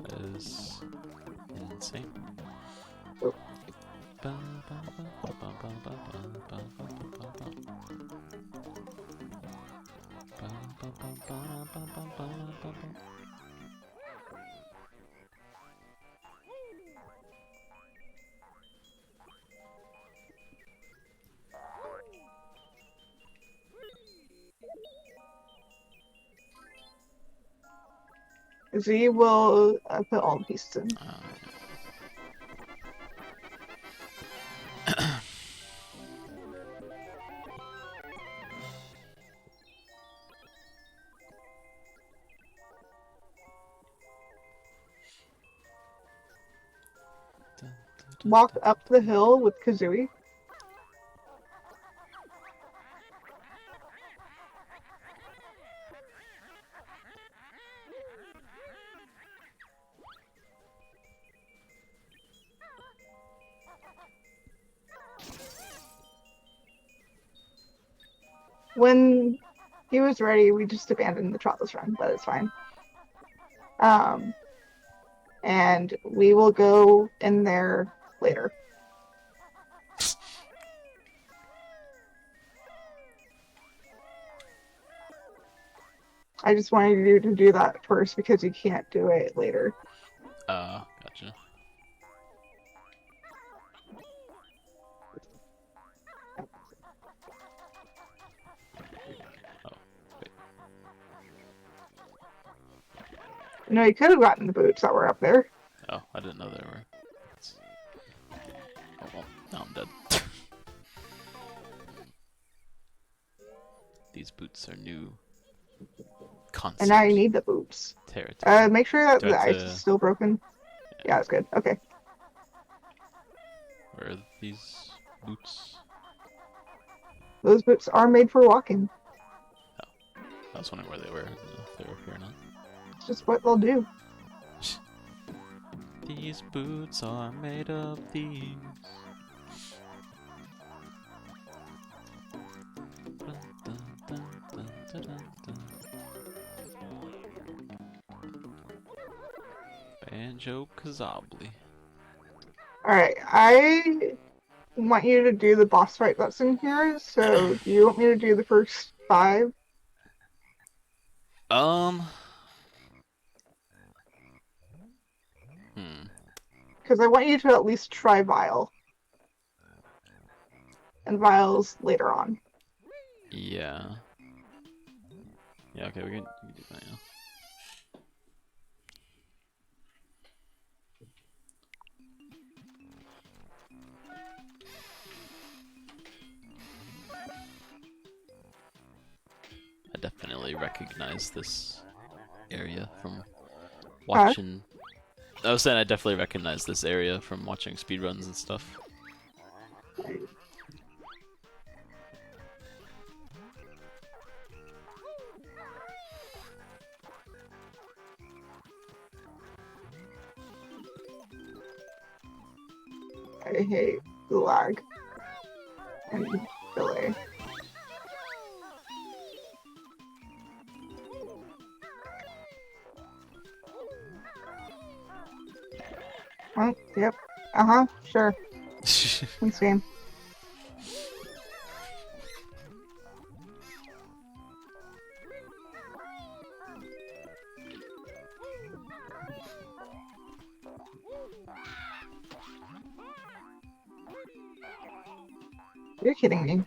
That is insane. Oh. Z will put all the pieces in. walk up the hill with Kazooie? When he was ready, we just abandoned the Trotless run, but it's fine. And we will go in there later. I just wanted you to do that first because you can't do it later. Gotcha. Oh, wait. No, you could have gotten the boots that were up there. Oh, I didn't know there were. Oh well, now I'm dead. These boots are new concept And now you need the boots. territory. Make sure that Do I the have ice to- is still broken. Yeah, that's good. Okay. Where are these boots? Those boots are made for walking. I was wondering where they were, if they were here or not. It's just what they'll do. These boots are made of these. Dun, dun, dun, dun, dun, dun, dun. Banjo Kazooie. Alright, I want you to do the boss fight that's in here, so do you want me to do the first 5? Because I want you to at least try Vile. And Vile's later on. Yeah. Yeah, okay, we can do that, yeah. I definitely recognize this area from watching. I was saying I definitely recognize this area from watching speedruns and stuff. I hate the lag. And delay. Oh, yep. Uh-huh, sure. Thanks, game. You're kidding me.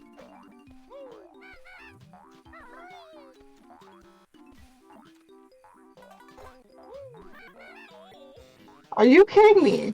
Are you kidding me?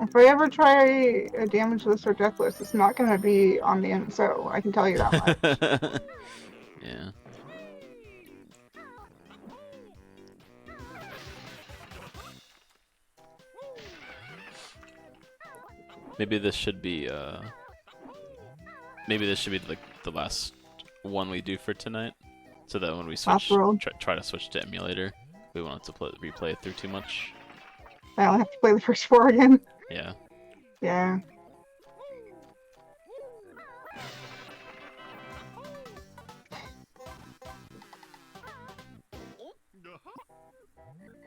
If I ever try a Damageless or Deathless, it's not going to be on the MSO. I can tell you that much. Yeah. Maybe this should be like the last one we do for tonight, so that when we switch, World. try to switch to emulator, we won't have to replay it through too much. I only have to play the first 4 again. Yeah. Yeah.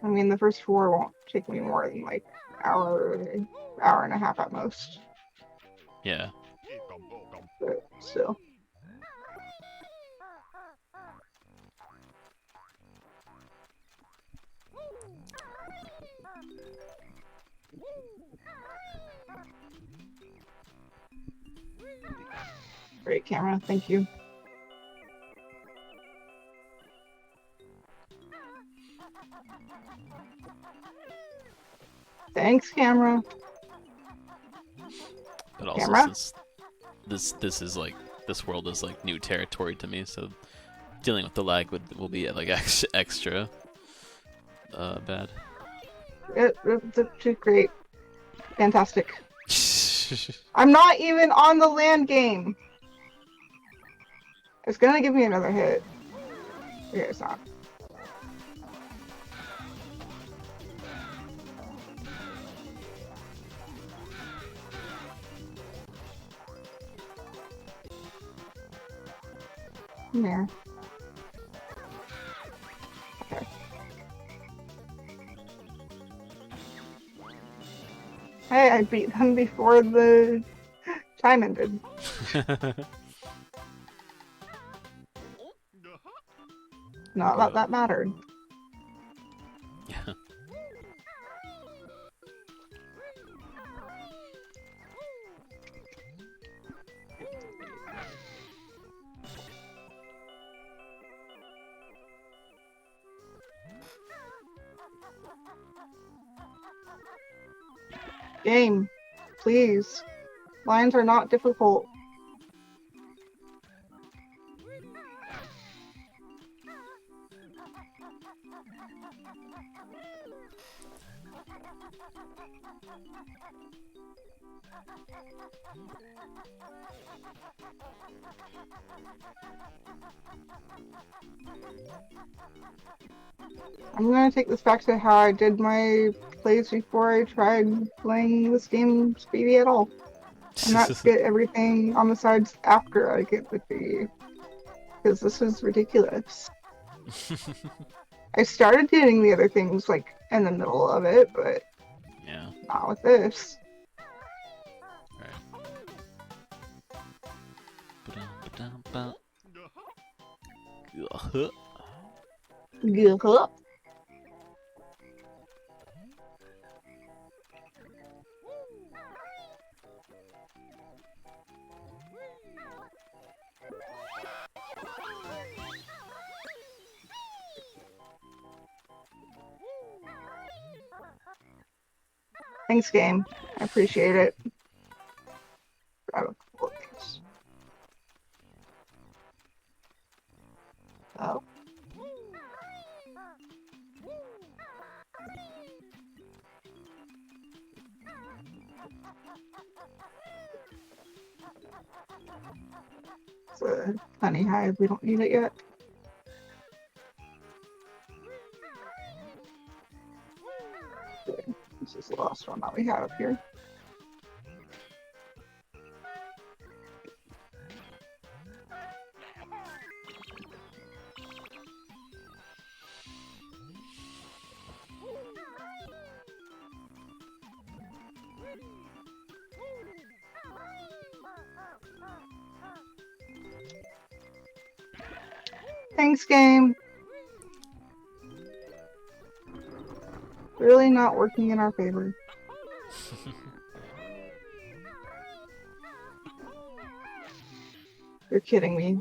I mean, the first 4 won't take me more than like hour and a half at most. Yeah. But still. Great camera, thank you. Thanks, camera. But also Camera? since this is like this world is like new territory to me, so dealing with the lag will be like extra bad. It's great. Fantastic. I'm not even on the land game. It's gonna give me another hit. Okay, it's not. Come here. Okay. Hey, I beat them before the time ended. Not that that mattered. Yeah. Game, please. Lines are not difficult. I'm gonna take this back to how I did my plays before I tried playing this game speedy at all. And not get everything on the sides after I get the speedy. Because this is ridiculous. I started doing the other things like in the middle of it, but Yeah. not with this. Right. Ba-dum-ba-dum-ba. Ugh. Yup. Thanks, game. I appreciate it. Grab a couple of these. Oh. It's a honey hive. We don't need it yet. This is the last one that we have here. Thanks, game. Really not working in our favor. You're kidding me.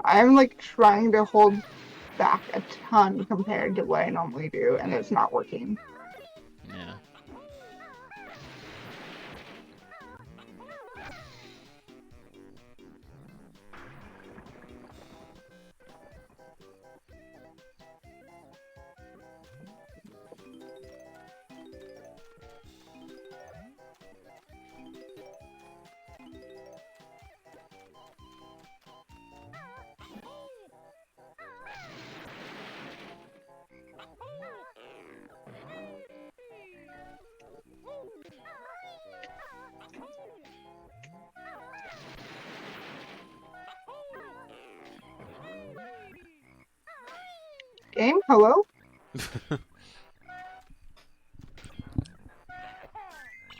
I'm like trying to hold back a ton compared to what I normally do, and it's not working. Yeah. Game, hello?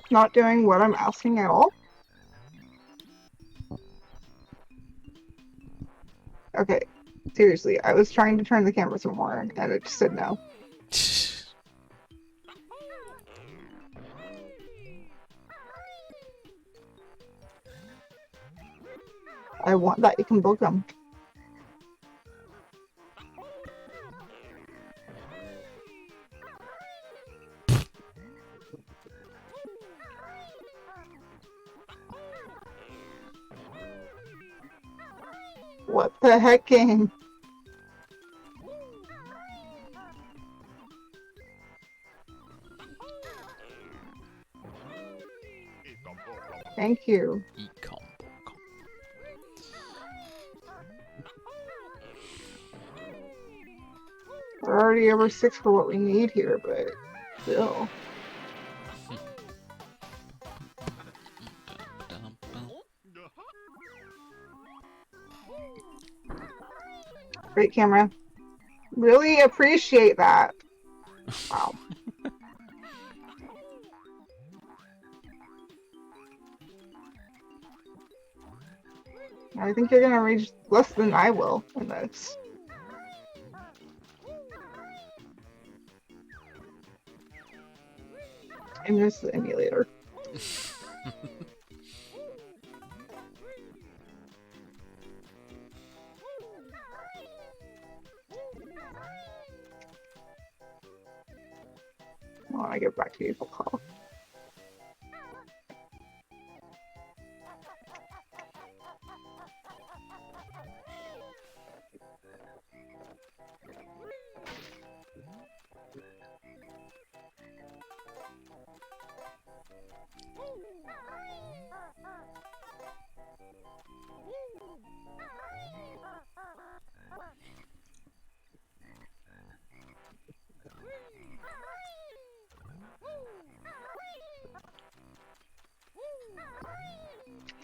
Not doing what I'm asking at all? Okay, seriously, I was trying to turn the camera some more, and it just said no. I want that. You can book them. What the heck, game? Thank you. Ecom. We're already over 6 for what we need here, but still. Great camera. Really appreciate that. Wow. I think you're gonna reach less than I will in this. I miss the emulator. Well, I get back to you for call.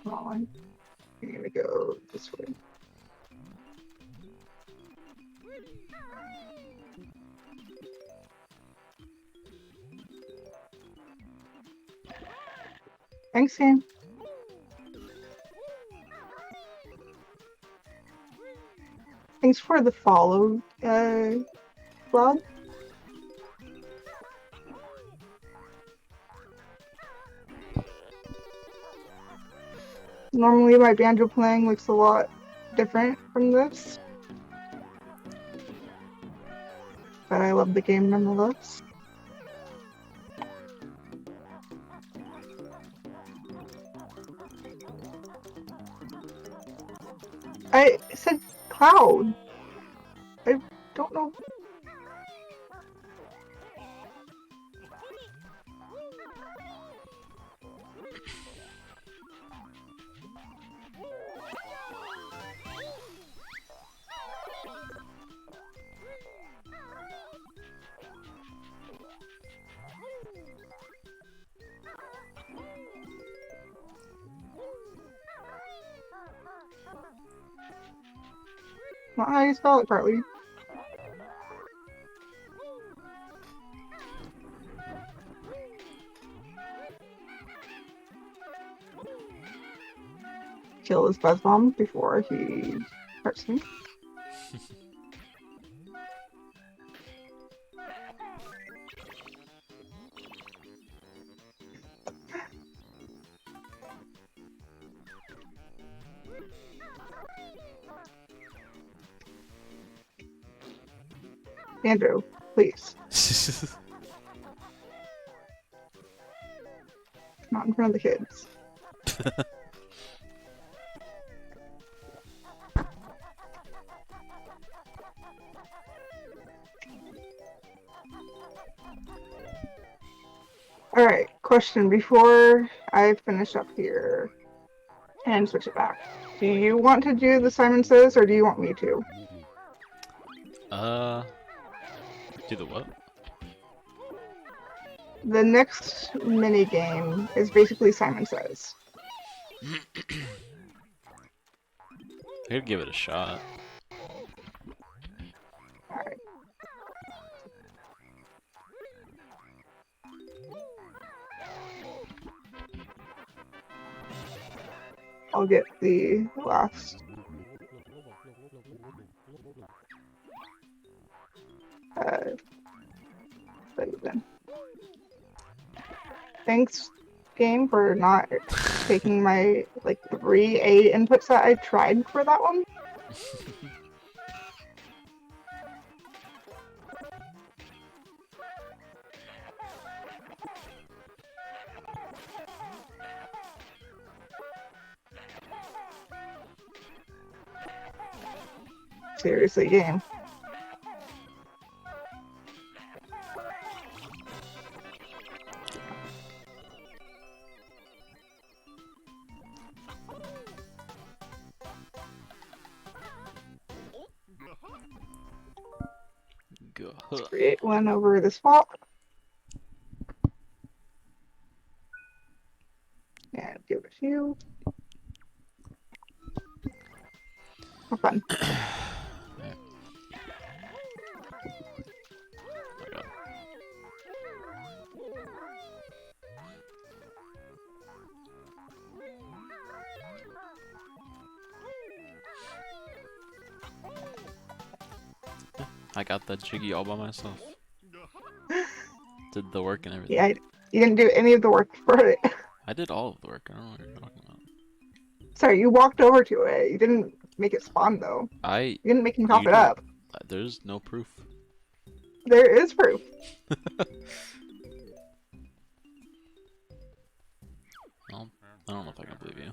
Come on. I'm gonna go this way. Thanks, Sam. Thanks for the follow, vlog. Normally my banjo playing looks a lot different from this. But I love the game nonetheless. I said Cloud. I don't know. Not how you spell it, Carly. Kill his buzz bomb before he hurts me. Andrew, please. Not in front of the kids. Alright, question before I finish up here and switch it back. Do you want to do the Simon Says or do you want me to? Do the what? The next mini game is basically Simon Says. I could give it a shot. Alright. I'll get the last. Then. Thanks game for not taking my like 3 A inputs that I tried for that one. Seriously, game. Go. Create one over the swap. And give it to you. For fun. Oh my God. I got that jiggy all by myself. Did the work and everything. Yeah, you didn't do any of the work for it. I did all of the work. I don't know what you're talking about. Sorry, you walked over to it. You didn't make it spawn though. You didn't make him top You it don't- up. There's no proof. There is proof. Well, I don't know if I can believe you.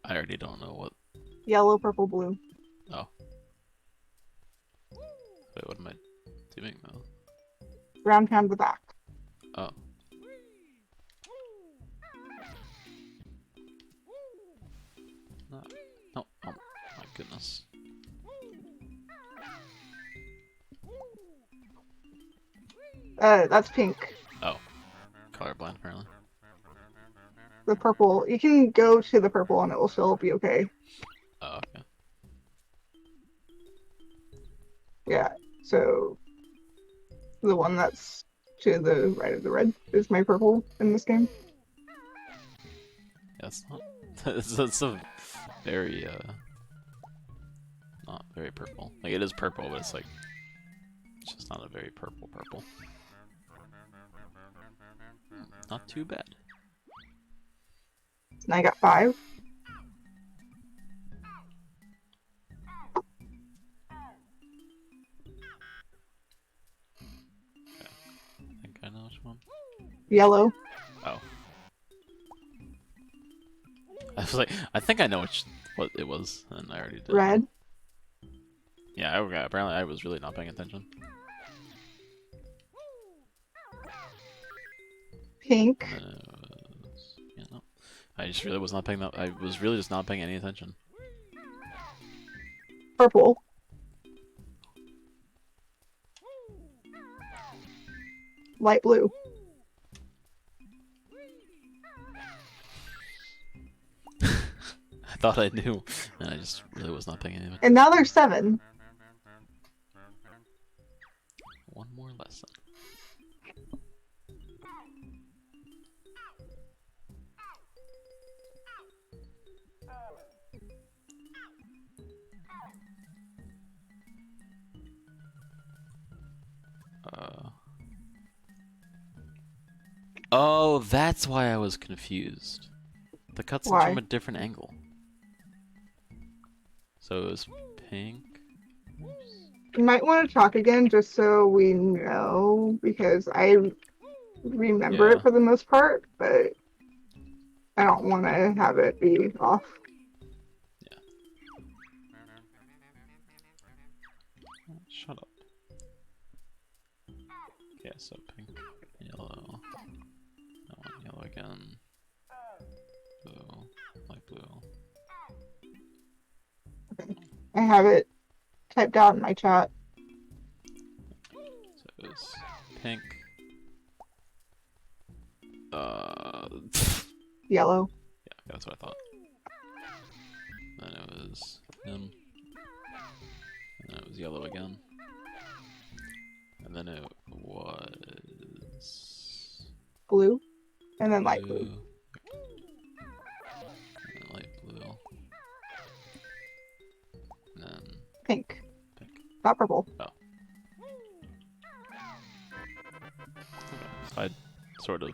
I already don't know what. Yellow, purple, blue. Oh. Wait, what am I doing though? Round pound the back. Oh. No. No. Oh my goodness. That's pink. Oh. Colorblind apparently. The purple. You can go to the purple and it will still be okay. Oh, okay. Yeah. So the one that's to the right of the red is my purple in this game. Yeah, it's not. That's a very not very purple. Like it is purple, but it's like it's just not a very purple. Not too bad. And I got 5. I think I know which one. Yellow. Oh. I was like, I think I know what it was, and I already did. Red. Yeah, apparently I was really not paying attention. Pink. Yeah, no. I just really was not paying that. I was really just not paying any attention. Purple. Light blue. I thought I knew, and I just really was not paying any attention. And now there's 7. One more lesson. Oh, that's why I was confused. The cutscene's Why? from a different angle. So it was pink. You might want to talk again just so we know, because I remember Yeah. it for the most part, but I don't want to have it be off. Oh, shut up. Okay, so pink, yellow. That one, yellow again. I have it typed out in my chat. So it was pink. Yellow. Yeah, that's what I thought. Then it was him. And then it was yellow again. And then it was Blue. And then light blue. And then light blue. And then Pink. pink. Not purple. Okay. So I sort of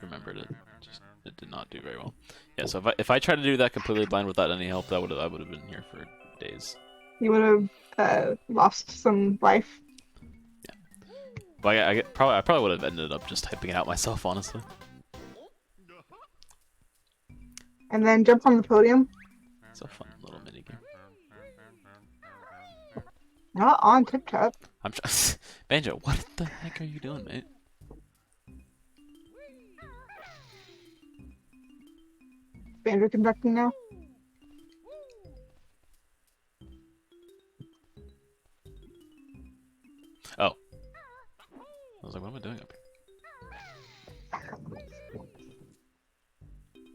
remembered it. Just it did not do very well. Yeah, so if I tried to do that completely blind without any help, I would have been here for days. You would have lost some life. But I probably would have ended up just typing it out myself, honestly. And then jump on the podium. It's a fun little mini game. Not on Tip Top. I'm Banjo, what the heck are you doing, mate? Banjo conducting now. Oh. I was like, what am I doing up here?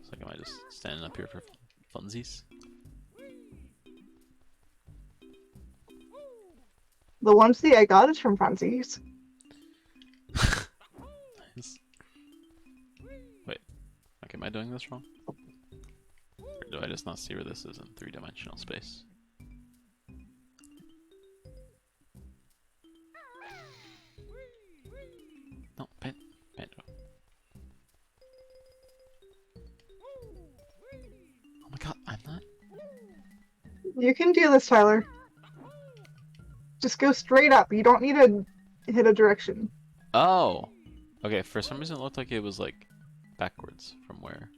It's like, am I just standing up here for funsies? The onesie I got is from Funsies. Nice. Wait. Okay, am I doing this wrong? Or do I just not see where this is in three-dimensional space? No, Banjo. Oh my god, I'm not. You can do this, Tyler. Just go straight up. You don't need to hit a direction. Oh! Okay, for some reason it looked like it was like backwards from where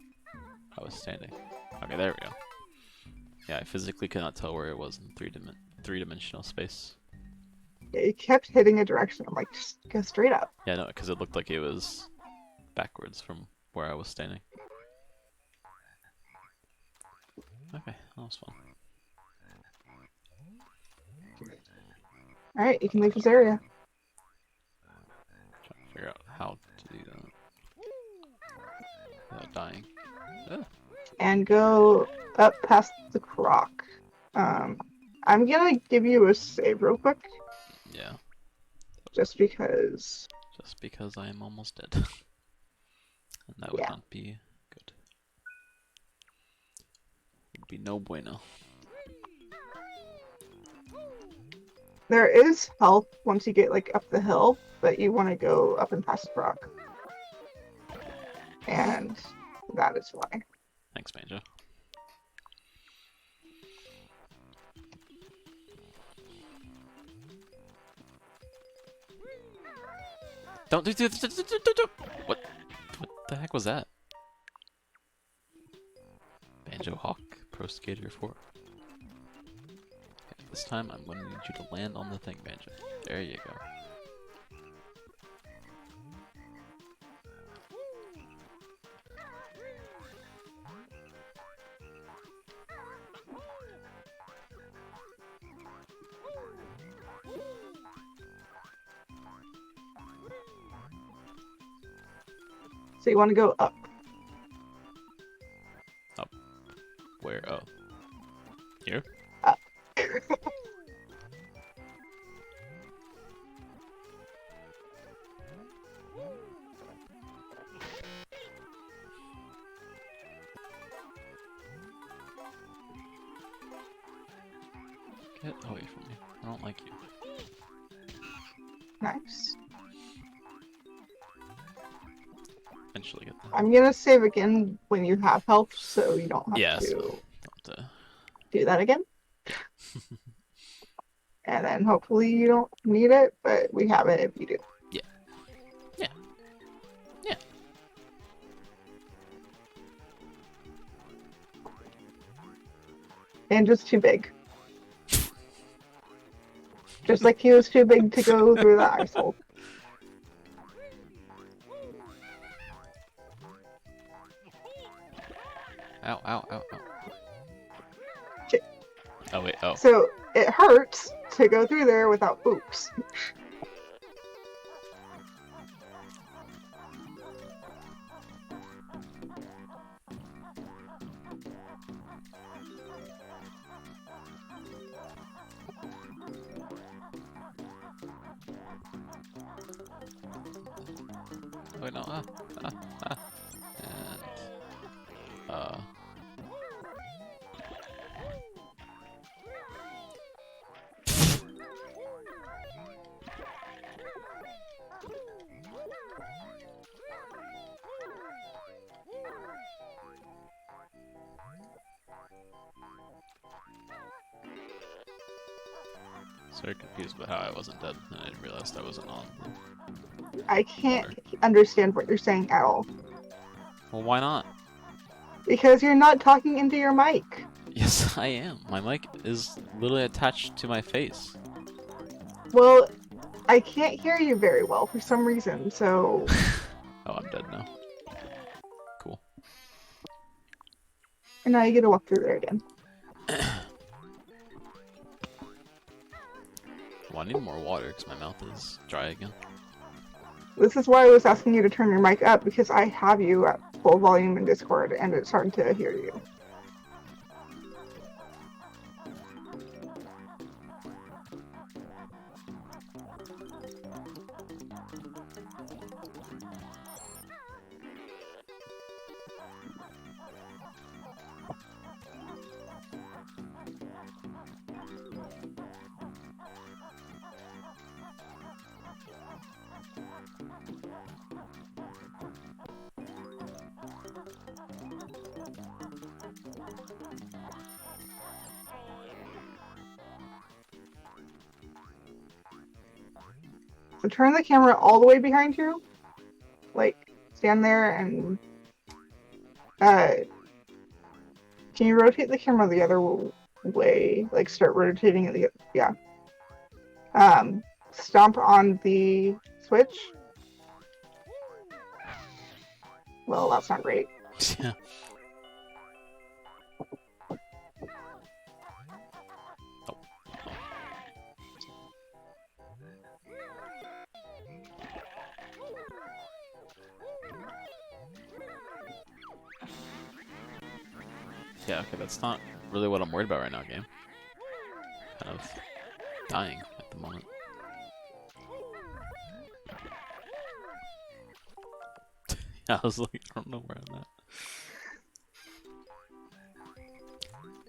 I was standing. Okay, there we go. Yeah, I physically could not tell where it was in three-dimensional space. Yeah, you kept hitting a direction. I'm like, just go straight up. Yeah, no, because it looked like it was backwards from where I was standing. Okay, that was fun. Alright, you can leave this area. Trying to figure out how to do that without dying. Ah. And go up past the croc. I'm gonna give you a save real quick. Yeah, Just because. just because I am almost dead. And that would Yeah. not be good. Would be no bueno. There is health once you get like up the hill, but you want to go up and past the croc. And that is why. Thanks, Banjo. Don't do. What? What the heck was that? Banjo Hawk Pro Skater 4. Okay, this time I'm going to need you to land on the thing, Banjo. There you go. So you want to go up. Where? Oh. Here? Up. Get away from me. I don't like you. Nice. Eventually get that. I'm gonna save again when you have health, so you don't have Yeah, to so don't, do that again. And then hopefully you don't need it, but we have it if you do. Yeah. Yeah. Yeah. And just too big. Just like he was too big to go through the ice hole. Ow, ow, ow, ow. Shit. Oh wait. Oh. So it hurts to go through there without oops. Wait, no. Ah. And sorry, confused about how I wasn't dead, and I didn't realize I wasn't on. I can't understand what you're saying at all. Well, why not? Because you're not talking into your mic. Yes, I am. My mic is literally attached to my face. Well, I can't hear you very well for some reason, so... Oh, I'm dead now. Cool. And now you get to walk through there again. Well, I need more water because my mouth is dry again. This is why I was asking you to turn your mic up, because I have you at full volume in Discord, and it's hard to hear you. So turn the camera all the way behind you. Like, stand there and... can you rotate the camera the other way? Like, start rotating it the... Yeah. Stomp on the switch. Well, that's not great. Yeah. Yeah, okay, that's not really what I'm worried about right now, game. Kind of dying at the moment. Yeah, I was like, I don't know where I'm at.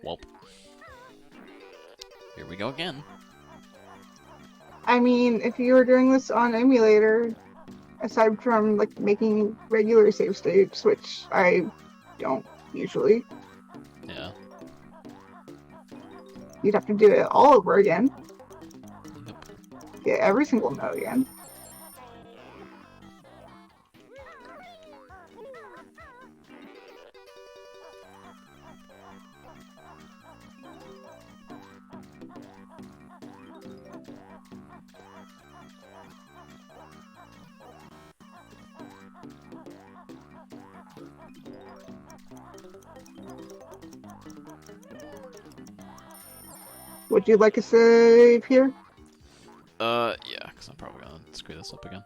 Welp. Here we go again. I mean, if you were doing this on emulator, aside from, like, making regular save states, which I don't usually, Yeah. you'd have to do it all over again. Yep. Get every single note again. Would you like a save here? Yeah, because I'm probably gonna screw this up again.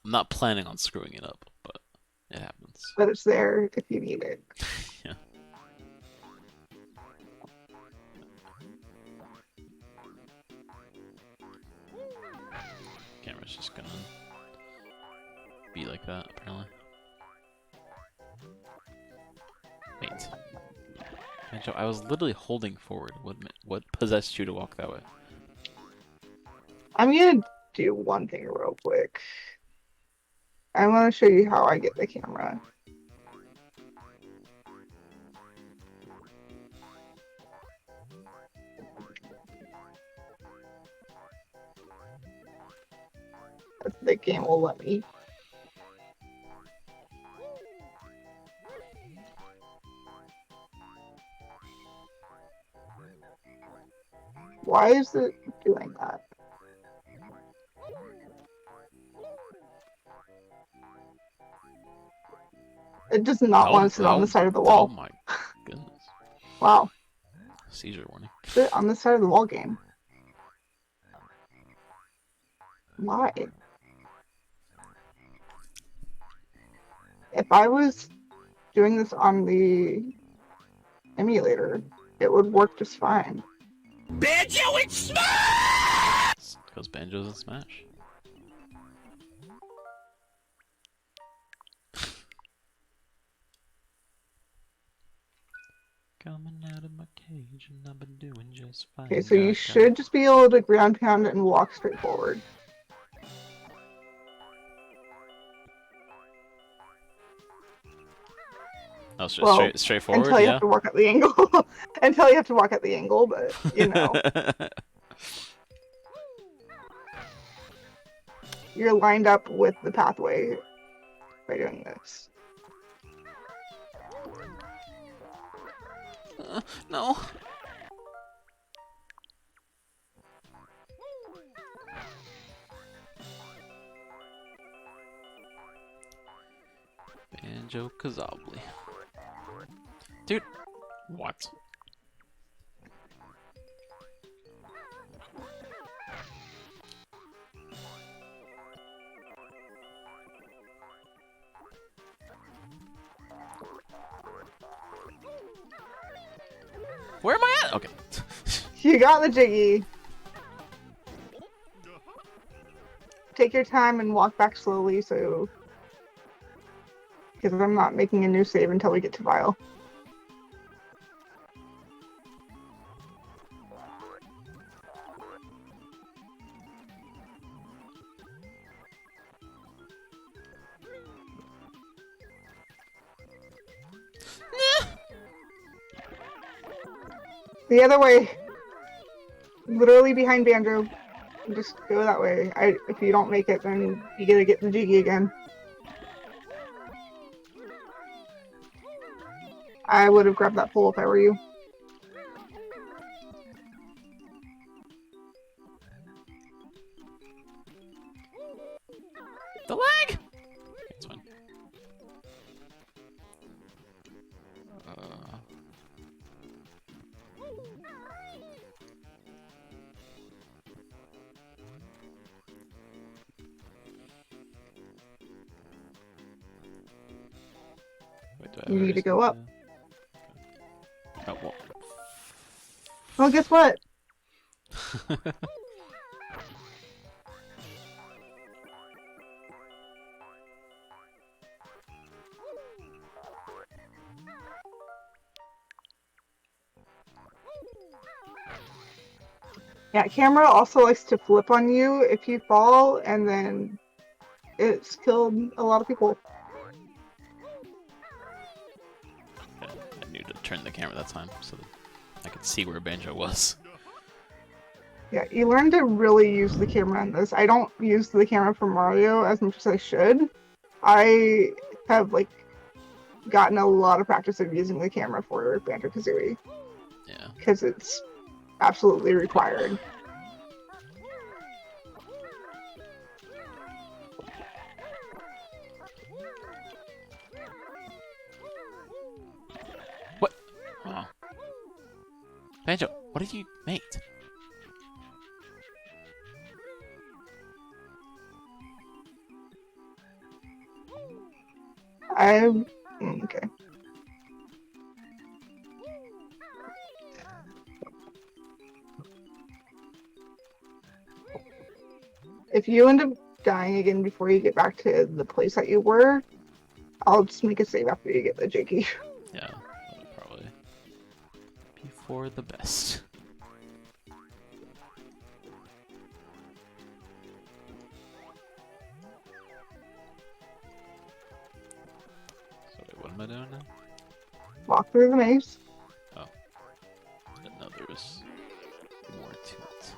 I'm not planning on screwing it up, but it happens. But it's there if you need it. Yeah. Camera's just gonna be like that, apparently. Wait. Man, Joe, I was literally holding forward. What possessed you to walk that way? I'm gonna do one thing real quick. I want to show you how I get the camera. If the game will let me. Why is it doing that? It does not want to sit on the side of the Oh wall. my goodness. Wow. Seizure warning. Sit on this side of the wall game. Why? If I was doing this on the emulator, it would work just fine. Banjo and Smash! Because Banjo's in Smash. Coming out of my cage and I've been doing just fine. Okay, so you should just be able to ground pound it and walk straight forward. Oh, Well, straightforward, until you yeah. have to walk at the angle. Until you have to walk at the angle, but you know. You're lined up with the pathway by doing this. No. Banjo Kazooie. Dude, what? Where am I at? Okay. You got the Jiggy. Take your time and walk back slowly, so... Because I'm not making a new save until we get to Vile. The other way. Literally behind Banjo. Just go that way. If you don't make it, then you gotta get the Jiggy again. I would have grabbed that pole if I were you. The lag! It's fine. Wait, do I You need to go up. Oh, well. Well, guess what? Yeah, camera also likes to flip on you if you fall, and then it's killed a lot of people. I need to turn the camera that time so that I could see where Banjo was. Yeah, you learn to really use the camera in this. I don't use the camera for Mario as much as I should. I have, like, gotten a lot of practice of using the camera for Banjo-Kazooie. Yeah. Because it's absolutely required. What? Oh. Banjo, what did you make? Okay. If you end up dying again before you get back to the place that you were, I'll just make a save after you get the Jiggy. Yeah, that would probably be for the best. So wait, what am I doing now? Walk through the maze. Oh. I didn't know there was more to it.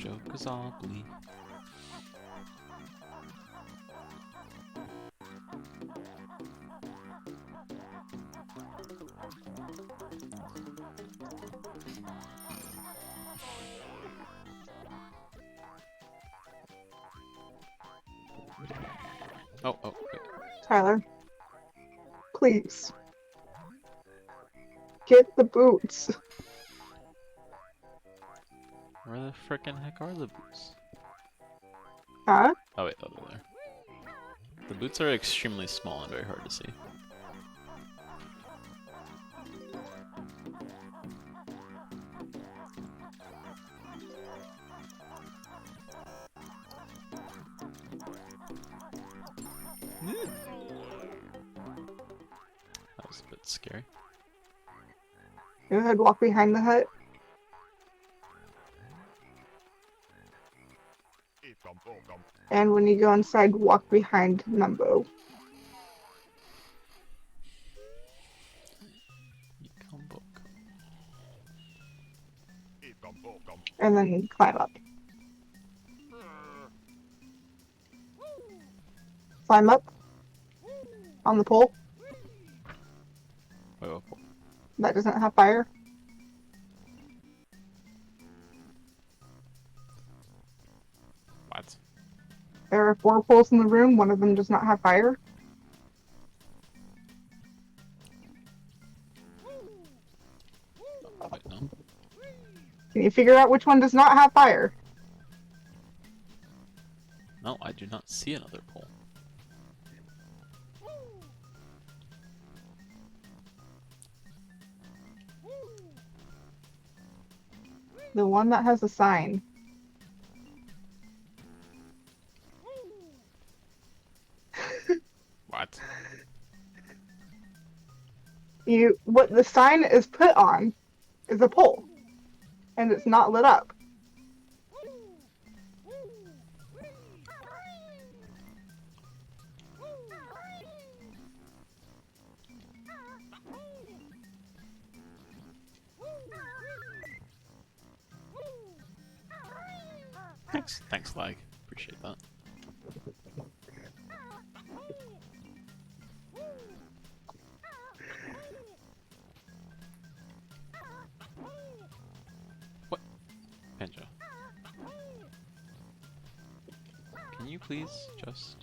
Jokerzobly. Oh, wait. Tyler, please. Get the boots. Where the frickin' heck are the boots? Huh? Oh wait, they're there. The boots are extremely small and very hard to see. That was a bit scary. Go ahead, walk behind the hut. And when you go inside, walk behind Numbo. And then climb up. Climb up. On the pole. Wait, what pole? That doesn't have fire. What? There are 4 poles in the room. One of them does not have fire. Wait, no. Can you figure out which one does not have fire? No, I do not see another pole. The one that has a sign. What? What the sign is put on is a pole. And it's not lit up. Thanks, lag. Appreciate that. What? Banjo. Can you please just...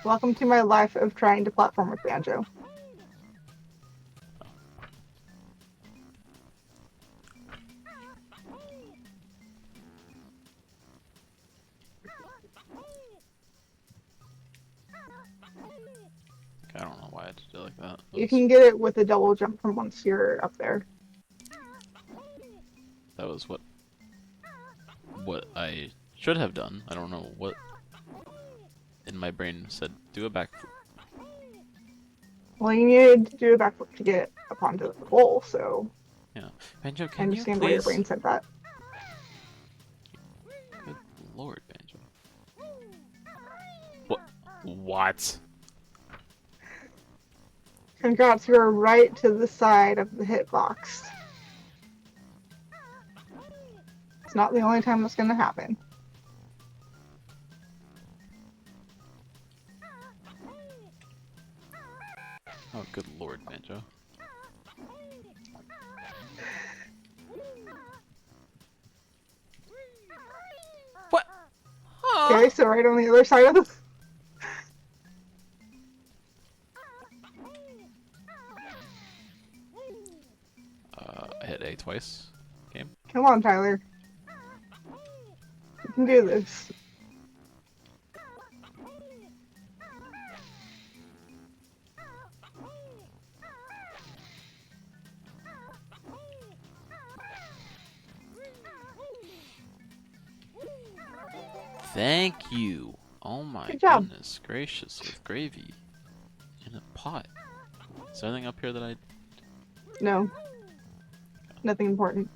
Welcome to my life of trying to platform with Banjo. I don't know why I had to do it like that. You can get it with a double jump from once you're up there. That was what I should have done. I don't know what in my brain said do a backflip. Well, you needed to do a backflip to get up onto the pole, so Yeah. Banjo, I can you understand why your please... brain said that. Good lord, Banjo. What? Congrats, you're right to the side of the hitbox. It's not the only time that's going to happen. Oh, good lord, Banjo. What? Okay, so right on the other side of the... I hit A twice. Game. Come on, Tyler. You can do this. Thank you. Oh my Good job. goodness gracious, with gravy in a pot. Is there anything up here that I... No. Nothing important.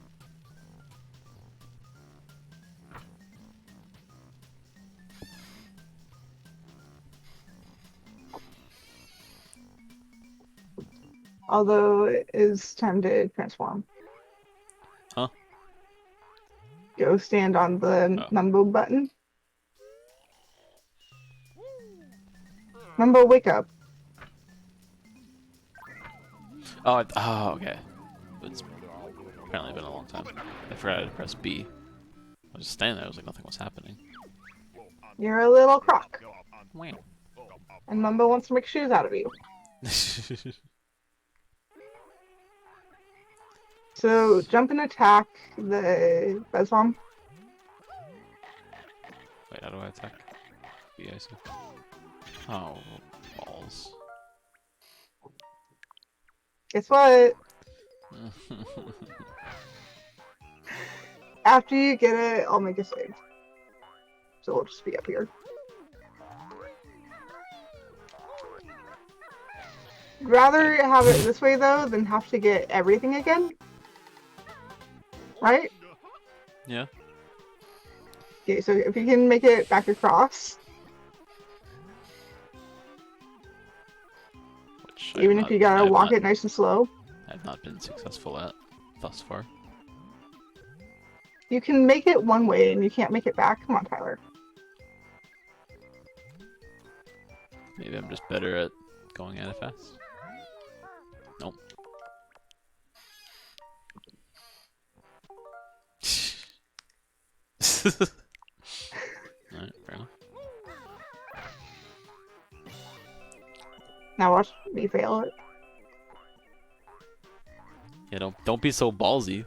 Although it is time to transform. Huh? go stand on the Oh. Mumbo button. Mumbo, wake up. Oh, okay. It's apparently been a long time. I forgot to press B. I was just standing there. I was like, nothing was happening. You're a little croc, Wow. and Mumbo wants to make shoes out of you. So jump and attack the Buzz Bomb. Wait, how do I attack? B, I see. Oh, balls. Guess what? After you get it, I'll make a save. So we'll just be up here. Rather have it this way though than have to get everything again. Right? Yeah. Okay, so if you can make it back across, Which even if you gotta walk it. it nice and slow, I've not been successful at thus far. you can make it one way and you can't make it back. Come on, Tyler. Maybe I'm just better at going at it fast. Nope. Alright, fair enough. Now watch me fail it. Yeah, don't be so ballsy.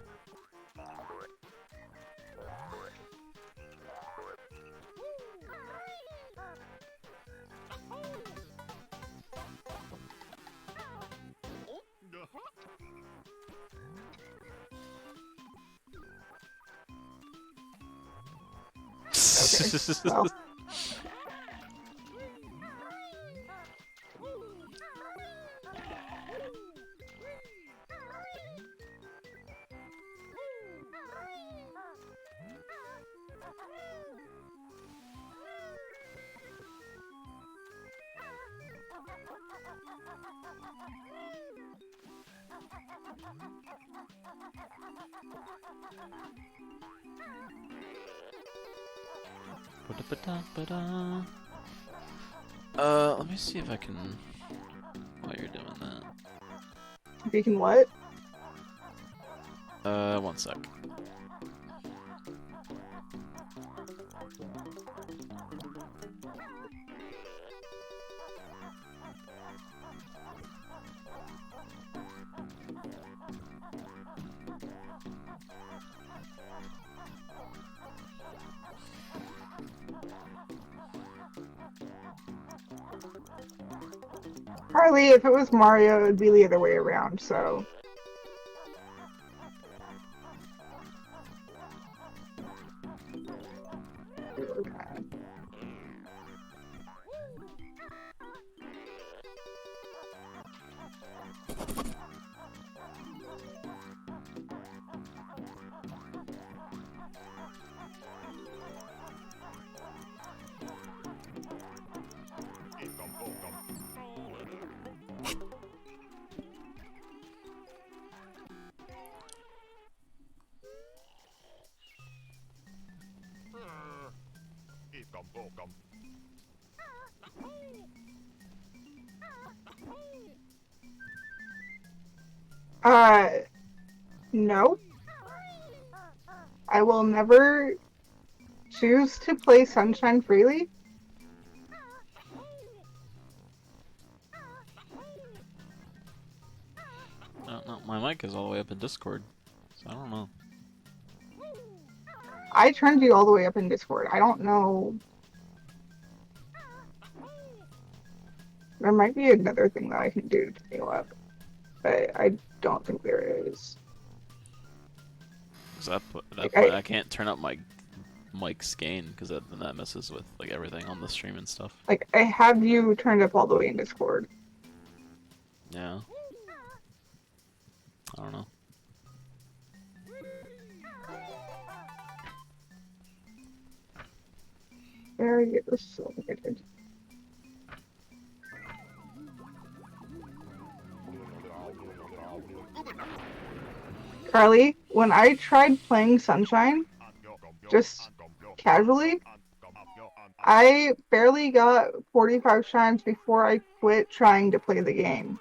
Well, Let me see if I can. While you're doing that. if you can what? One sec. Harley, if it was Mario, it would be the other way around, so. Okay. No. I will never choose to play Sunshine freely. I don't know. My mic is all the way up in Discord, so I don't know. I turned you all the way up in Discord. I don't know. There might be another thing that I can do to turn you up, but I don't think there is. Cause Like, I can't turn up my mic's gain because then that messes with like everything on the stream and stuff. Like, I have you turned up all the way in Discord. Yeah. I don't know. There you go. So good. Carly, when I tried playing Sunshine, just casually. I barely got 45 shines before I quit trying to play the game.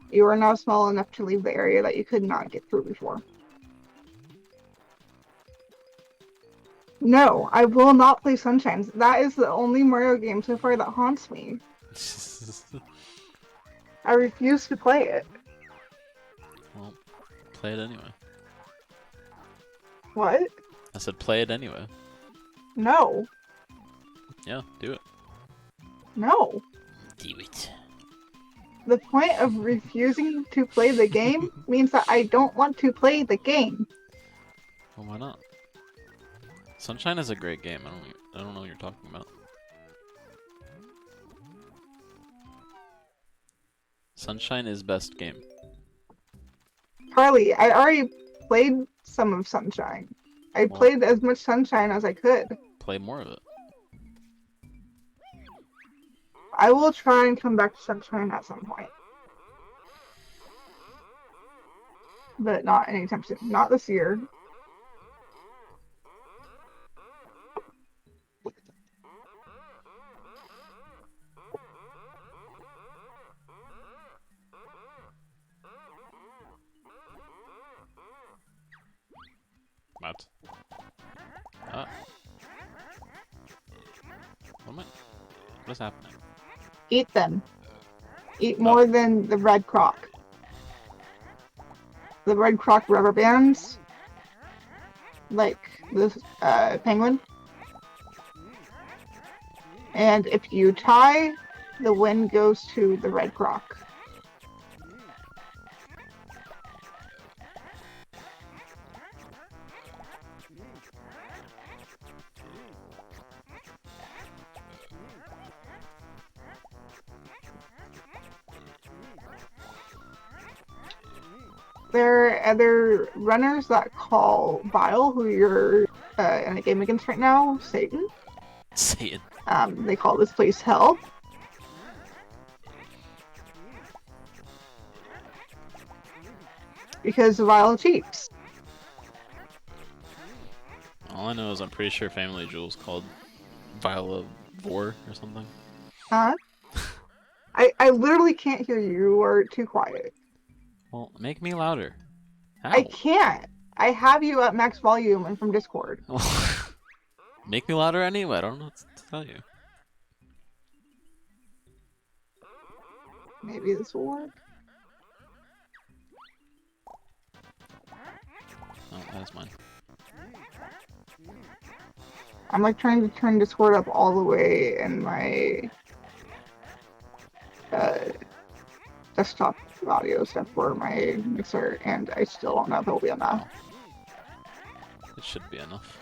You are now small enough to leave the area that you could not get through before. No, I will not play Sunshine. That is the only Mario game so far that haunts me. I refuse to play it. Well, play it anyway. What? I said play it anyway. No. Yeah, do it. No. Do it. The point of refusing to play the game means that I don't want to play the game. Well, why not? Sunshine is a great game. I don't know what you're talking about. Sunshine is best game. Carly, I already played some of Sunshine. I Well- played as much Sunshine as I could. Play more of it. I will try and come back to Sunshine at some point. But not anytime soon. Not this year. What? What is happening? Eat them. Eat more than the Red Croc. The Red Croc rubber bands. Like the penguin. And if you tie, the win goes to the Red Croc. There are other runners that call Vile, who you're in a game against right now, Satan. Satan. They call this place Hell. Because Vile cheats. All I know is I'm pretty sure Family Jewel's called Viola Vor or something. Huh? I literally can't hear you. You are too quiet. Well, make me louder. I Ow. can't. I have you at max volume and from Discord. Make me louder anyway. I don't know what to tell you. Maybe this will work. Oh, that's mine. I'm like trying to turn Discord up all the way in my desktop audio stuff for my mixer, and I still don't know if it'll be enough. It should be enough.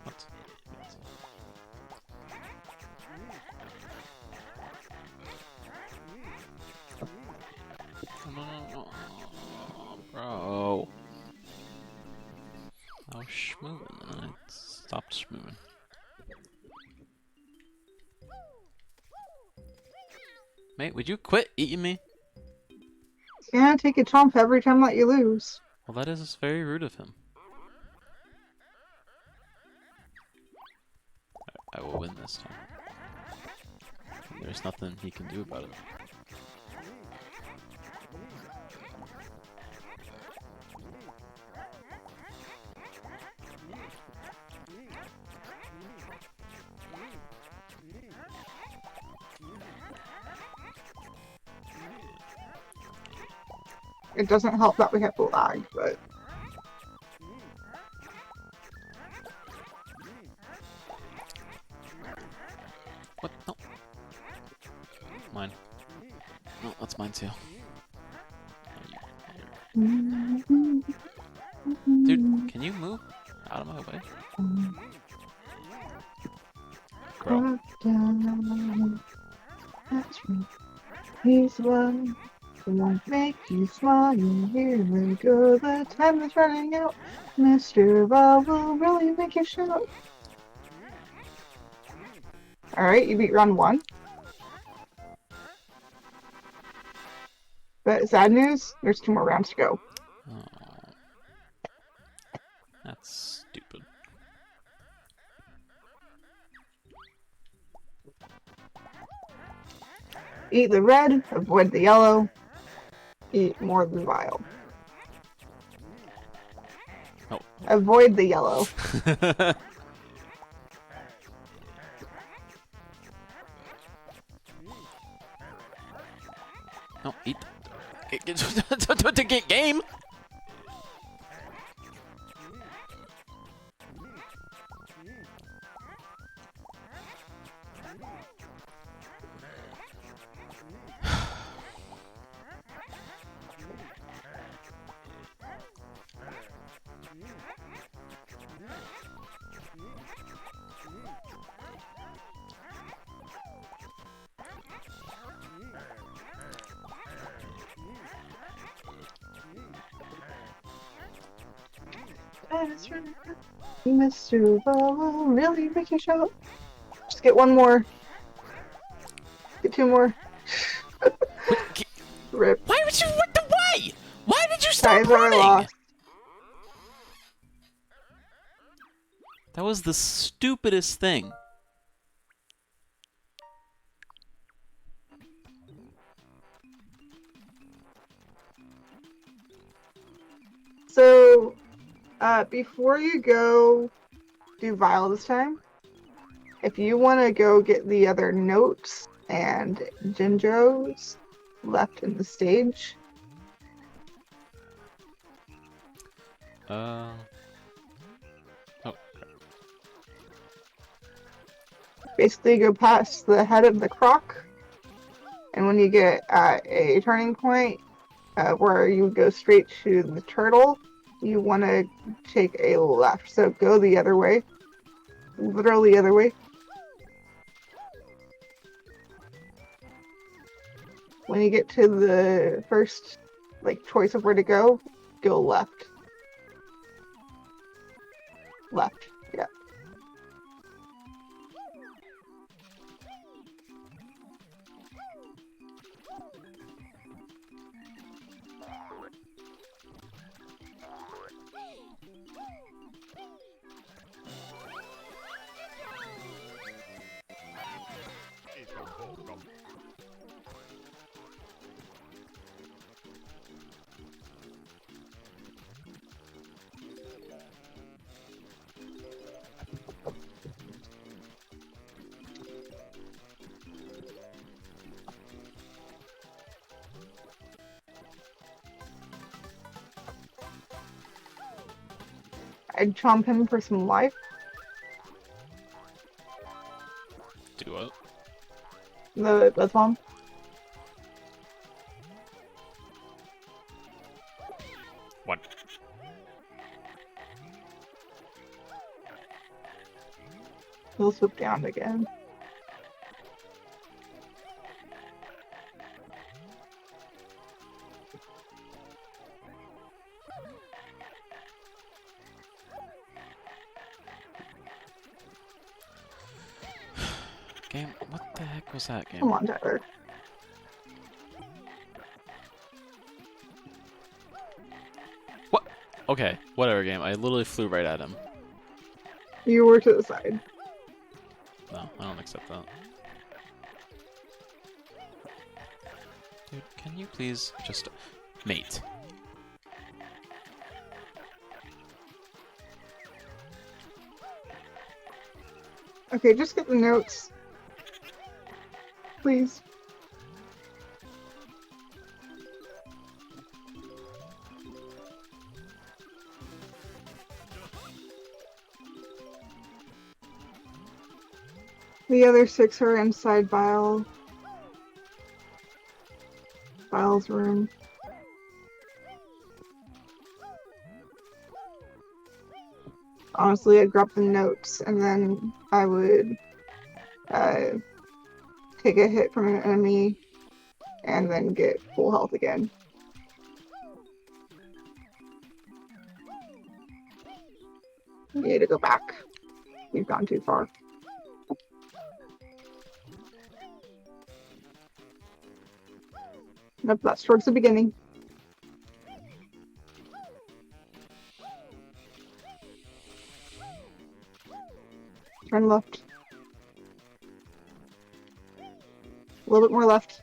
What? No, bro. I was schmoving and I stopped schmoving. Mate, would you quit eating me? Yeah, take a chomp every time that you lose. Well, that is very rude of him. I will win this time. There's nothing he can do about it. It doesn't help that we have the lag, but What? No. Mine. No, that's mine too. Dude, can you move out of my way? Girl. That's me. He's the one who won't make you smile. Here we go. The time is running out. Mr. Bob will really make you shout. Alright, you beat round 1. But sad news, there's 2 more rounds to go. Oh. That's stupid. Eat the red, avoid the yellow. Eat more of the vile. Oh. Avoid the yellow. No, eat. Get game. That's right. Mr. Bob will really make you shout. Just get 1 more. Get 2 more. Rip. Why would you run away? Why did you stop Guys are running? lost. That was the stupidest thing. So, before you go do Vile this time, if you want to go get the other notes and Jinjos left in the stage, Oh. basically go past the head of the croc, and when you get at a turning point where you go straight to the turtle, you want to take a left. So go the other way, literally the other way. When you get to the first choice of where to go left. Left, yeah. I'd chomp him for some life. Do what? The Buzz Bomb. What? He'll swoop down again. Game? What the heck was that game? Come on, Tyler. What? Okay, whatever game. I literally flew right at him. You were to the side. No, I don't accept that. Dude, can you please just... Mate. Okay, just get the notes. Please. The other 6 are inside Vile's room. Honestly, I'd grab the notes and then I would take a hit from an enemy and then get full health again. You need to go back. You've gone too far. Nope, that's towards the beginning. Turn left. A little bit more left.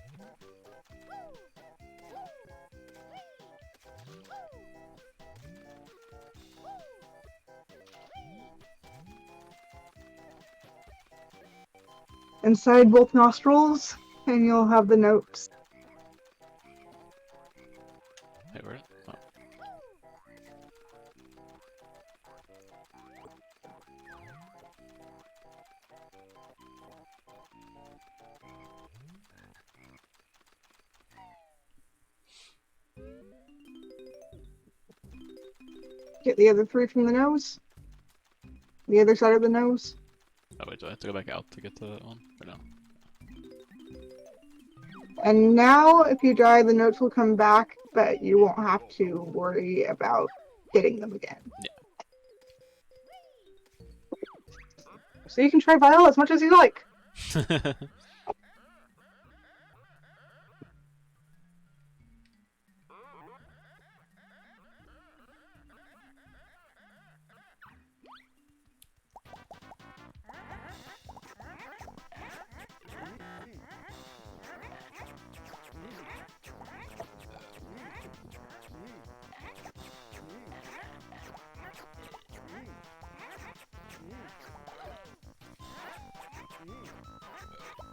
Inside both nostrils, and you'll have the notes. Wait, where? Oh. Get the other 3 from the nose. The other side of the nose. Oh wait, do I have to go back out to get to that one? Or no? And now, if you die, the notes will come back, but you won't have to worry about getting them again. Yeah. So you can try Vile as much as you like.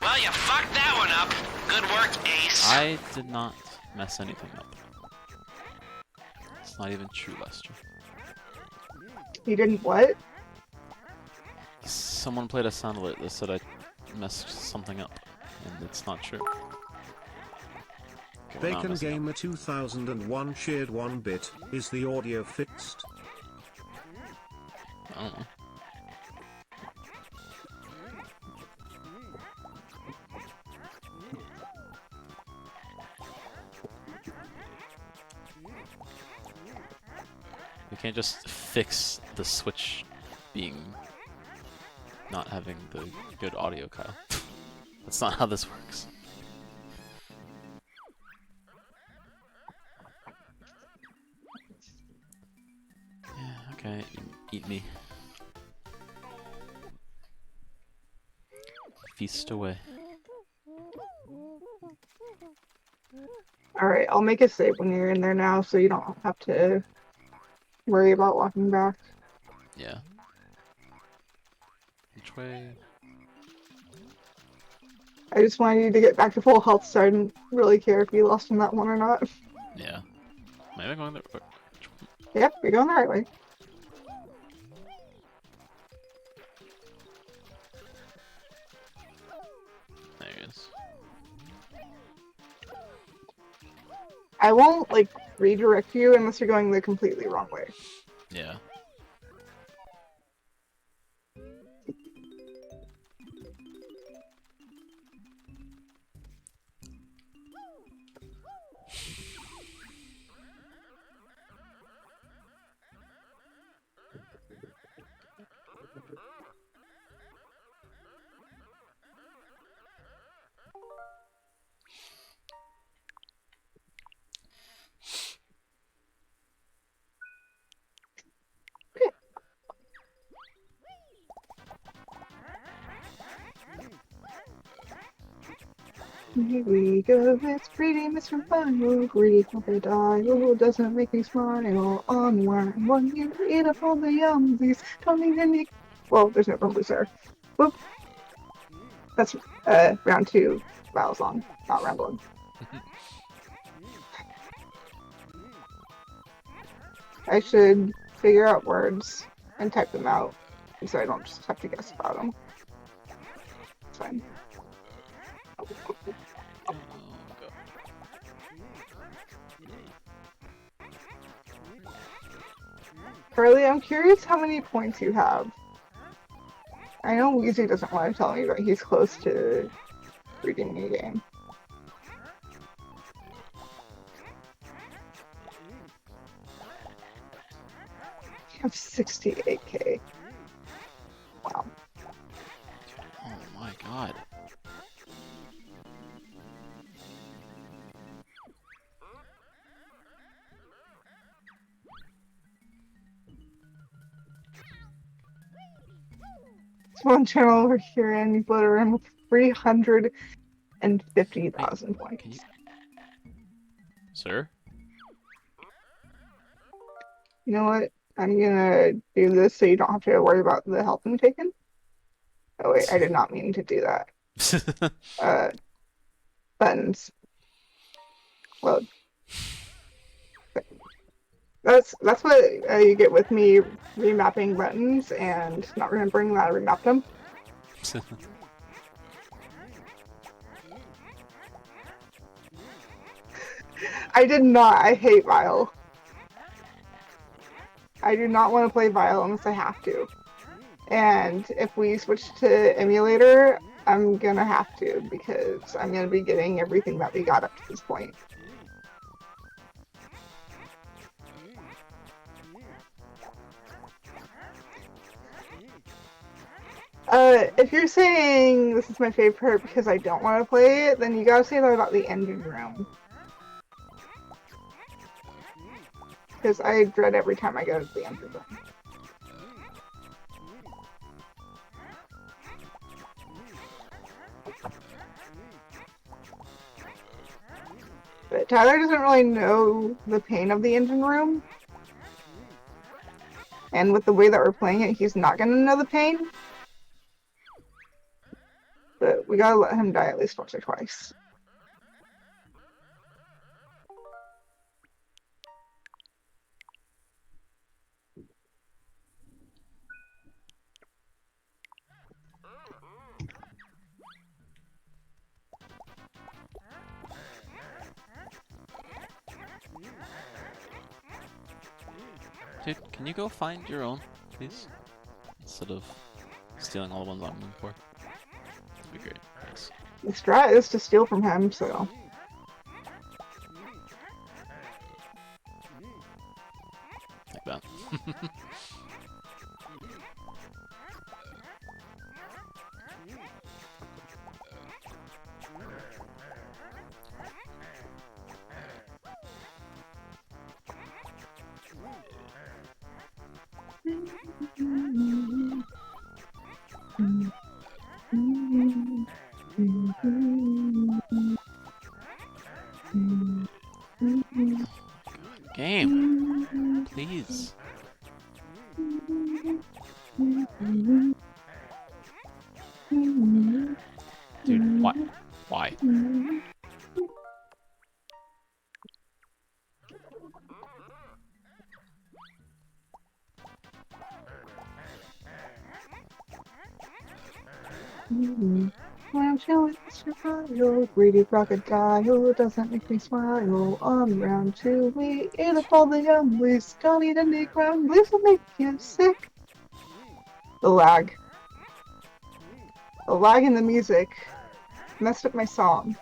Well, you fucked that one up. Good work, Ace. I did not mess anything up. It's not even true, Lester. You didn't what? Someone played a sound alert that said I messed something up, and it's not true. Okay, well, now I'm Bacon messing up. Gamer 2001 shared 1 bit. Is the audio fixed? I don't know. We can't just fix the Switch being not having the good audio, Kyle. That's not how this works. Yeah, okay, eat me. Feast away. Alright, I'll make a save when you're in there now, so you don't have to worry about walking back. Yeah. Which way? I just wanted you to get back to full health, so I didn't really care if you lost in that one or not. Yeah. Am I going there? Yep, you're going the right way. There he is. I won't, like, redirect you unless you're going the completely wrong way. Yeah. Here we go, it's pretty Mr. Final Greek crocodile doesn't make me smile on one you eat up all the yumsies, coming in the... Well, there's no rumblies there. Whoop. That's round 2 Battle Song, not round 1. I should figure out words and type them out so I don't just have to guess about them. fine. Oh, God. Carly, I'm curious how many points you have. I know Weezy doesn't want to tell me, but he's close to redeeming a game. You have 68k. Wow. Oh my God. There's one channel over here and you blow around with 350,000 points. Can you... Sir? You know what? I'm gonna do this so you don't have to worry about the health being taken. Oh wait, I did not mean to do that. Buttons. Load. That's what you get with me remapping buttons and not remembering that I remapped them. I did not. I hate Vile. I do not want to play Vile unless I have to. And if we switch to emulator, I'm gonna have to because I'm gonna be getting everything that we got up to this point. If you're saying this is my favorite because I don't want to play it, then you gotta say that about the engine room. Because I dread every time I go to the engine room. But Tyler doesn't really know the pain of the engine room. And with the way that we're playing it, he's not gonna know the pain. But we gotta let him die at least once or twice. Dude, can you go find your own, please? Instead of stealing all the ones I'm looking for. That'd be great. Thanks. The strat is to steal from him, so... Like that. Game, please. Dude, why? Why? I'm chilling with survival, greedy crocodile doesn't make me smile. On round 2, we eat up all the younglies. Don't eat any ground, this will make you sick. The lag. The lag in the music messed up my song.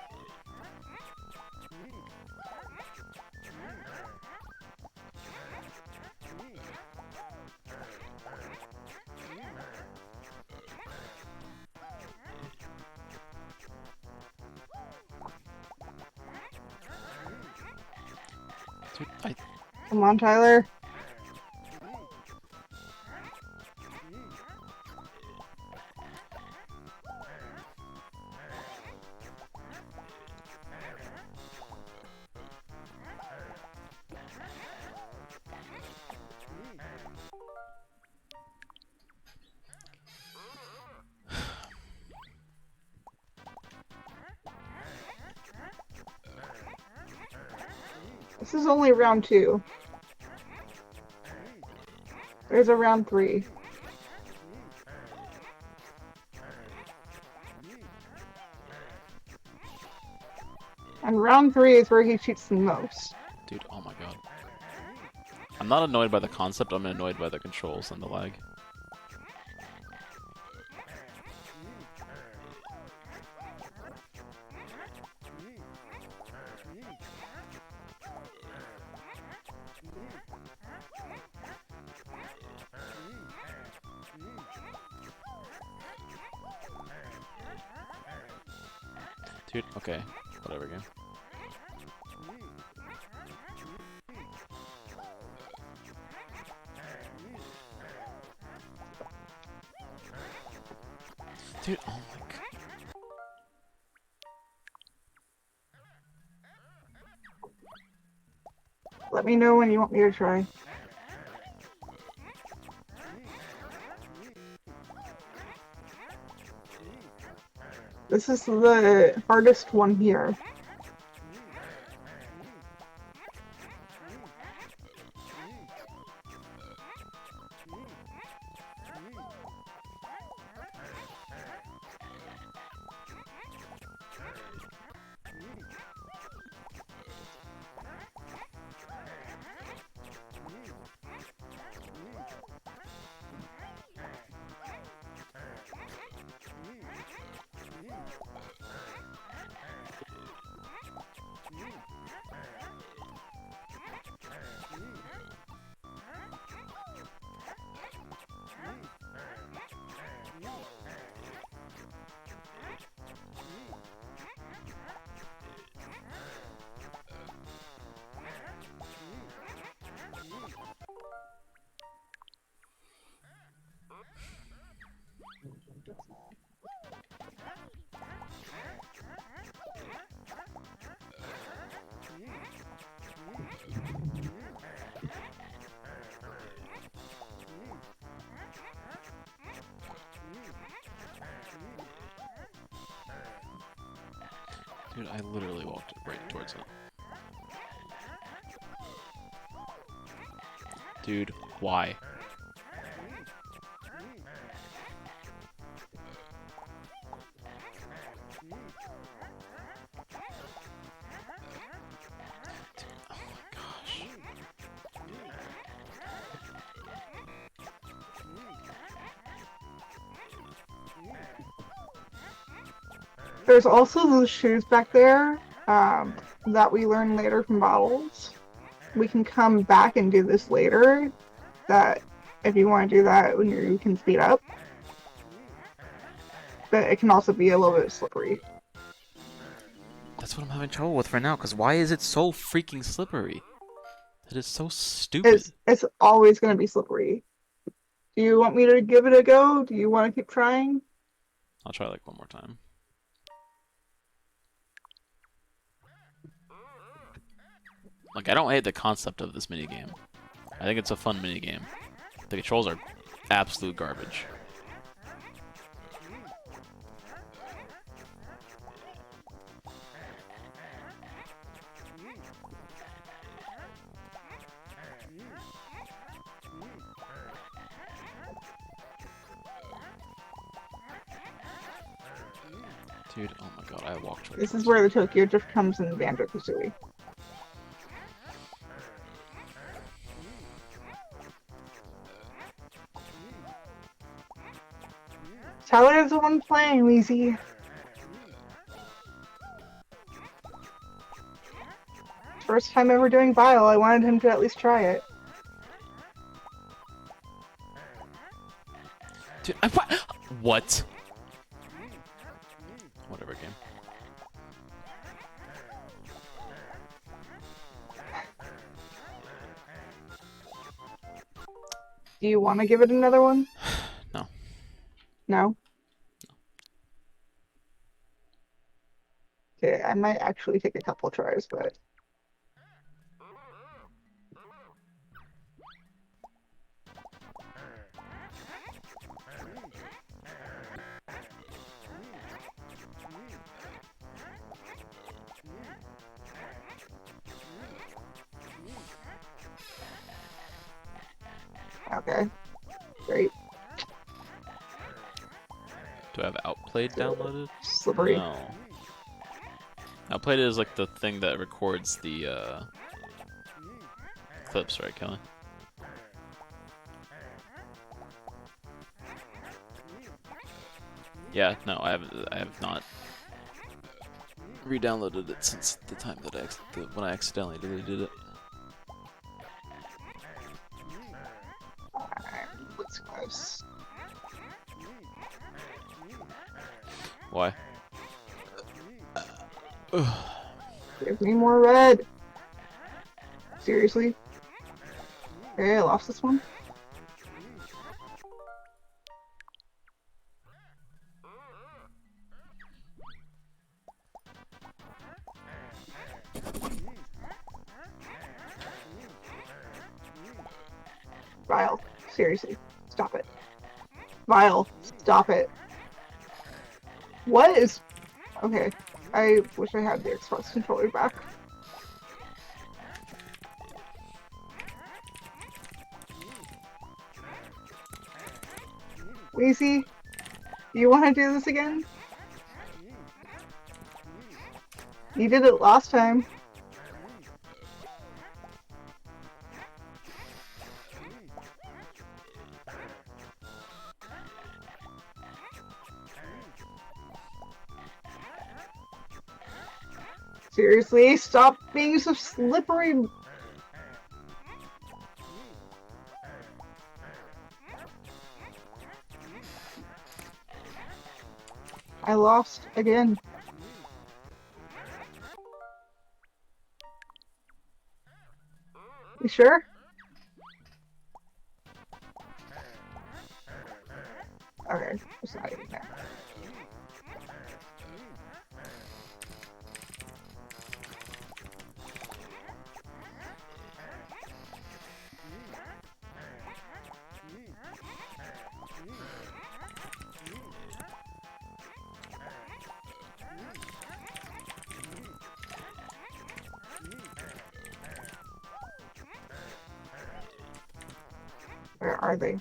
Dude, Come on, Tyler. This is only round 2. There's a round 3. And round 3 is where he cheats the most. Dude, oh my god. I'm not annoyed by the concept, I'm annoyed by the controls and the lag. Dude, okay. Whatever, game. Dude, oh my god. Let me know when you want me to try. This is the hardest one here. Dude, I literally walked right towards it. Dude, why? Dude, oh my gosh. There's also those shoes back there that we learn later from battles. We can come back and do this later. That if you want to do that when you can speed up. But it can also be a little bit slippery. That's what I'm having trouble with right now, because why is it so freaking slippery? It is so stupid. It's always going to be slippery. Do you want me to give it a go? Do you want to keep trying? I'll try like one more time. Like, I don't hate the concept of this minigame. I think it's a fun minigame. The controls are absolute garbage. Dude, oh my god, I walked right. This is where the Tokyo Drift comes in Banjo-Kazooie. Tyler's the one playing, Weezy. First time ever doing Vile, I wanted him to at least try it. Dude, what? Whatever, game. Do you want to give it another one? No. No? Okay, I might actually take a couple tries, but... Okay. Great. Do I have Outplayed downloaded? Slippery. No. I'll play it as like the thing that records the clips, right, Kelly? Yeah, no, I have not re-downloaded it since the time that when I accidentally deleted it. Alright, let's close. Why? Give me more red. Seriously? Okay, I lost this one. Vile, seriously, stop it. Vile, stop it. What is... Okay, I wish I had the Xbox controller back. Wheezy, you want to do this again? You did it last time. Seriously, stop being so slippery. I lost again. You sure? Okay, it's not even there. Where are they?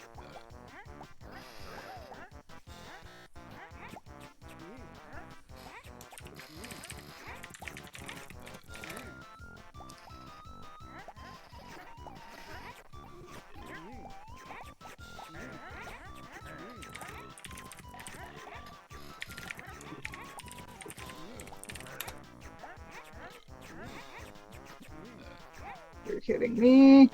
You're kidding me.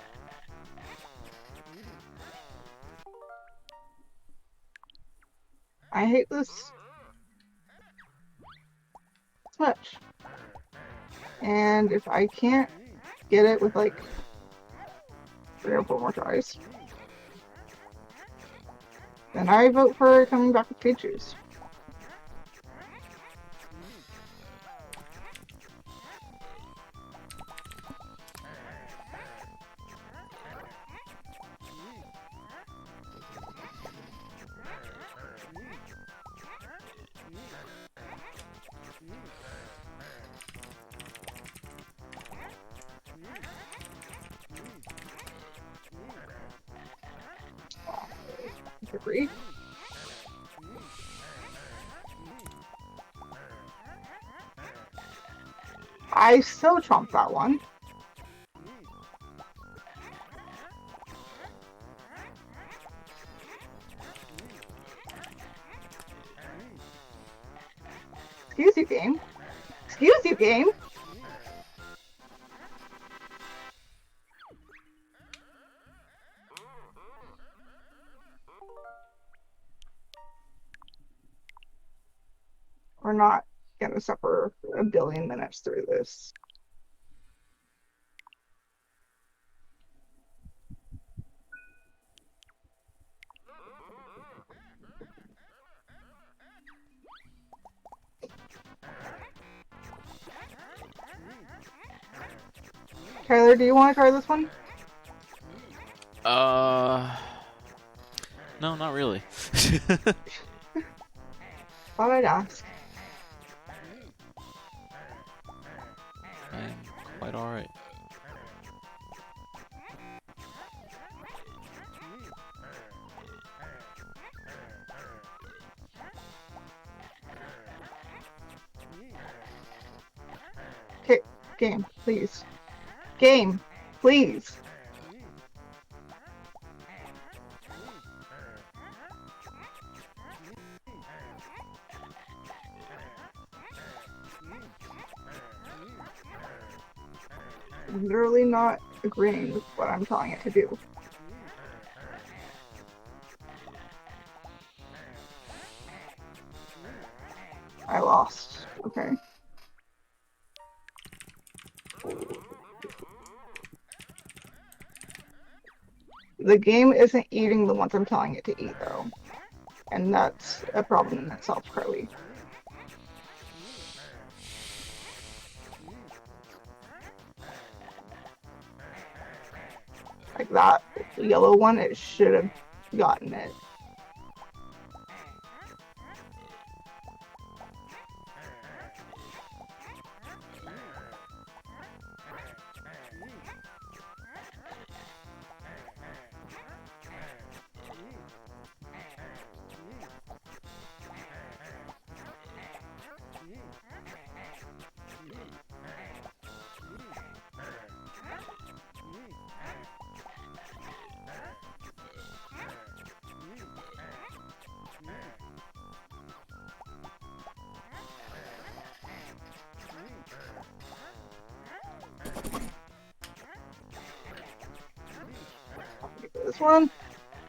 I hate this much. And if I can't get it with like 3 or 4 more tries, then I vote for coming back with Pichu's. Agree. I so trumped that one. Excuse you, game. Excuse you, game. We're not gonna suffer a billion minutes through this. Tyler, do you want to try this one? No, not really. Thought I'd ask. I'm quite alright. Game, please. Game, please. Literally not agreeing with what I'm telling it to do. I lost. Okay. The game isn't eating the ones I'm telling it to eat, though. And that's a problem in itself, Carly. Like that yellow one, it should have gotten it. This one.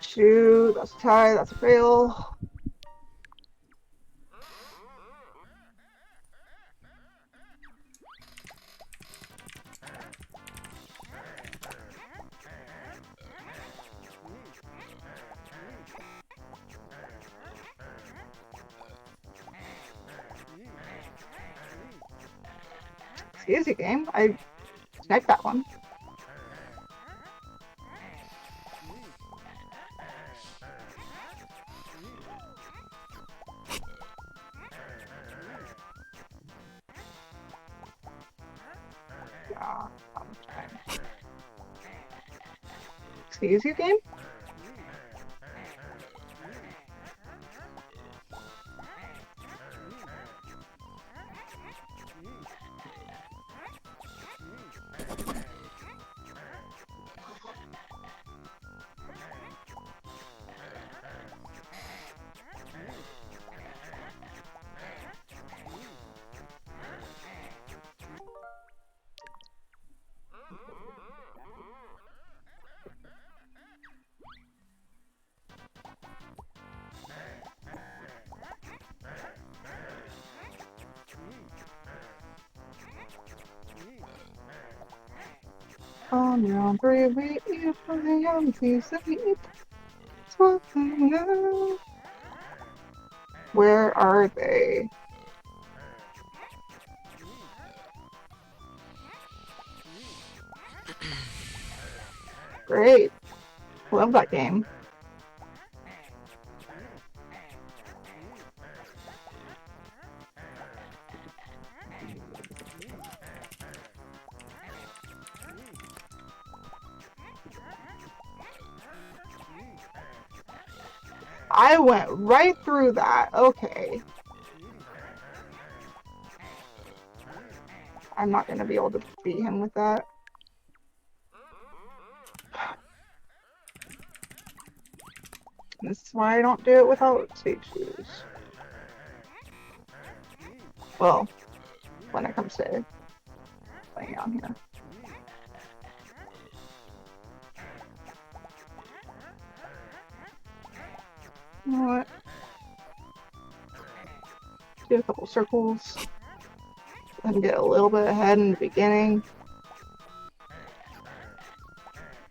Shoot, that's a tie, that's a fail. It's an easy game. I sniped that one. Excuse you, game? On your bravery, you from the young piece of meat. Where are they? Great. Love that game. I went right through that. Okay. I'm not going to be able to beat him with that. This is why I don't do it without stage shoes. Well, when it comes to playing on here. You know what? Do a couple circles. Then get a little bit ahead in the beginning.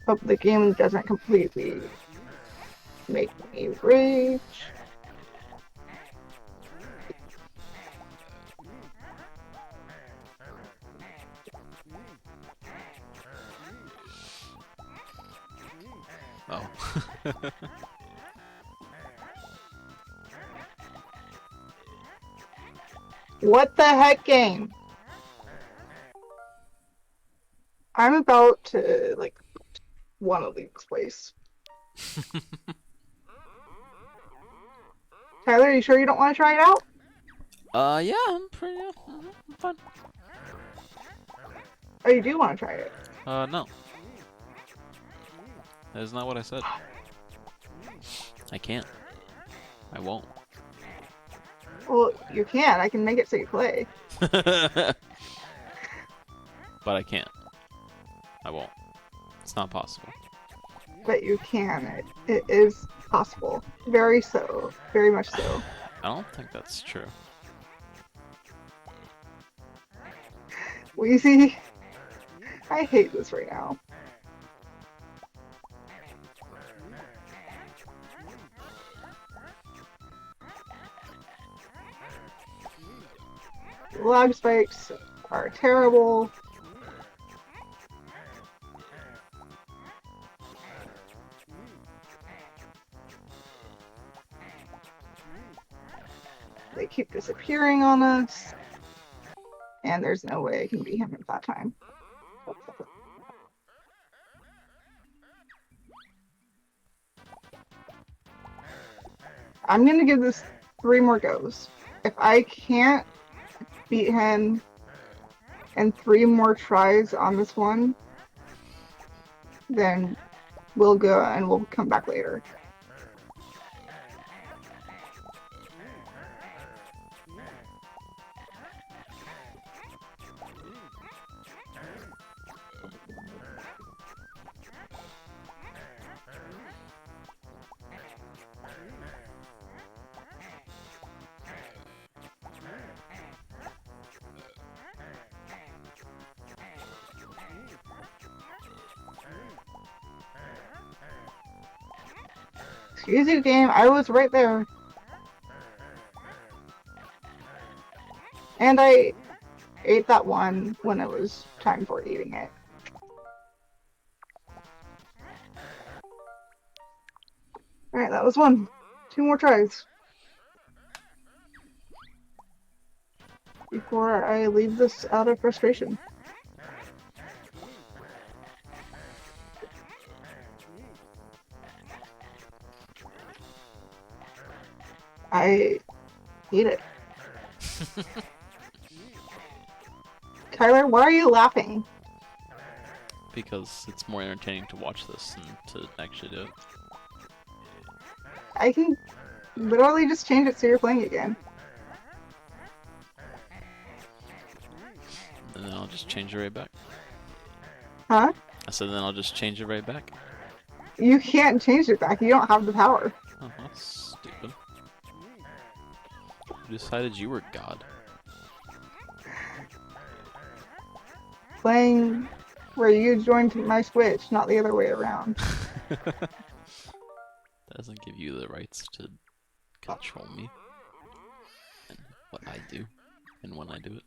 Hope the game doesn't completely make me rage. Oh. What the heck, game? I'm about to, like, want to leave this place. Tyler, are you sure you don't want to try it out? Yeah, I'm fine. Oh, you do want to try it? No. That is not what I said. I can't. I won't. Well, you can. I can make it so you play. But I can't. I won't. It's not possible. But you can. It is possible. Very so. Very much so. I don't think that's true. Wheezy, I hate this right now. Lag spikes are terrible. They keep disappearing on us. And there's no way I can beat him at that time. I'm gonna give this 3 more goes. If I can't beat him in 3 more tries on this one, then we'll go and we'll come back later. Excuse you, game. I was right there. And I ate that one when it was time for eating it. Alright, that was 1. 2 more tries. Before I leave this out of frustration. I hate it. Tyler, why are you laughing? Because it's more entertaining to watch this than to actually do it. I can literally just change it so you're playing again. And then I'll just change it right back. Huh? I said then I'll just change it right back. You can't change it back. You don't have the power. Oh, that's stupid. You decided you were God. Playing where you joined my Switch, not the other way around. That doesn't give you the rights to control me. And what I do. And when I do it.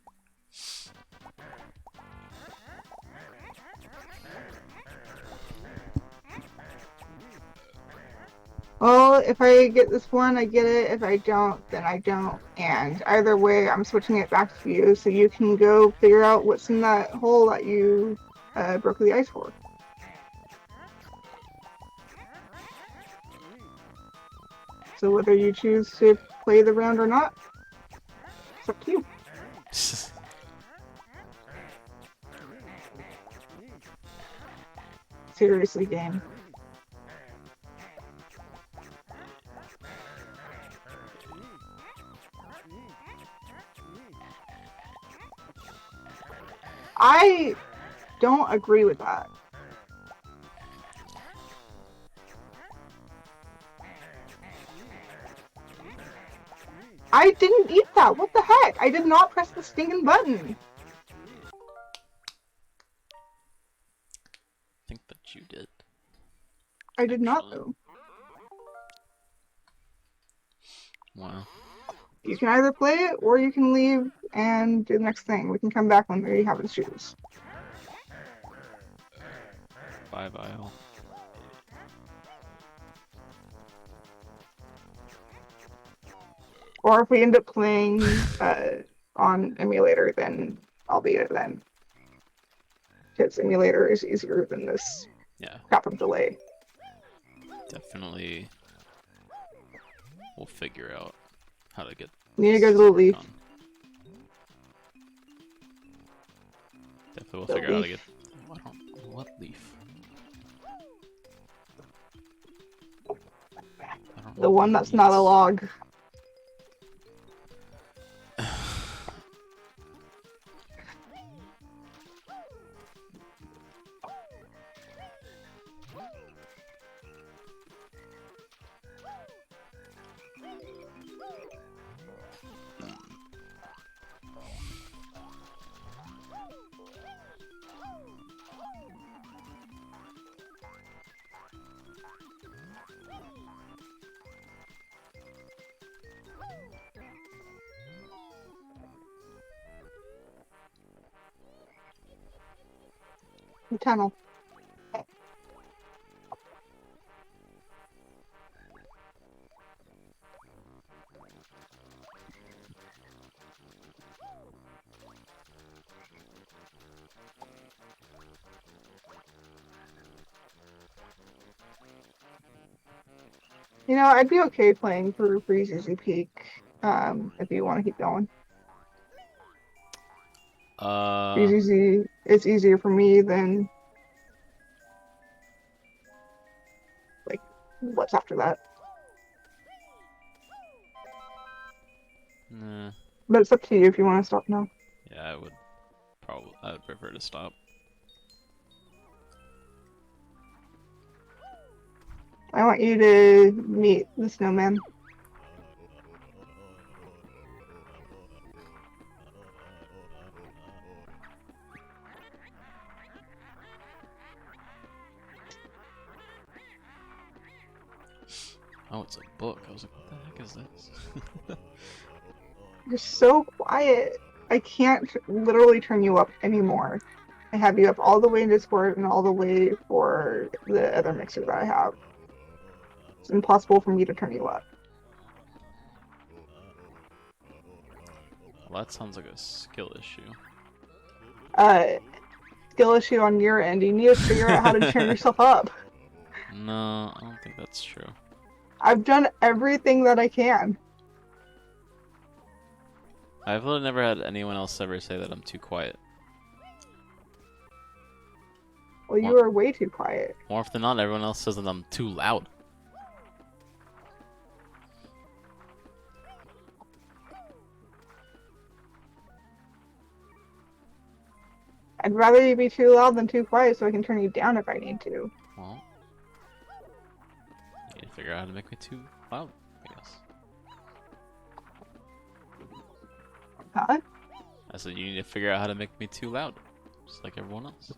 Well, if I get this one, I get it. If I don't, then I don't. And either way, I'm switching it back to you so you can go figure out what's in that hole that you broke the ice for. So whether you choose to play the round or not, it's up to you. Seriously, game. I don't agree with that. I didn't eat that. What the heck? I did not press the stinking button. I think that you did. I did not, Actually. though. Wow. You can either play it or you can leave and do the next thing. We can come back when we have to choose. Bye bye all. Or if we end up playing on emulator, then I'll beat it then. Because emulator is easier than this Yeah, crap of delay. definitely. We'll figure out how to get. You need to go to this the leaf. done. Definitely will The figure out how to leaf. get. What leaf? I don't know The what one that that's not a means. log. The tunnel. You know, I'd be okay playing for Breezy Peak, if you want to keep going. Breezy, it's easier for me than like what's after that. Nah. But it's up to you if you want to stop now. Yeah, I would prefer to stop. I want you to meet the snowman. Oh, it's a book. I was like, what the heck is this? You're so quiet. I can't literally turn you up anymore. I have you up all the way in Discord and all the way for the other mixer that I have. It's impossible for me to turn you up. Well, that sounds like a skill issue. Skill issue on your end. You need to figure out how to turn yourself up. No, I don't think that's true. I've done everything that I can. I've literally never had anyone else ever say that I'm too quiet. Well, you are way too quiet. More often than not, everyone else says that I'm too loud. I'd rather you be too loud than too quiet so I can turn you down if I need to. Well, you need to figure out how to make me too loud, I guess. Huh? I said you need to figure out how to make me too loud, just like everyone else.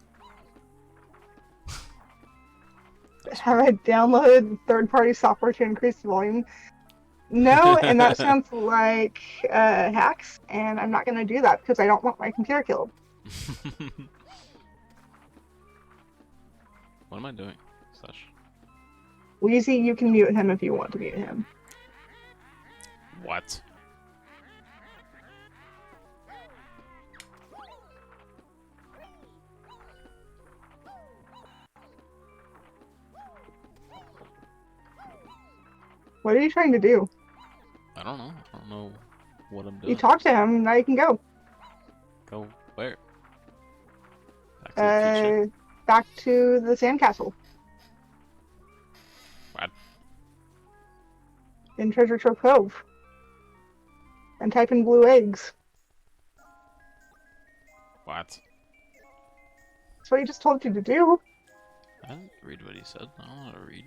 Have I downloaded third-party software to increase the volume? No, and that sounds like hacks, and I'm not going to do that because I don't want my computer killed. What am I doing? Such. Wheezy, you can mute him if you want to mute him. What? What are you trying to do? I don't know. I don't know what I'm doing. You talked to him, now you can go. Go where? Back to the future? Back to the sandcastle. What? In Treasure Trove Cove. And type in blue eggs. What? That's what he just told you to do. I didn't read what he said. I don't know how to read.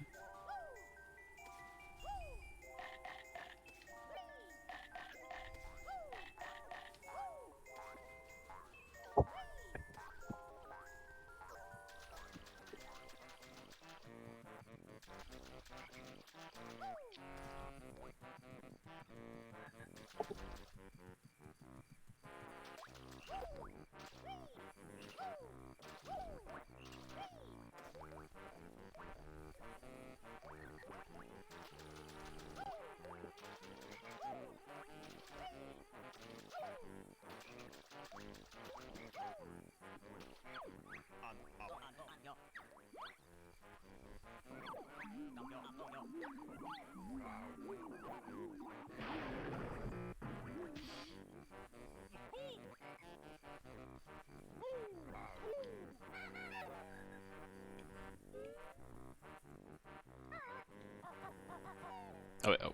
Oh, wait, oh.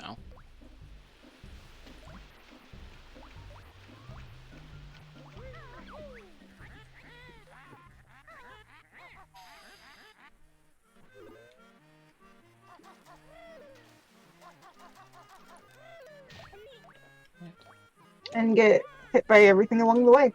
Ow. And get hit by everything along the way.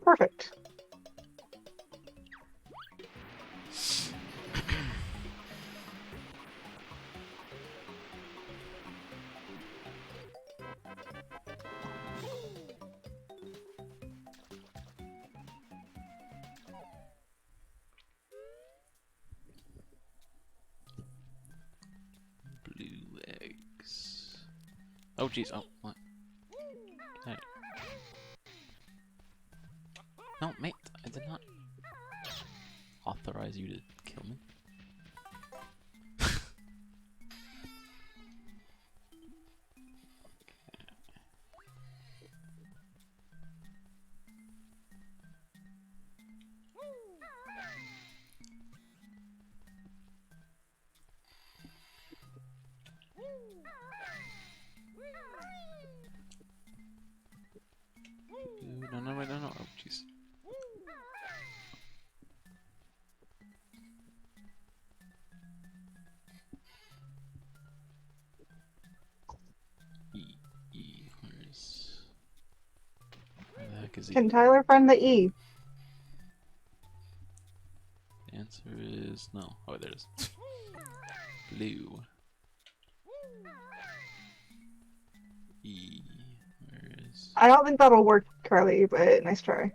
Perfect. Blue eggs. Oh, jeez. Oh, what? Hey. No, mate. I did not authorize you to kill me. No, no, wait, no, no. Oh, jeez. Where the heck is he? Can Tyler find the E? The answer is no. Oh, there it is. Blue. E. Where is? I don't think that'll work, Carly, but nice try.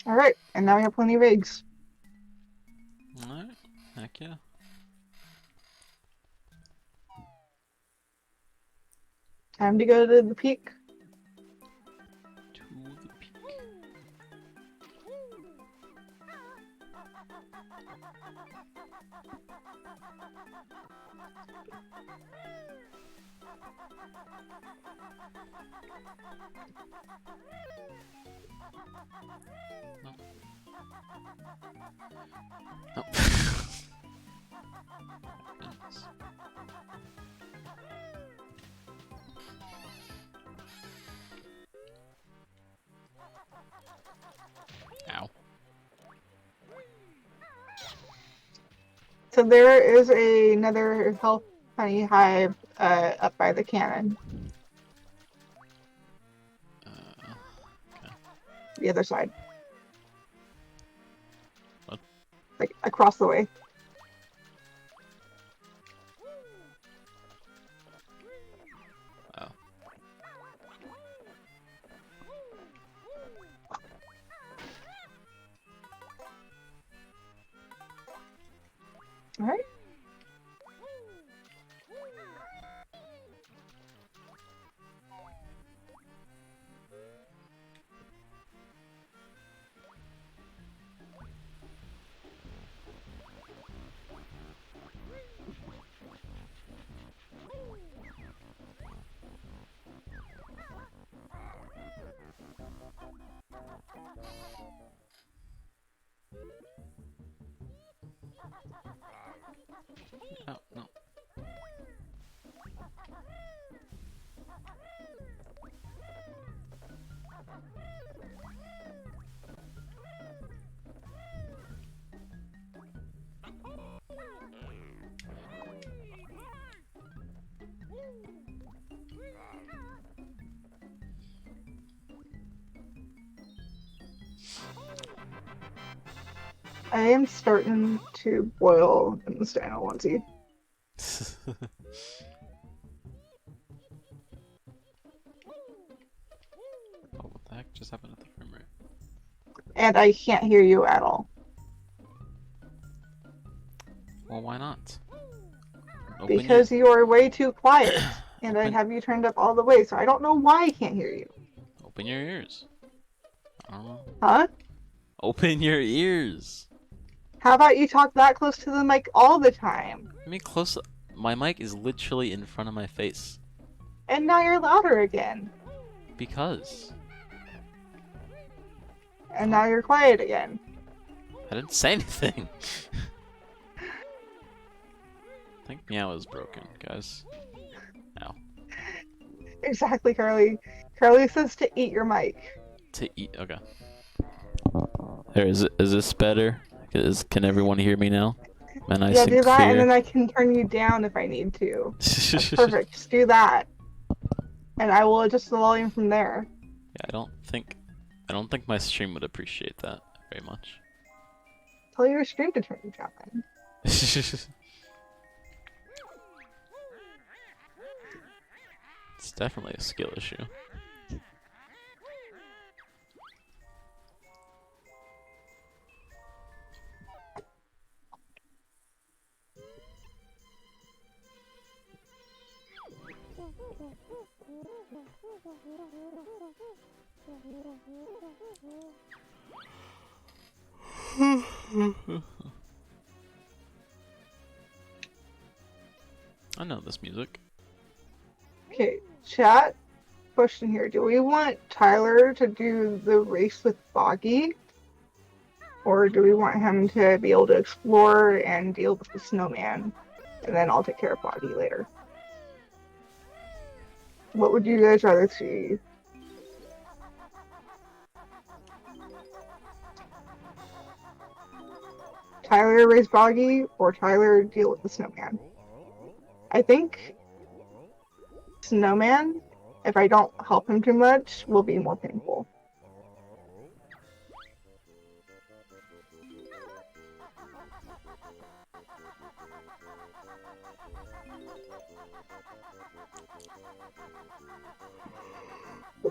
Alright, and now we have plenty of eggs. Alright. Heck yeah. Time to go to the peak. To the peak. No. No. Goodness. Ow. So there is another health honey hive up by the cannon, Okay. the other side. What? Like across the way. All right. Oh, no. I am starting to boil in the Stano onesie. Oh, what the heck just happened at the frame rate? And I can't hear you at all. Well, why not? Because you are way too quiet. And I Open- have you turned up all the way, so I don't know why I can't hear you. Open your ears. I don't know. Huh? Open your ears. How about you talk that close to the mic all the time? I mean, close. My mic is literally in front of my face. And now you're louder again. Because And now you're quiet again. I didn't say anything. I think Meow is broken, guys. Ow. Exactly, Carly. Carly says to eat your mic. To eat. Okay. There is. Is this better? Can everyone hear me now? Man, I Yeah, seem do that, and clear. then I can turn you down if I need to. That's perfect. Just do that. And I will adjust the volume from there. Yeah, I don't think my stream would appreciate that very much. Tell your stream to turn you down. It's definitely a skill issue. I know this music. Okay, chat. Question here. Do we want Tyler to do the race with Boggy? Or do we want him to be able to explore and deal with the snowman? And then I'll take care of Boggy later. What would you guys rather see? Tyler race Boggy or Tyler deal with the snowman? I think snowman, if I don't help him too much, will be more painful.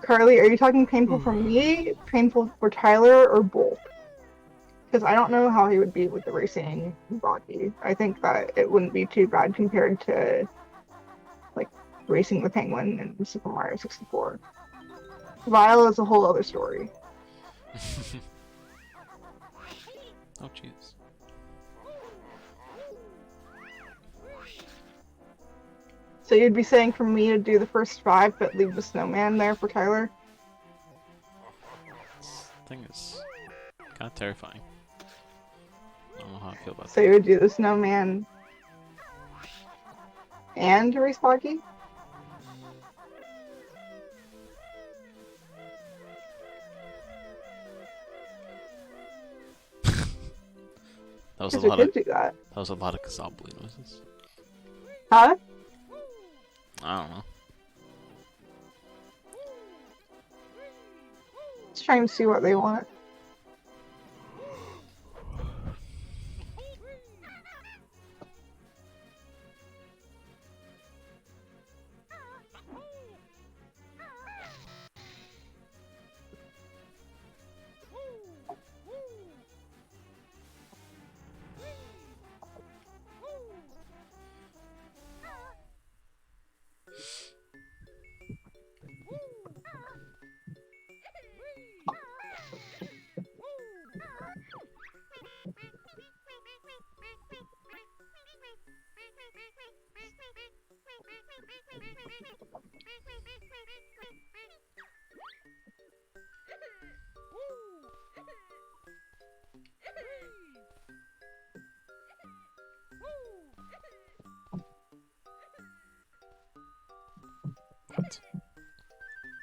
Carly, are you talking painful for me, painful for Tyler, or both? Because I don't know how he would be with the racing Boggy. I think that it wouldn't be too bad compared to, like, racing the Penguin in Super Mario 64. Vile is a whole other story. Oh, jeez. So you'd be saying for me to do the first 5, but leave the snowman there for Tyler? This thing is kind of terrifying. I don't know how I feel about So you would do the snowman and race Boggy? that. Was a Because we lot of could do that. that was a lot of Kazabli noises. Huh? I don't know. Let's try and see what they want.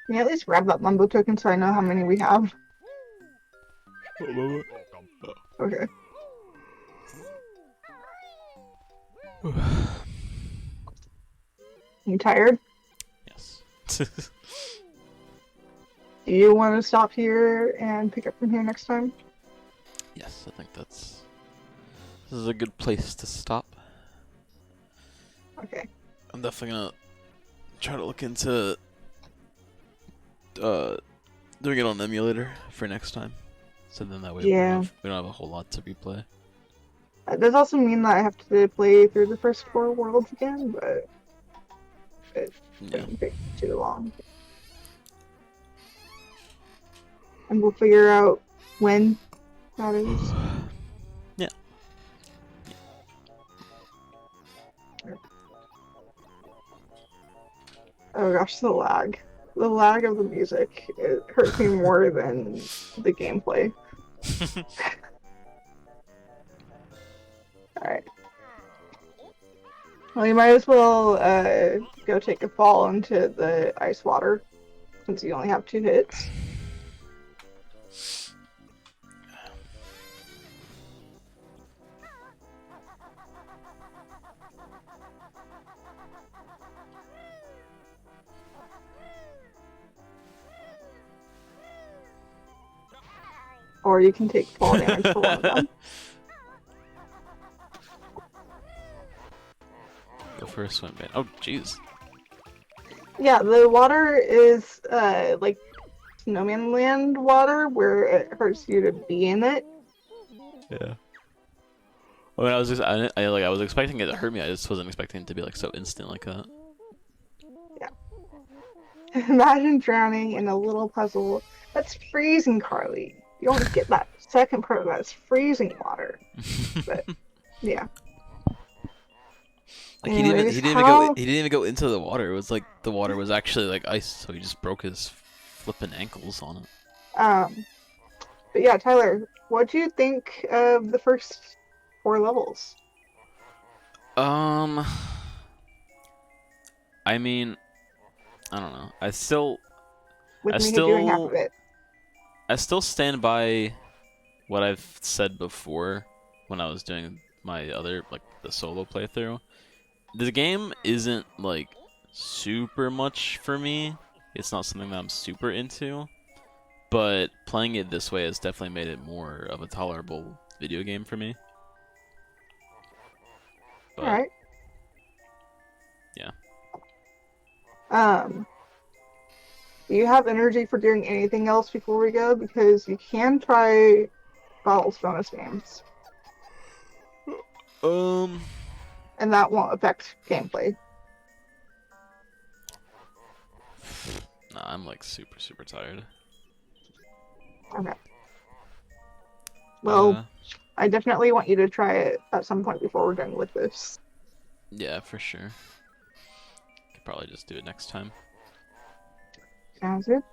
Can you at least grab that Mumbo token so I know how many we have? Okay. You tired? Yes. Do you want to stop here and pick up from here next time? Yes, I think this is a good place to stop. Okay. I'm definitely gonna try to look into doing it on emulator for next time. So then that way Yeah. we don't have a whole lot to replay. That does also mean that I have to play through the first 4 worlds again, but it Yeah. shouldn't take too long. And we'll figure out when that is. Yeah. Oh gosh, the lag. The lag of the music, it hurts me more than the gameplay. Alright. Well, you might as well go take a fall into the ice water, since you only have 2 hits. Or you can take fall damage for one of them. Go for a swim, man. Oh, jeez. Yeah, the water is like Snowman Land water, where it hurts you to be in it. Yeah. I mean, I was expecting it to hurt me. I just wasn't expecting it to be like so instant like that. Imagine drowning in a little puzzle that's freezing, Carly. You don't get that second part that's freezing water. But yeah. Like Anyways, he didn't even go into the water. It was like the water was actually like ice, so he just broke his flipping ankles on it. But yeah, Tyler, what do you think of the first 4 levels? I mean, I don't know. With me doing half of it. I still stand by what I've said before when I was doing my other, like, the solo playthrough. The game isn't, like, super much for me. It's not something that I'm super into. But playing it this way has definitely made it more of a tolerable video game for me. But, Alright. yeah. Do you have energy for doing anything else before we go? Because you can try Bottles bonus games. And that won't affect gameplay. Nah, I'm like super, super tired. Okay. Well, I definitely want you to try it at some point before we're done with this. Yeah, for sure. Could probably just do it next time. Sounds good.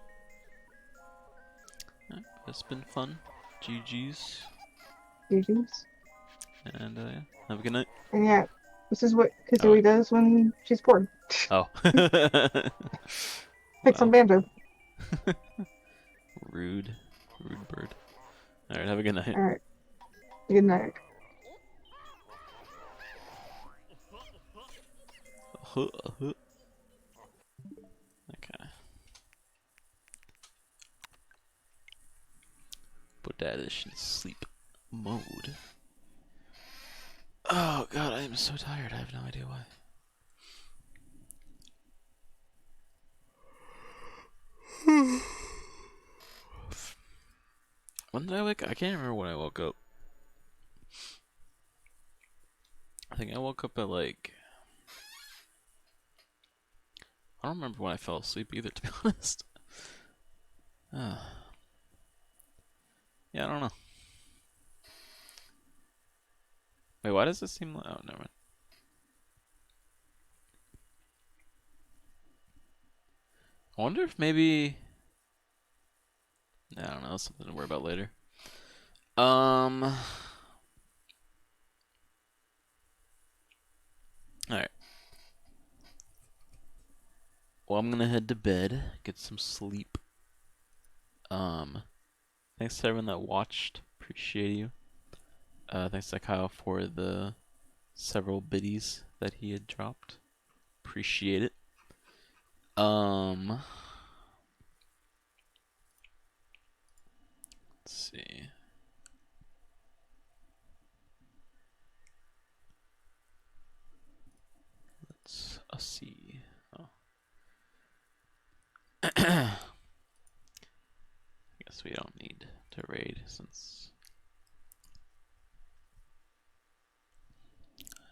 Alright, it's been fun. GG's. GG's. And yeah, have a good night. And yeah, this is what Kazooie does when she's bored. Oh. Pick some banjo. Rude. Rude bird. Alright, have a good night. Alright. Good night. Okay. Put that in sleep mode. Oh god, I am so tired. I have no idea why. When did I wake up? I can't remember when I woke up. I think I woke up at like... I don't remember when I fell asleep either, to be honest. Yeah, I don't know. Wait, why does this seem like... Oh, never mind. I wonder if maybe... I don't know, that's something to worry about later. Alright. well, I'm gonna head to bed, get some sleep. Thanks to everyone that watched. Appreciate you. Thanks to Kyle for the several biddies that he had dropped. Appreciate it. Let's see. Let's see. Oh. I guess we don't need to raid since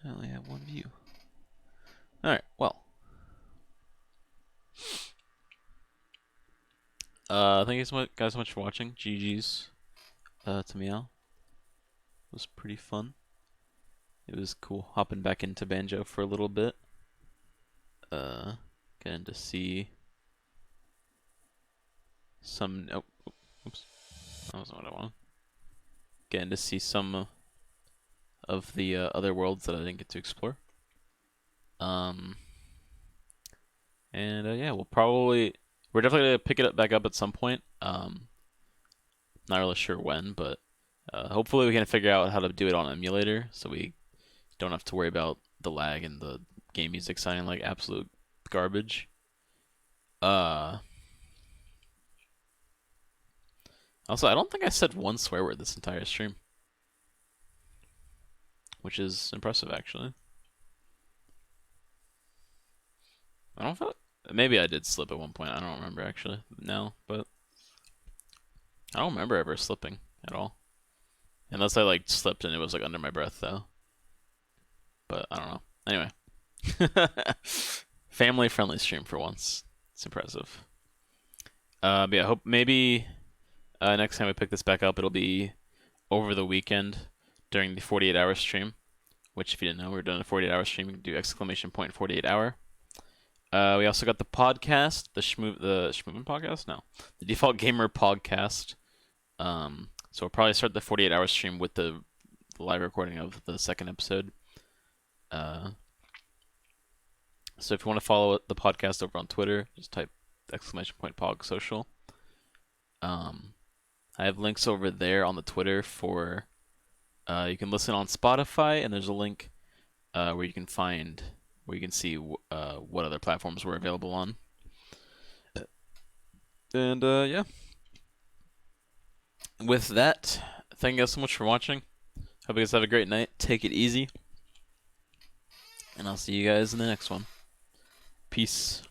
I only have one view. Alright, well. Thank you so much, guys, so much for watching. GG's to Meow. It was pretty fun. It was cool hopping back into Banjo for a little bit. Getting to see some. Oh, oops. That wasn't what I wanted. Getting to see some of the other worlds that I didn't get to explore. And yeah, we're definitely gonna pick it up back up at some point. Not really sure when, but hopefully we can figure out how to do it on emulator, so we don't have to worry about the lag and the game music sounding like absolute garbage. Also, I don't think I said one swear word this entire stream, which is impressive, actually. I don't feel. Maybe I did slip at one point. I don't remember actually now, but I don't remember ever slipping at all, unless I like slipped and it was like under my breath though. But I don't know. Anyway, family-friendly stream for once. It's impressive. But yeah, I hope maybe next time we pick this back up, it'll be over the weekend during the 48-hour stream. Which, if you didn't know, we're doing a 48-hour stream. You can do exclamation point 48-hour. We also got the podcast, the Schmoovin podcast? No. The Default Gamer podcast. So we'll probably start the 48-hour stream with the live recording of the second episode. So if you want to follow the podcast over on Twitter, just type exclamation point pog social. I have links over there on the Twitter for you can listen on Spotify, and there's a link where you can see what other platforms we're available on. And yeah. With that, thank you guys so much for watching. Hope you guys have a great night. Take it easy. And I'll see you guys in the next one. Peace.